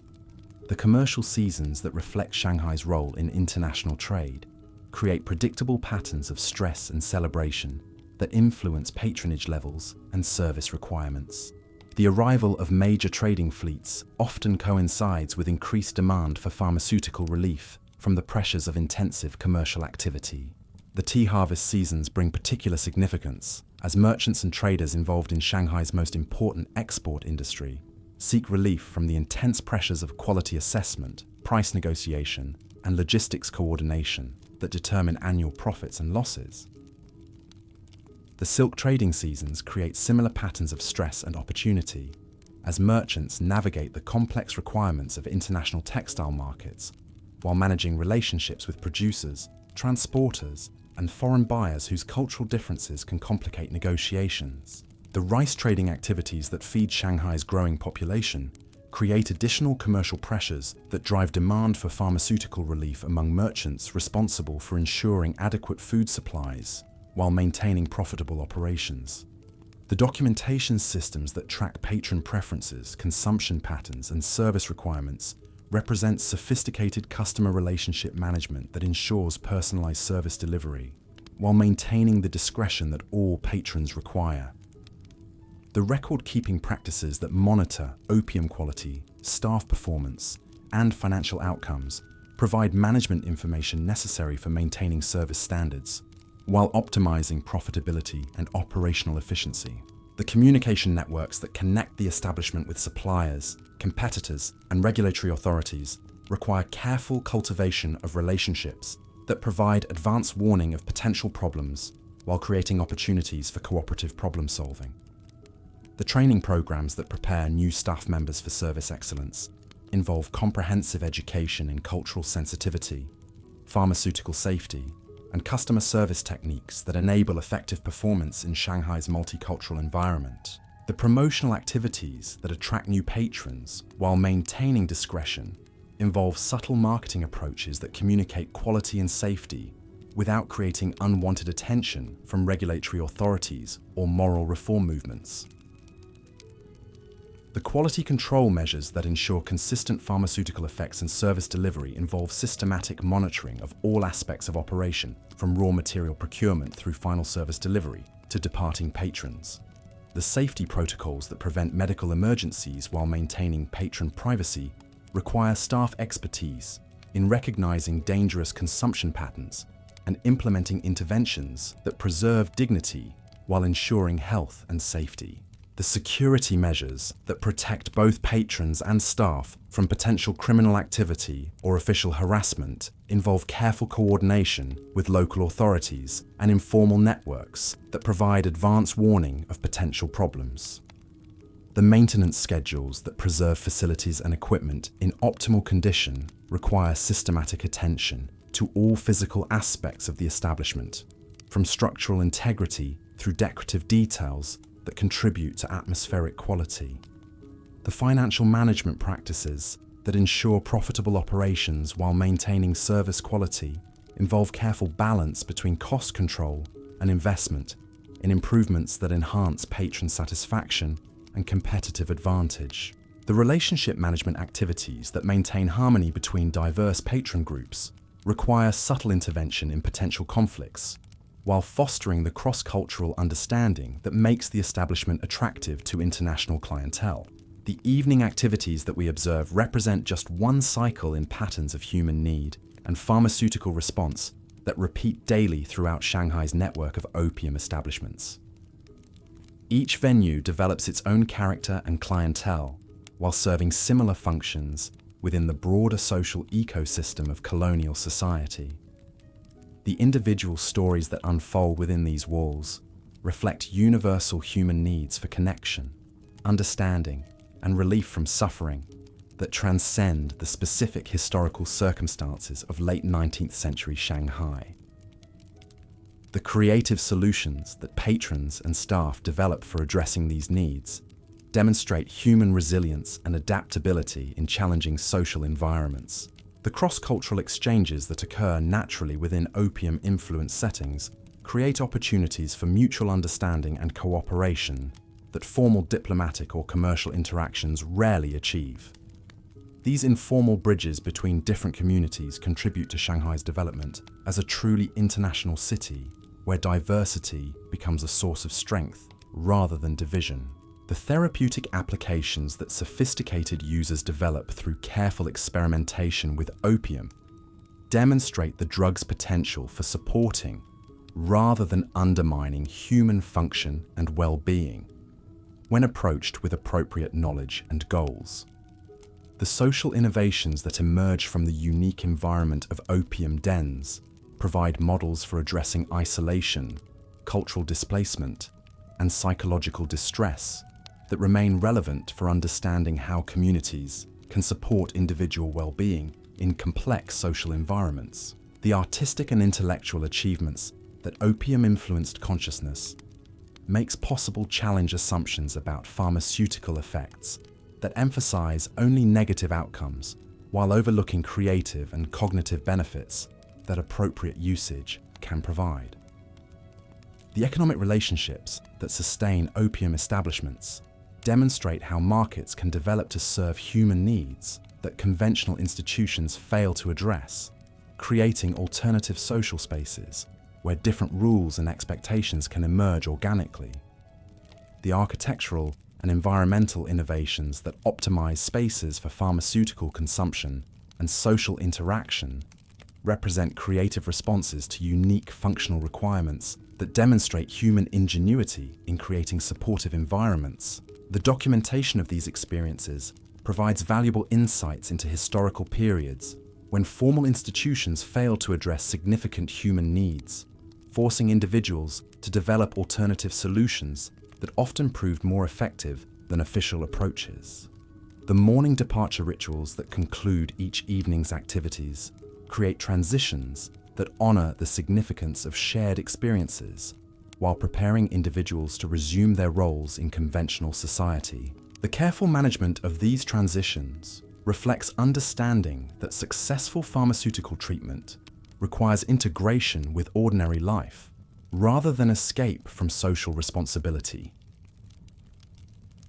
The commercial seasons that reflect Shanghai's role in international trade create predictable patterns of stress and celebration that influence patronage levels and service requirements. The arrival of major trading fleets often coincides with increased demand for pharmaceutical relief from the pressures of intensive commercial activity. The tea harvest seasons bring particular significance as merchants and traders involved in Shanghai's most important export industry seek relief from the intense pressures of quality assessment, price negotiation, and logistics coordination that determine annual profits and losses. The silk trading seasons create similar patterns of stress and opportunity as merchants navigate the complex requirements of international textile markets while managing relationships with producers, transporters, and foreign buyers whose cultural differences can complicate negotiations. The rice trading activities that feed Shanghai's growing population create additional commercial pressures that drive demand for pharmaceutical relief among merchants responsible for ensuring adequate food supplies while maintaining profitable operations. The documentation systems that track patron preferences, consumption patterns, and service requirements represent sophisticated customer relationship management that ensures personalized service delivery while maintaining the discretion that all patrons require. The record-keeping practices that monitor opium quality, staff performance, and financial outcomes provide management information necessary for maintaining service standards while optimizing profitability and operational efficiency. The communication networks that connect the establishment with suppliers, competitors, and regulatory authorities require careful cultivation of relationships that provide advance warning of potential problems while creating opportunities for cooperative problem solving. The training programs that prepare new staff members for service excellence involve comprehensive education in cultural sensitivity, pharmaceutical safety, and customer service techniques that enable effective performance in Shanghai's multicultural environment. The promotional activities that attract new patrons while maintaining discretion involve subtle marketing approaches that communicate quality and safety without creating unwanted attention from regulatory authorities or moral reform movements. The quality control measures that ensure consistent pharmaceutical effects and service delivery involve systematic monitoring of all aspects of operation, from raw material procurement through final service delivery to departing patrons. The safety protocols that prevent medical emergencies while maintaining patron privacy require staff expertise in recognizing dangerous consumption patterns and implementing interventions that preserve dignity while ensuring health and safety. The security measures that protect both patrons and staff from potential criminal activity or official harassment involve careful coordination with local authorities and informal networks that provide advance warning of potential problems. The maintenance schedules that preserve facilities and equipment in optimal condition require systematic attention to all physical aspects of the establishment, from structural integrity through decorative details that contribute to atmospheric quality. The financial management practices that ensure profitable operations while maintaining service quality involve careful balance between cost control and investment in improvements that enhance patron satisfaction and competitive advantage. The relationship management activities that maintain harmony between diverse patron groups require subtle intervention in potential conflicts, while fostering the cross-cultural understanding that makes the establishment attractive to international clientele. The evening activities that we observe represent just one cycle in patterns of human need and pharmaceutical response that repeat daily throughout Shanghai's network of opium establishments. Each venue develops its own character and clientele while serving similar functions within the broader social ecosystem of colonial society. The individual stories that unfold within these walls reflect universal human needs for connection, understanding, and relief from suffering that transcend the specific historical circumstances of late 19th century Shanghai. The creative solutions that patrons and staff develop for addressing these needs demonstrate human resilience and adaptability in challenging social environments. The cross-cultural exchanges that occur naturally within opium-influenced settings create opportunities for mutual understanding and cooperation that formal diplomatic or commercial interactions rarely achieve. These informal bridges between different communities contribute to Shanghai's development as a truly international city where diversity becomes a source of strength rather than division. The therapeutic applications that sophisticated users develop through careful experimentation with opium demonstrate the drug's potential for supporting rather than undermining human function and well-being when approached with appropriate knowledge and goals. The social innovations that emerge from the unique environment of opium dens provide models for addressing isolation, cultural displacement, and psychological distress that remain relevant for understanding how communities can support individual well-being in complex social environments. The artistic and intellectual achievements that opium-influenced consciousness makes possible challenge assumptions about pharmaceutical effects that emphasize only negative outcomes while overlooking creative and cognitive benefits that appropriate usage can provide. The economic relationships that sustain opium establishments demonstrate how markets can develop to serve human needs that conventional institutions fail to address, creating alternative social spaces where different rules and expectations can emerge organically. The architectural and environmental innovations that optimize spaces for pharmaceutical consumption and social interaction represent creative responses to unique functional requirements that demonstrate human ingenuity in creating supportive environments. The documentation of these experiences provides valuable insights into historical periods when formal institutions failed to address significant human needs, forcing individuals to develop alternative solutions that often proved more effective than official approaches. The morning departure rituals that conclude each evening's activities create transitions that honor the significance of shared experiences while preparing individuals to resume their roles in conventional society. The careful management of these transitions reflects understanding that successful pharmaceutical treatment requires integration with ordinary life rather than escape from social responsibility.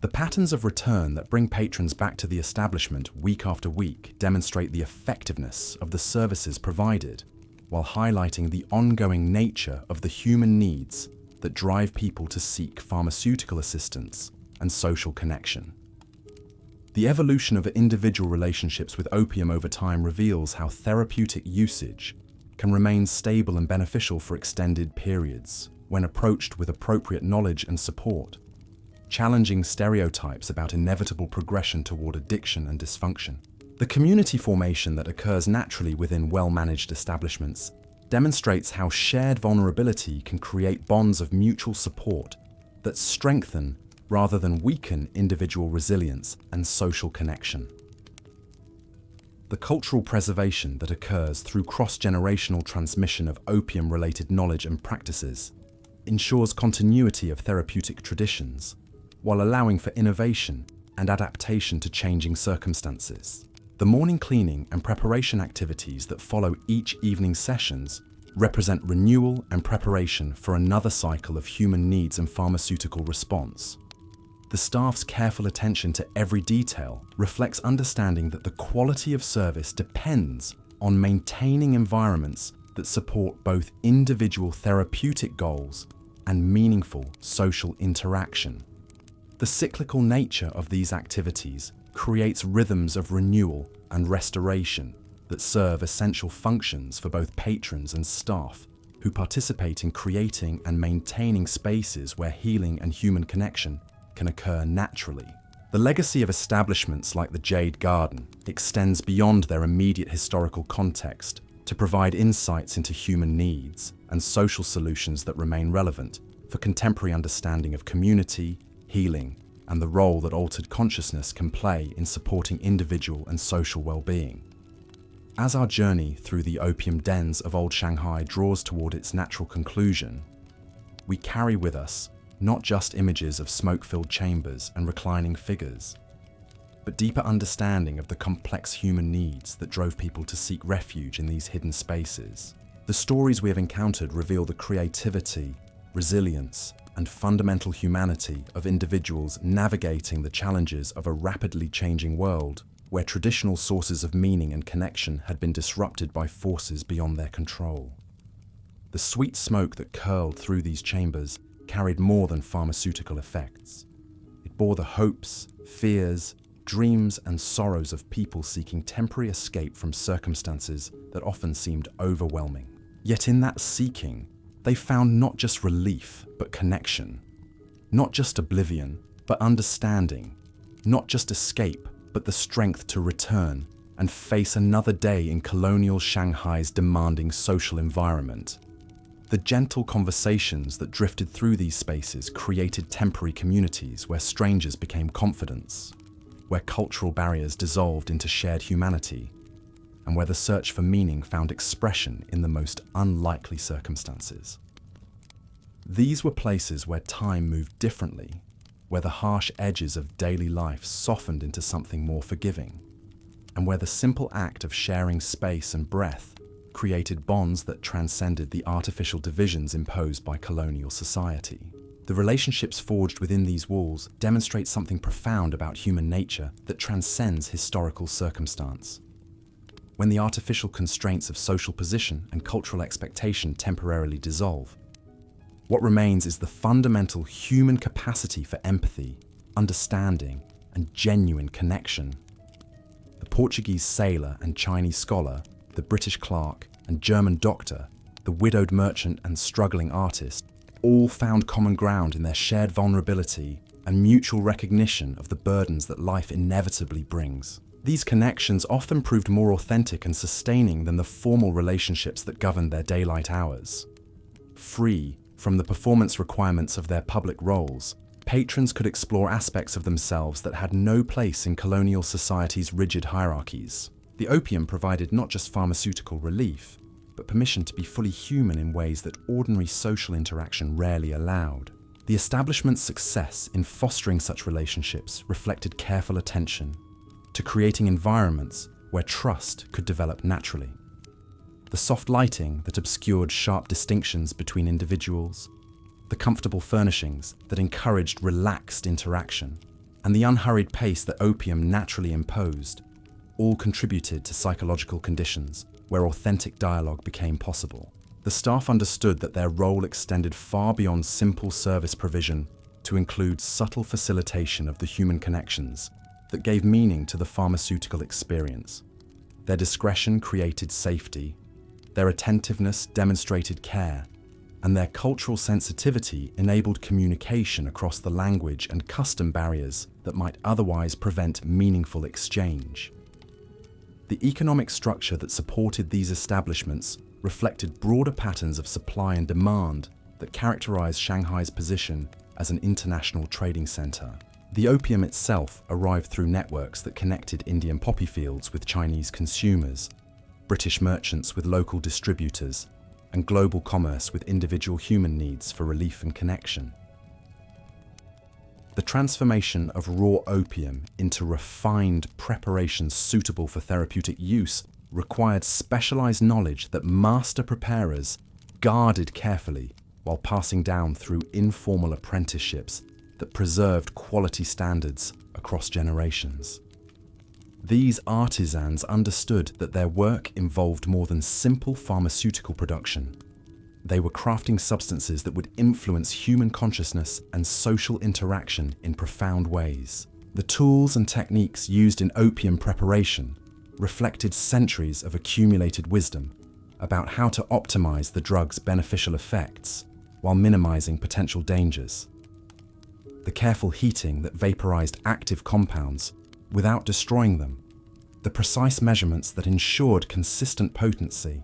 The patterns of return that bring patrons back to the establishment week after week demonstrate the effectiveness of the services provided, while highlighting the ongoing nature of the human needs that drive people to seek pharmaceutical assistance and social connection. The evolution of individual relationships with opium over time reveals how therapeutic usage can remain stable and beneficial for extended periods when approached with appropriate knowledge and support. challenging stereotypes about inevitable progression toward addiction and dysfunction. The community formation that occurs naturally within well-managed establishments demonstrates how shared vulnerability can create bonds of mutual support that strengthen rather than weaken individual resilience and social connection. The cultural preservation that occurs through cross-generational transmission of opium-related knowledge and practices ensures continuity of therapeutic traditions, while allowing for innovation and adaptation to changing circumstances. The morning cleaning and preparation activities that follow each evening's sessions represent renewal and preparation for another cycle of human needs and pharmaceutical response. The staff's careful attention to every detail reflects understanding that the quality of service depends on maintaining environments that support both individual therapeutic goals and meaningful social interaction. The cyclical nature of these activities creates rhythms of renewal and restoration that serve essential functions for both patrons and staff who participate in creating and maintaining spaces where healing and human connection can occur naturally. The legacy of establishments like the Jade Garden extends beyond their immediate historical context to provide insights into human needs and social solutions that remain relevant for contemporary understanding of community, healing, and the role that altered consciousness can play in supporting individual and social well-being. As our journey through the opium dens of old Shanghai draws toward its natural conclusion, we carry with us not just images of smoke-filled chambers and reclining figures, but deeper understanding of the complex human needs that drove people to seek refuge in these hidden spaces. The stories we have encountered reveal the creativity, resilience, and fundamental humanity of individuals navigating the challenges of a rapidly changing world where traditional sources of meaning and connection had been disrupted by forces beyond their control. The sweet smoke that curled through these chambers carried more than pharmaceutical effects. It bore the hopes, fears, dreams, and sorrows of people seeking temporary escape from circumstances that often seemed overwhelming. Yet in that seeking, they found not just relief, but connection. Not just oblivion, but understanding. Not just escape, but the strength to return and face another day in colonial Shanghai's demanding social environment. The gentle conversations that drifted through these spaces created temporary communities where strangers became confidants, where cultural barriers dissolved into shared humanity, and where the search for meaning found expression in the most unlikely circumstances. These were places where time moved differently, where the harsh edges of daily life softened into something more forgiving, and where the simple act of sharing space and breath created bonds that transcended the artificial divisions imposed by colonial society. The relationships forged within these walls demonstrate something profound about human nature that transcends historical circumstance. When the artificial constraints of social position and cultural expectation temporarily dissolve, what remains is the fundamental human capacity for empathy, understanding, and genuine connection. The Portuguese sailor and Chinese scholar, the British clerk and German doctor, the widowed merchant and struggling artist, all found common ground in their shared vulnerability and mutual recognition of the burdens that life inevitably brings. These connections often proved more authentic and sustaining than the formal relationships that governed their daylight hours. Free from the performance requirements of their public roles, patrons could explore aspects of themselves that had no place in colonial society's rigid hierarchies. The opium provided not just pharmaceutical relief, but permission to be fully human in ways that ordinary social interaction rarely allowed. The establishment's success in fostering such relationships reflected careful attention to creating environments where trust could develop naturally. The soft lighting that obscured sharp distinctions between individuals, the comfortable furnishings that encouraged relaxed interaction, and the unhurried pace that opium naturally imposed all contributed to psychological conditions where authentic dialogue became possible. The staff understood that their role extended far beyond simple service provision to include subtle facilitation of the human connections that gave meaning to the pharmaceutical experience. Their discretion created safety, their attentiveness demonstrated care, and their cultural sensitivity enabled communication across the language and custom barriers that might otherwise prevent meaningful exchange. The economic structure that supported these establishments reflected broader patterns of supply and demand that characterized Shanghai's position as an international trading center. The opium itself arrived through networks that connected Indian poppy fields with Chinese consumers, British merchants with local distributors, and global commerce with individual human needs for relief and connection. The transformation of raw opium into refined preparations suitable for therapeutic use required specialized knowledge that master preparers guarded carefully while passing down through informal apprenticeships that preserved quality standards across generations. These artisans understood that their work involved more than simple pharmaceutical production. They were crafting substances that would influence human consciousness and social interaction in profound ways. The tools and techniques used in opium preparation reflected centuries of accumulated wisdom about how to optimize the drug's beneficial effects while minimizing potential dangers. The careful heating that vaporized active compounds without destroying them, the precise measurements that ensured consistent potency,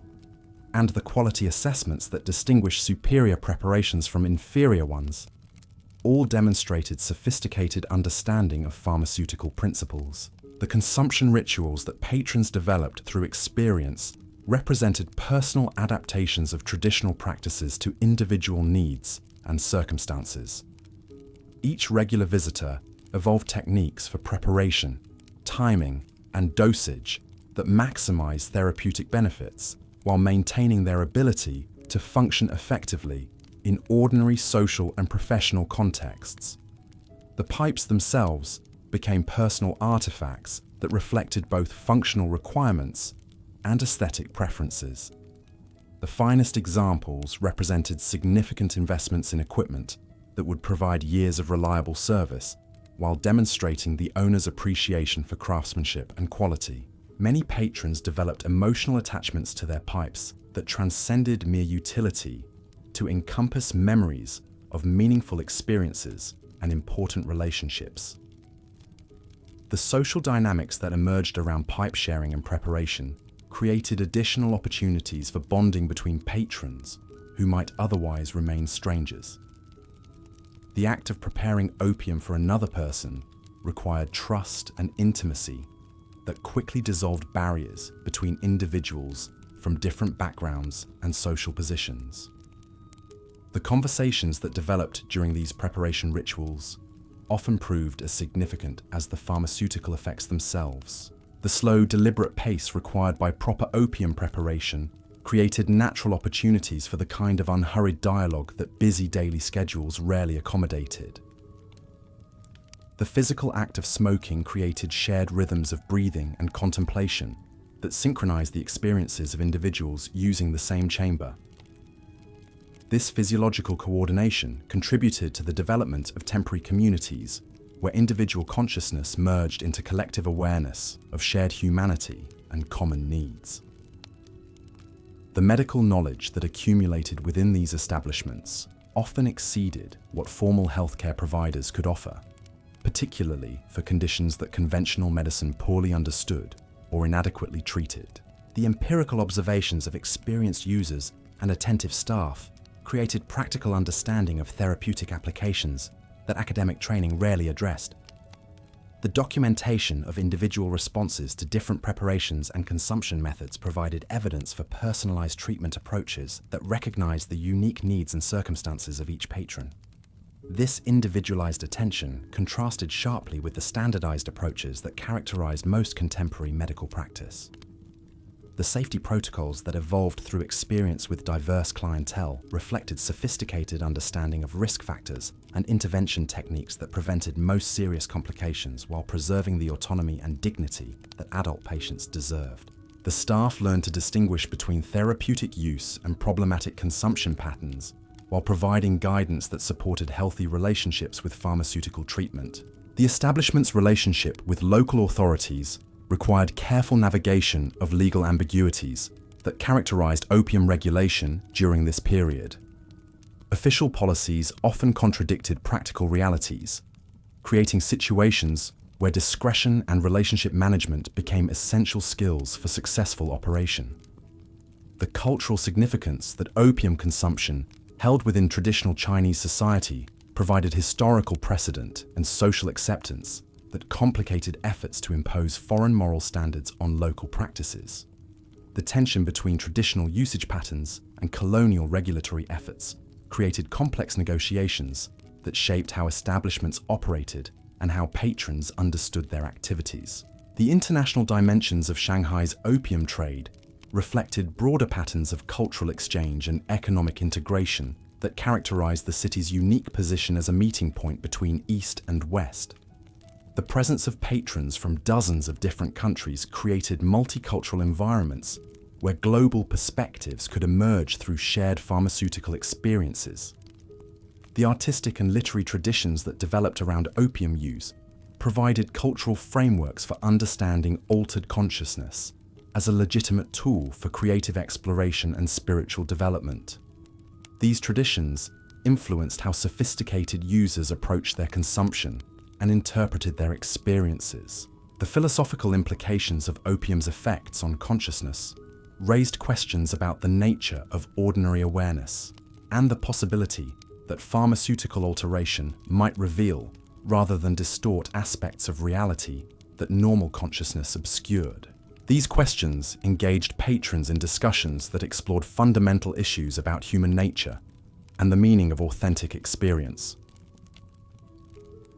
and the quality assessments that distinguish superior preparations from inferior ones, all demonstrated sophisticated understanding of pharmaceutical principles. The consumption rituals that patrons developed through experience represented personal adaptations of traditional practices to individual needs and circumstances. Each regular visitor evolved techniques for preparation, timing, and dosage that maximize therapeutic benefits while maintaining their ability to function effectively in ordinary social and professional contexts. The pipes themselves became personal artifacts that reflected both functional requirements and aesthetic preferences. The finest examples represented significant investments in equipment that would provide years of reliable service while demonstrating the owner's appreciation for craftsmanship and quality. Many patrons developed emotional attachments to their pipes that transcended mere utility to encompass memories of meaningful experiences and important relationships. The social dynamics that emerged around pipe sharing and preparation created additional opportunities for bonding between patrons who might otherwise remain strangers. The act of preparing opium for another person required trust and intimacy that quickly dissolved barriers between individuals from different backgrounds and social positions. The conversations that developed during these preparation rituals often proved as significant as the pharmaceutical effects themselves. The slow, deliberate pace required by proper opium preparation created natural opportunities for the kind of unhurried dialogue that busy daily schedules rarely accommodated. The physical act of smoking created shared rhythms of breathing and contemplation that synchronized the experiences of individuals using the same chamber. This physiological coordination contributed to the development of temporary communities where individual consciousness merged into collective awareness of shared humanity and common needs. The medical knowledge that accumulated within these establishments often exceeded what formal healthcare providers could offer, particularly for conditions that conventional medicine poorly understood or inadequately treated. The empirical observations of experienced users and attentive staff created practical understanding of therapeutic applications that academic training rarely addressed. The documentation of individual responses to different preparations and consumption methods provided evidence for personalized treatment approaches that recognized the unique needs and circumstances of each patron. This individualized attention contrasted sharply with the standardized approaches that characterized most contemporary medical practice. The safety protocols that evolved through experience with diverse clientele reflected sophisticated understanding of risk factors and intervention techniques that prevented most serious complications while preserving the autonomy and dignity that adult patients deserved. The staff learned to distinguish between therapeutic use and problematic consumption patterns while providing guidance that supported healthy relationships with pharmaceutical treatment. The establishment's relationship with local authorities required careful navigation of legal ambiguities that characterized opium regulation during this period. Official policies often contradicted practical realities, creating situations where discretion and relationship management became essential skills for successful operation. The cultural significance that opium consumption held within traditional Chinese society provided historical precedent and social acceptance that complicated efforts to impose foreign moral standards on local practices. The tension between traditional usage patterns and colonial regulatory efforts created complex negotiations that shaped how establishments operated and how patrons understood their activities. The international dimensions of Shanghai's opium trade reflected broader patterns of cultural exchange and economic integration that characterized the city's unique position as a meeting point between East and West. The presence of patrons from dozens of different countries created multicultural environments where global perspectives could emerge through shared pharmaceutical experiences. The artistic and literary traditions that developed around opium use provided cultural frameworks for understanding altered consciousness as a legitimate tool for creative exploration and spiritual development. These traditions influenced how sophisticated users approached their consumption and interpreted their experiences. The philosophical implications of opium's effects on consciousness raised questions about the nature of ordinary awareness and the possibility that pharmaceutical alteration might reveal rather than distort aspects of reality that normal consciousness obscured. These questions engaged patrons in discussions that explored fundamental issues about human nature and the meaning of authentic experience.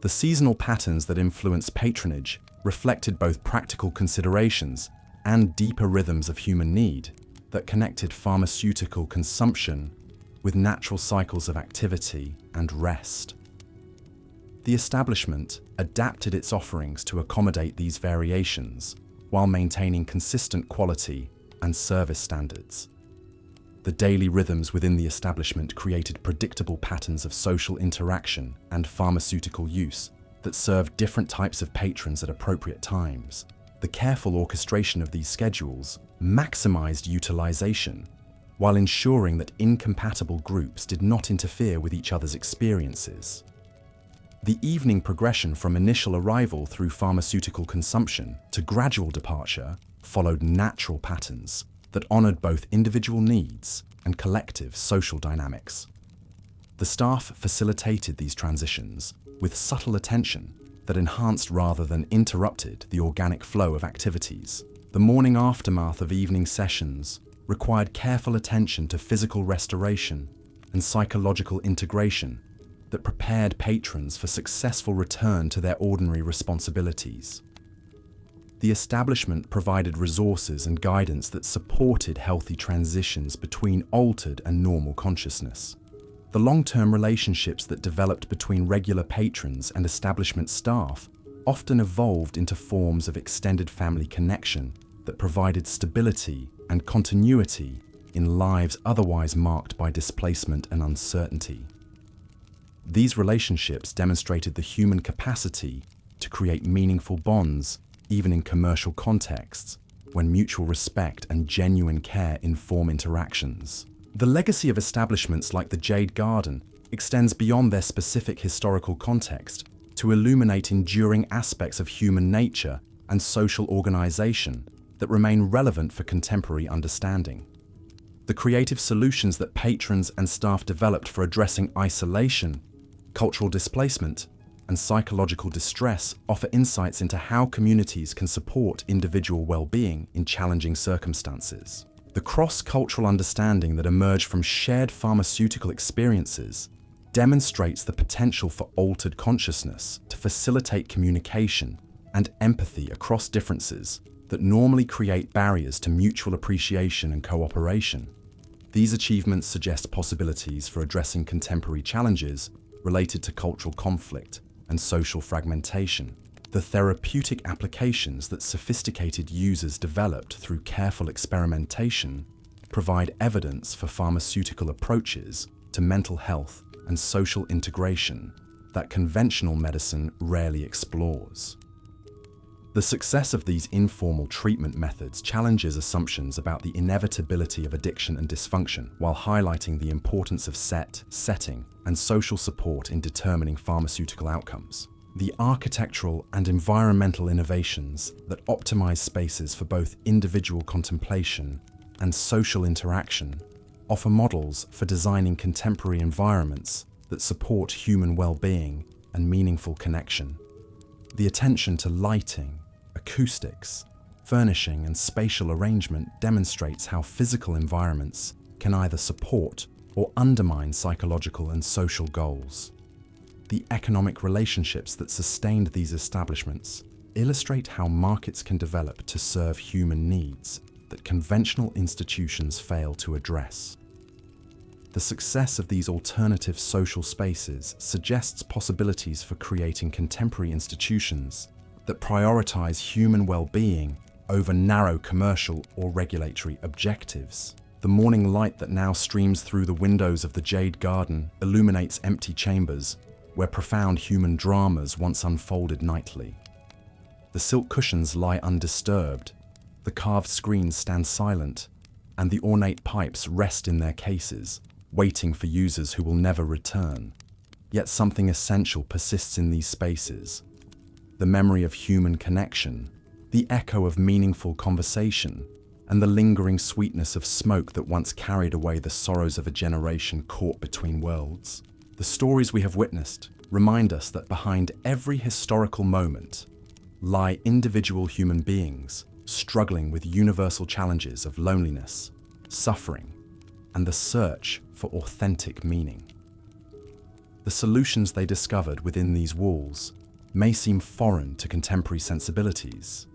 The seasonal patterns that influenced patronage reflected both practical considerations and deeper rhythms of human need that connected pharmaceutical consumption with natural cycles of activity and rest. The establishment adapted its offerings to accommodate these variations while maintaining consistent quality and service standards. The daily rhythms within the establishment created predictable patterns of social interaction and pharmaceutical use that served different types of patrons at appropriate times. The careful orchestration of these schedules maximized utilization while ensuring that incompatible groups did not interfere with each other's experiences. The evening progression from initial arrival through pharmaceutical consumption to gradual departure followed natural patterns that honored both individual needs and collective social dynamics. The staff facilitated these transitions with subtle attention that enhanced rather than interrupted the organic flow of activities. The morning aftermath of evening sessions required careful attention to physical restoration and psychological integration that prepared patrons for successful return to their ordinary responsibilities. The establishment provided resources and guidance that supported healthy transitions between altered and normal consciousness. The long-term relationships that developed between regular patrons and establishment staff often evolved into forms of extended family connection that provided stability and continuity in lives otherwise marked by displacement and uncertainty. These relationships demonstrated the human capacity to create meaningful bonds even in commercial contexts, when mutual respect and genuine care inform interactions. The legacy of establishments like the Jade Garden extends beyond their specific historical context to illuminate enduring aspects of human nature and social organization that remain relevant for contemporary understanding. The creative solutions that patrons and staff developed for addressing isolation, cultural displacement, and psychological distress offer insights into how communities can support individual well-being in challenging circumstances. The cross-cultural understanding that emerged from shared pharmaceutical experiences demonstrates the potential for altered consciousness to facilitate communication and empathy across differences that normally create barriers to mutual appreciation and cooperation. These achievements suggest possibilities for addressing contemporary challenges related to cultural conflict and social fragmentation. The therapeutic applications that sophisticated users developed through careful experimentation provide evidence for pharmaceutical approaches to mental health and social integration that conventional medicine rarely explores. The success of these informal treatment methods challenges assumptions about the inevitability of addiction and dysfunction, while highlighting the importance of setting, and social support in determining pharmaceutical outcomes. The architectural and environmental innovations that optimize spaces for both individual contemplation and social interaction offer models for designing contemporary environments that support human well-being and meaningful connection. The attention to lighting, acoustics, furnishing, and spatial arrangement demonstrates how physical environments can either support or undermine psychological and social goals. The economic relationships that sustained these establishments illustrate how markets can develop to serve human needs that conventional institutions fail to address. The success of these alternative social spaces suggests possibilities for creating contemporary institutions that prioritize human well-being over narrow commercial or regulatory objectives. The morning light that now streams through the windows of the Jade Garden illuminates empty chambers where profound human dramas once unfolded nightly. The silk cushions lie undisturbed, the carved screens stand silent, and the ornate pipes rest in their cases, waiting for users who will never return. Yet something essential persists in these spaces: the memory of human connection, the echo of meaningful conversation, and the lingering sweetness of smoke that once carried away the sorrows of a generation caught between worlds. The stories we have witnessed remind us that behind every historical moment lie individual human beings struggling with universal challenges of loneliness, suffering, and the search for authentic meaning. The solutions they discovered within these walls may seem foreign to contemporary sensibilities,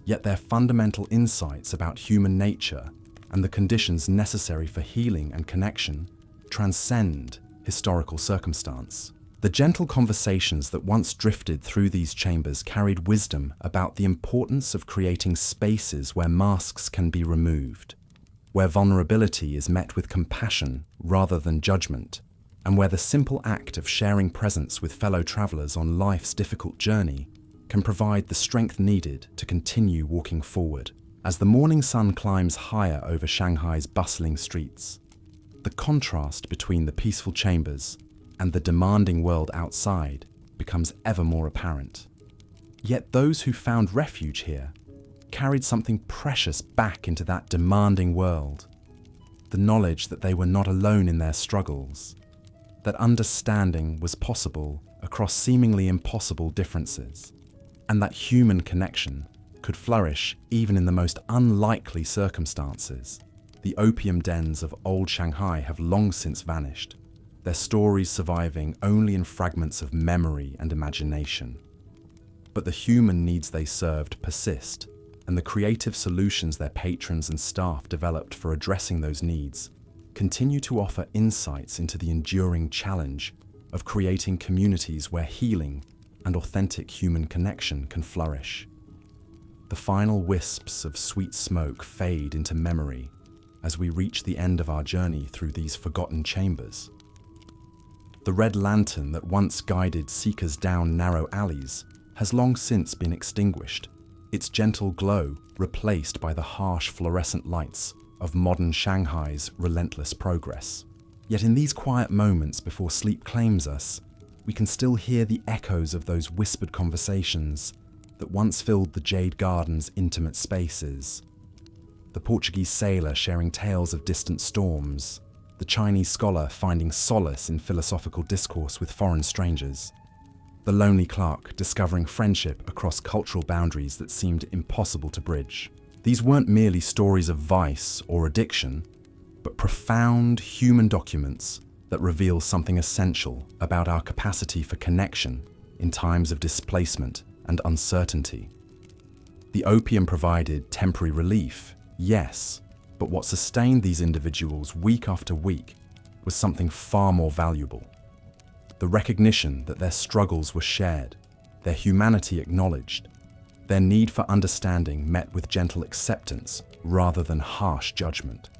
yet their fundamental insights about human nature and the conditions necessary for healing and connection transcend historical circumstance. The gentle conversations that once drifted through these chambers carried wisdom about the importance of creating spaces where masks can be removed, where vulnerability is met with compassion rather than judgment, and where the simple act of sharing presence with fellow travelers on life's difficult journey can provide the strength needed to continue walking forward. As the morning sun climbs higher over Shanghai's bustling streets, the contrast between the peaceful chambers and the demanding world outside becomes ever more apparent. Yet those who found refuge here carried something precious back into that demanding world: the knowledge that they were not alone in their struggles, that understanding was possible across seemingly impossible differences, and that human connection could flourish even in the most unlikely circumstances. The opium dens of old Shanghai have long since vanished, their stories surviving only in fragments of memory and imagination. But the human needs they served persist, and the creative solutions their patrons and staff developed for addressing those needs continue to offer insights into the enduring challenge of creating communities where healing and authentic human connection can flourish. The final wisps of sweet smoke fade into memory as we reach the end of our journey through these forgotten chambers. The red lantern that once guided seekers down narrow alleys has long since been extinguished, its gentle glow replaced by the harsh fluorescent lights of modern Shanghai's relentless progress. Yet in these quiet moments before sleep claims us, we can still hear the echoes of those whispered conversations that once filled the Jade Garden's intimate spaces. The Portuguese sailor sharing tales of distant storms, the Chinese scholar finding solace in philosophical discourse with foreign strangers, the lonely clerk discovering friendship across cultural boundaries that seemed impossible to bridge. These weren't merely stories of vice or addiction, but profound human documents that reveal something essential about our capacity for connection in times of displacement and uncertainty. The opium provided temporary relief, yes, but what sustained these individuals week after week was something far more valuable: the recognition that their struggles were shared, their humanity acknowledged, their need for understanding met with gentle acceptance rather than harsh judgment.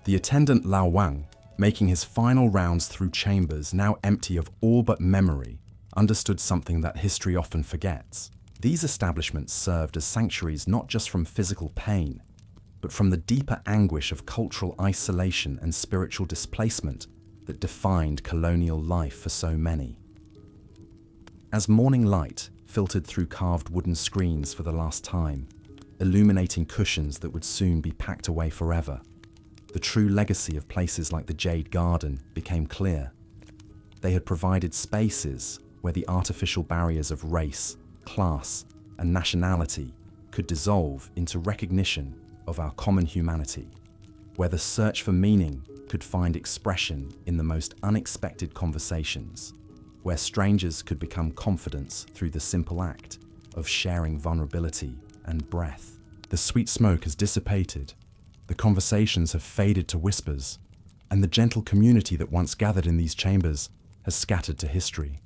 The attendant Lao Wang, making his final rounds through chambers now empty of all but memory, understood something that history often forgets. These establishments served as sanctuaries not just from physical pain, but from the deeper anguish of cultural isolation and spiritual displacement that defined colonial life for so many. As morning light filtered through carved wooden screens for the last time, illuminating cushions that would soon be packed away forever, the true legacy of places like the Jade Garden became clear. They had provided spaces where the artificial barriers of race, class, and nationality could dissolve into recognition of our common humanity, where the search for meaning could find expression in the most unexpected conversations, where strangers could become confidants through the simple act of sharing vulnerability and breath. The sweet smoke has dissipated, the conversations have faded to whispers, and the gentle community that once gathered in these chambers has scattered to history.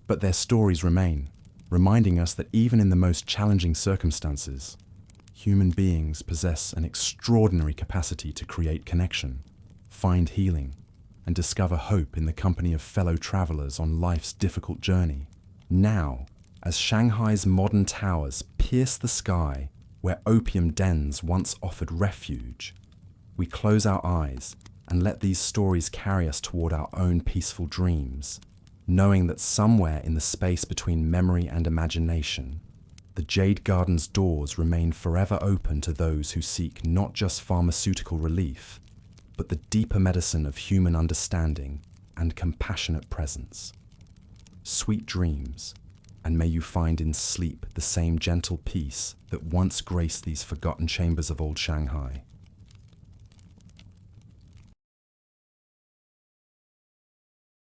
But their stories remain, reminding us that even in the most challenging circumstances, human beings possess an extraordinary capacity to create connection, find healing, and discover hope in the company of fellow travelers on life's difficult journey. Now, as Shanghai's modern towers pierce the sky where opium dens once offered refuge, we close our eyes and let these stories carry us toward our own peaceful dreams, knowing that somewhere in the space between memory and imagination, the Jade Garden's doors remain forever open to those who seek not just pharmaceutical relief, but the deeper medicine of human understanding and compassionate presence. Sweet dreams, and may you find in sleep the same gentle peace that once graced these forgotten chambers of old Shanghai.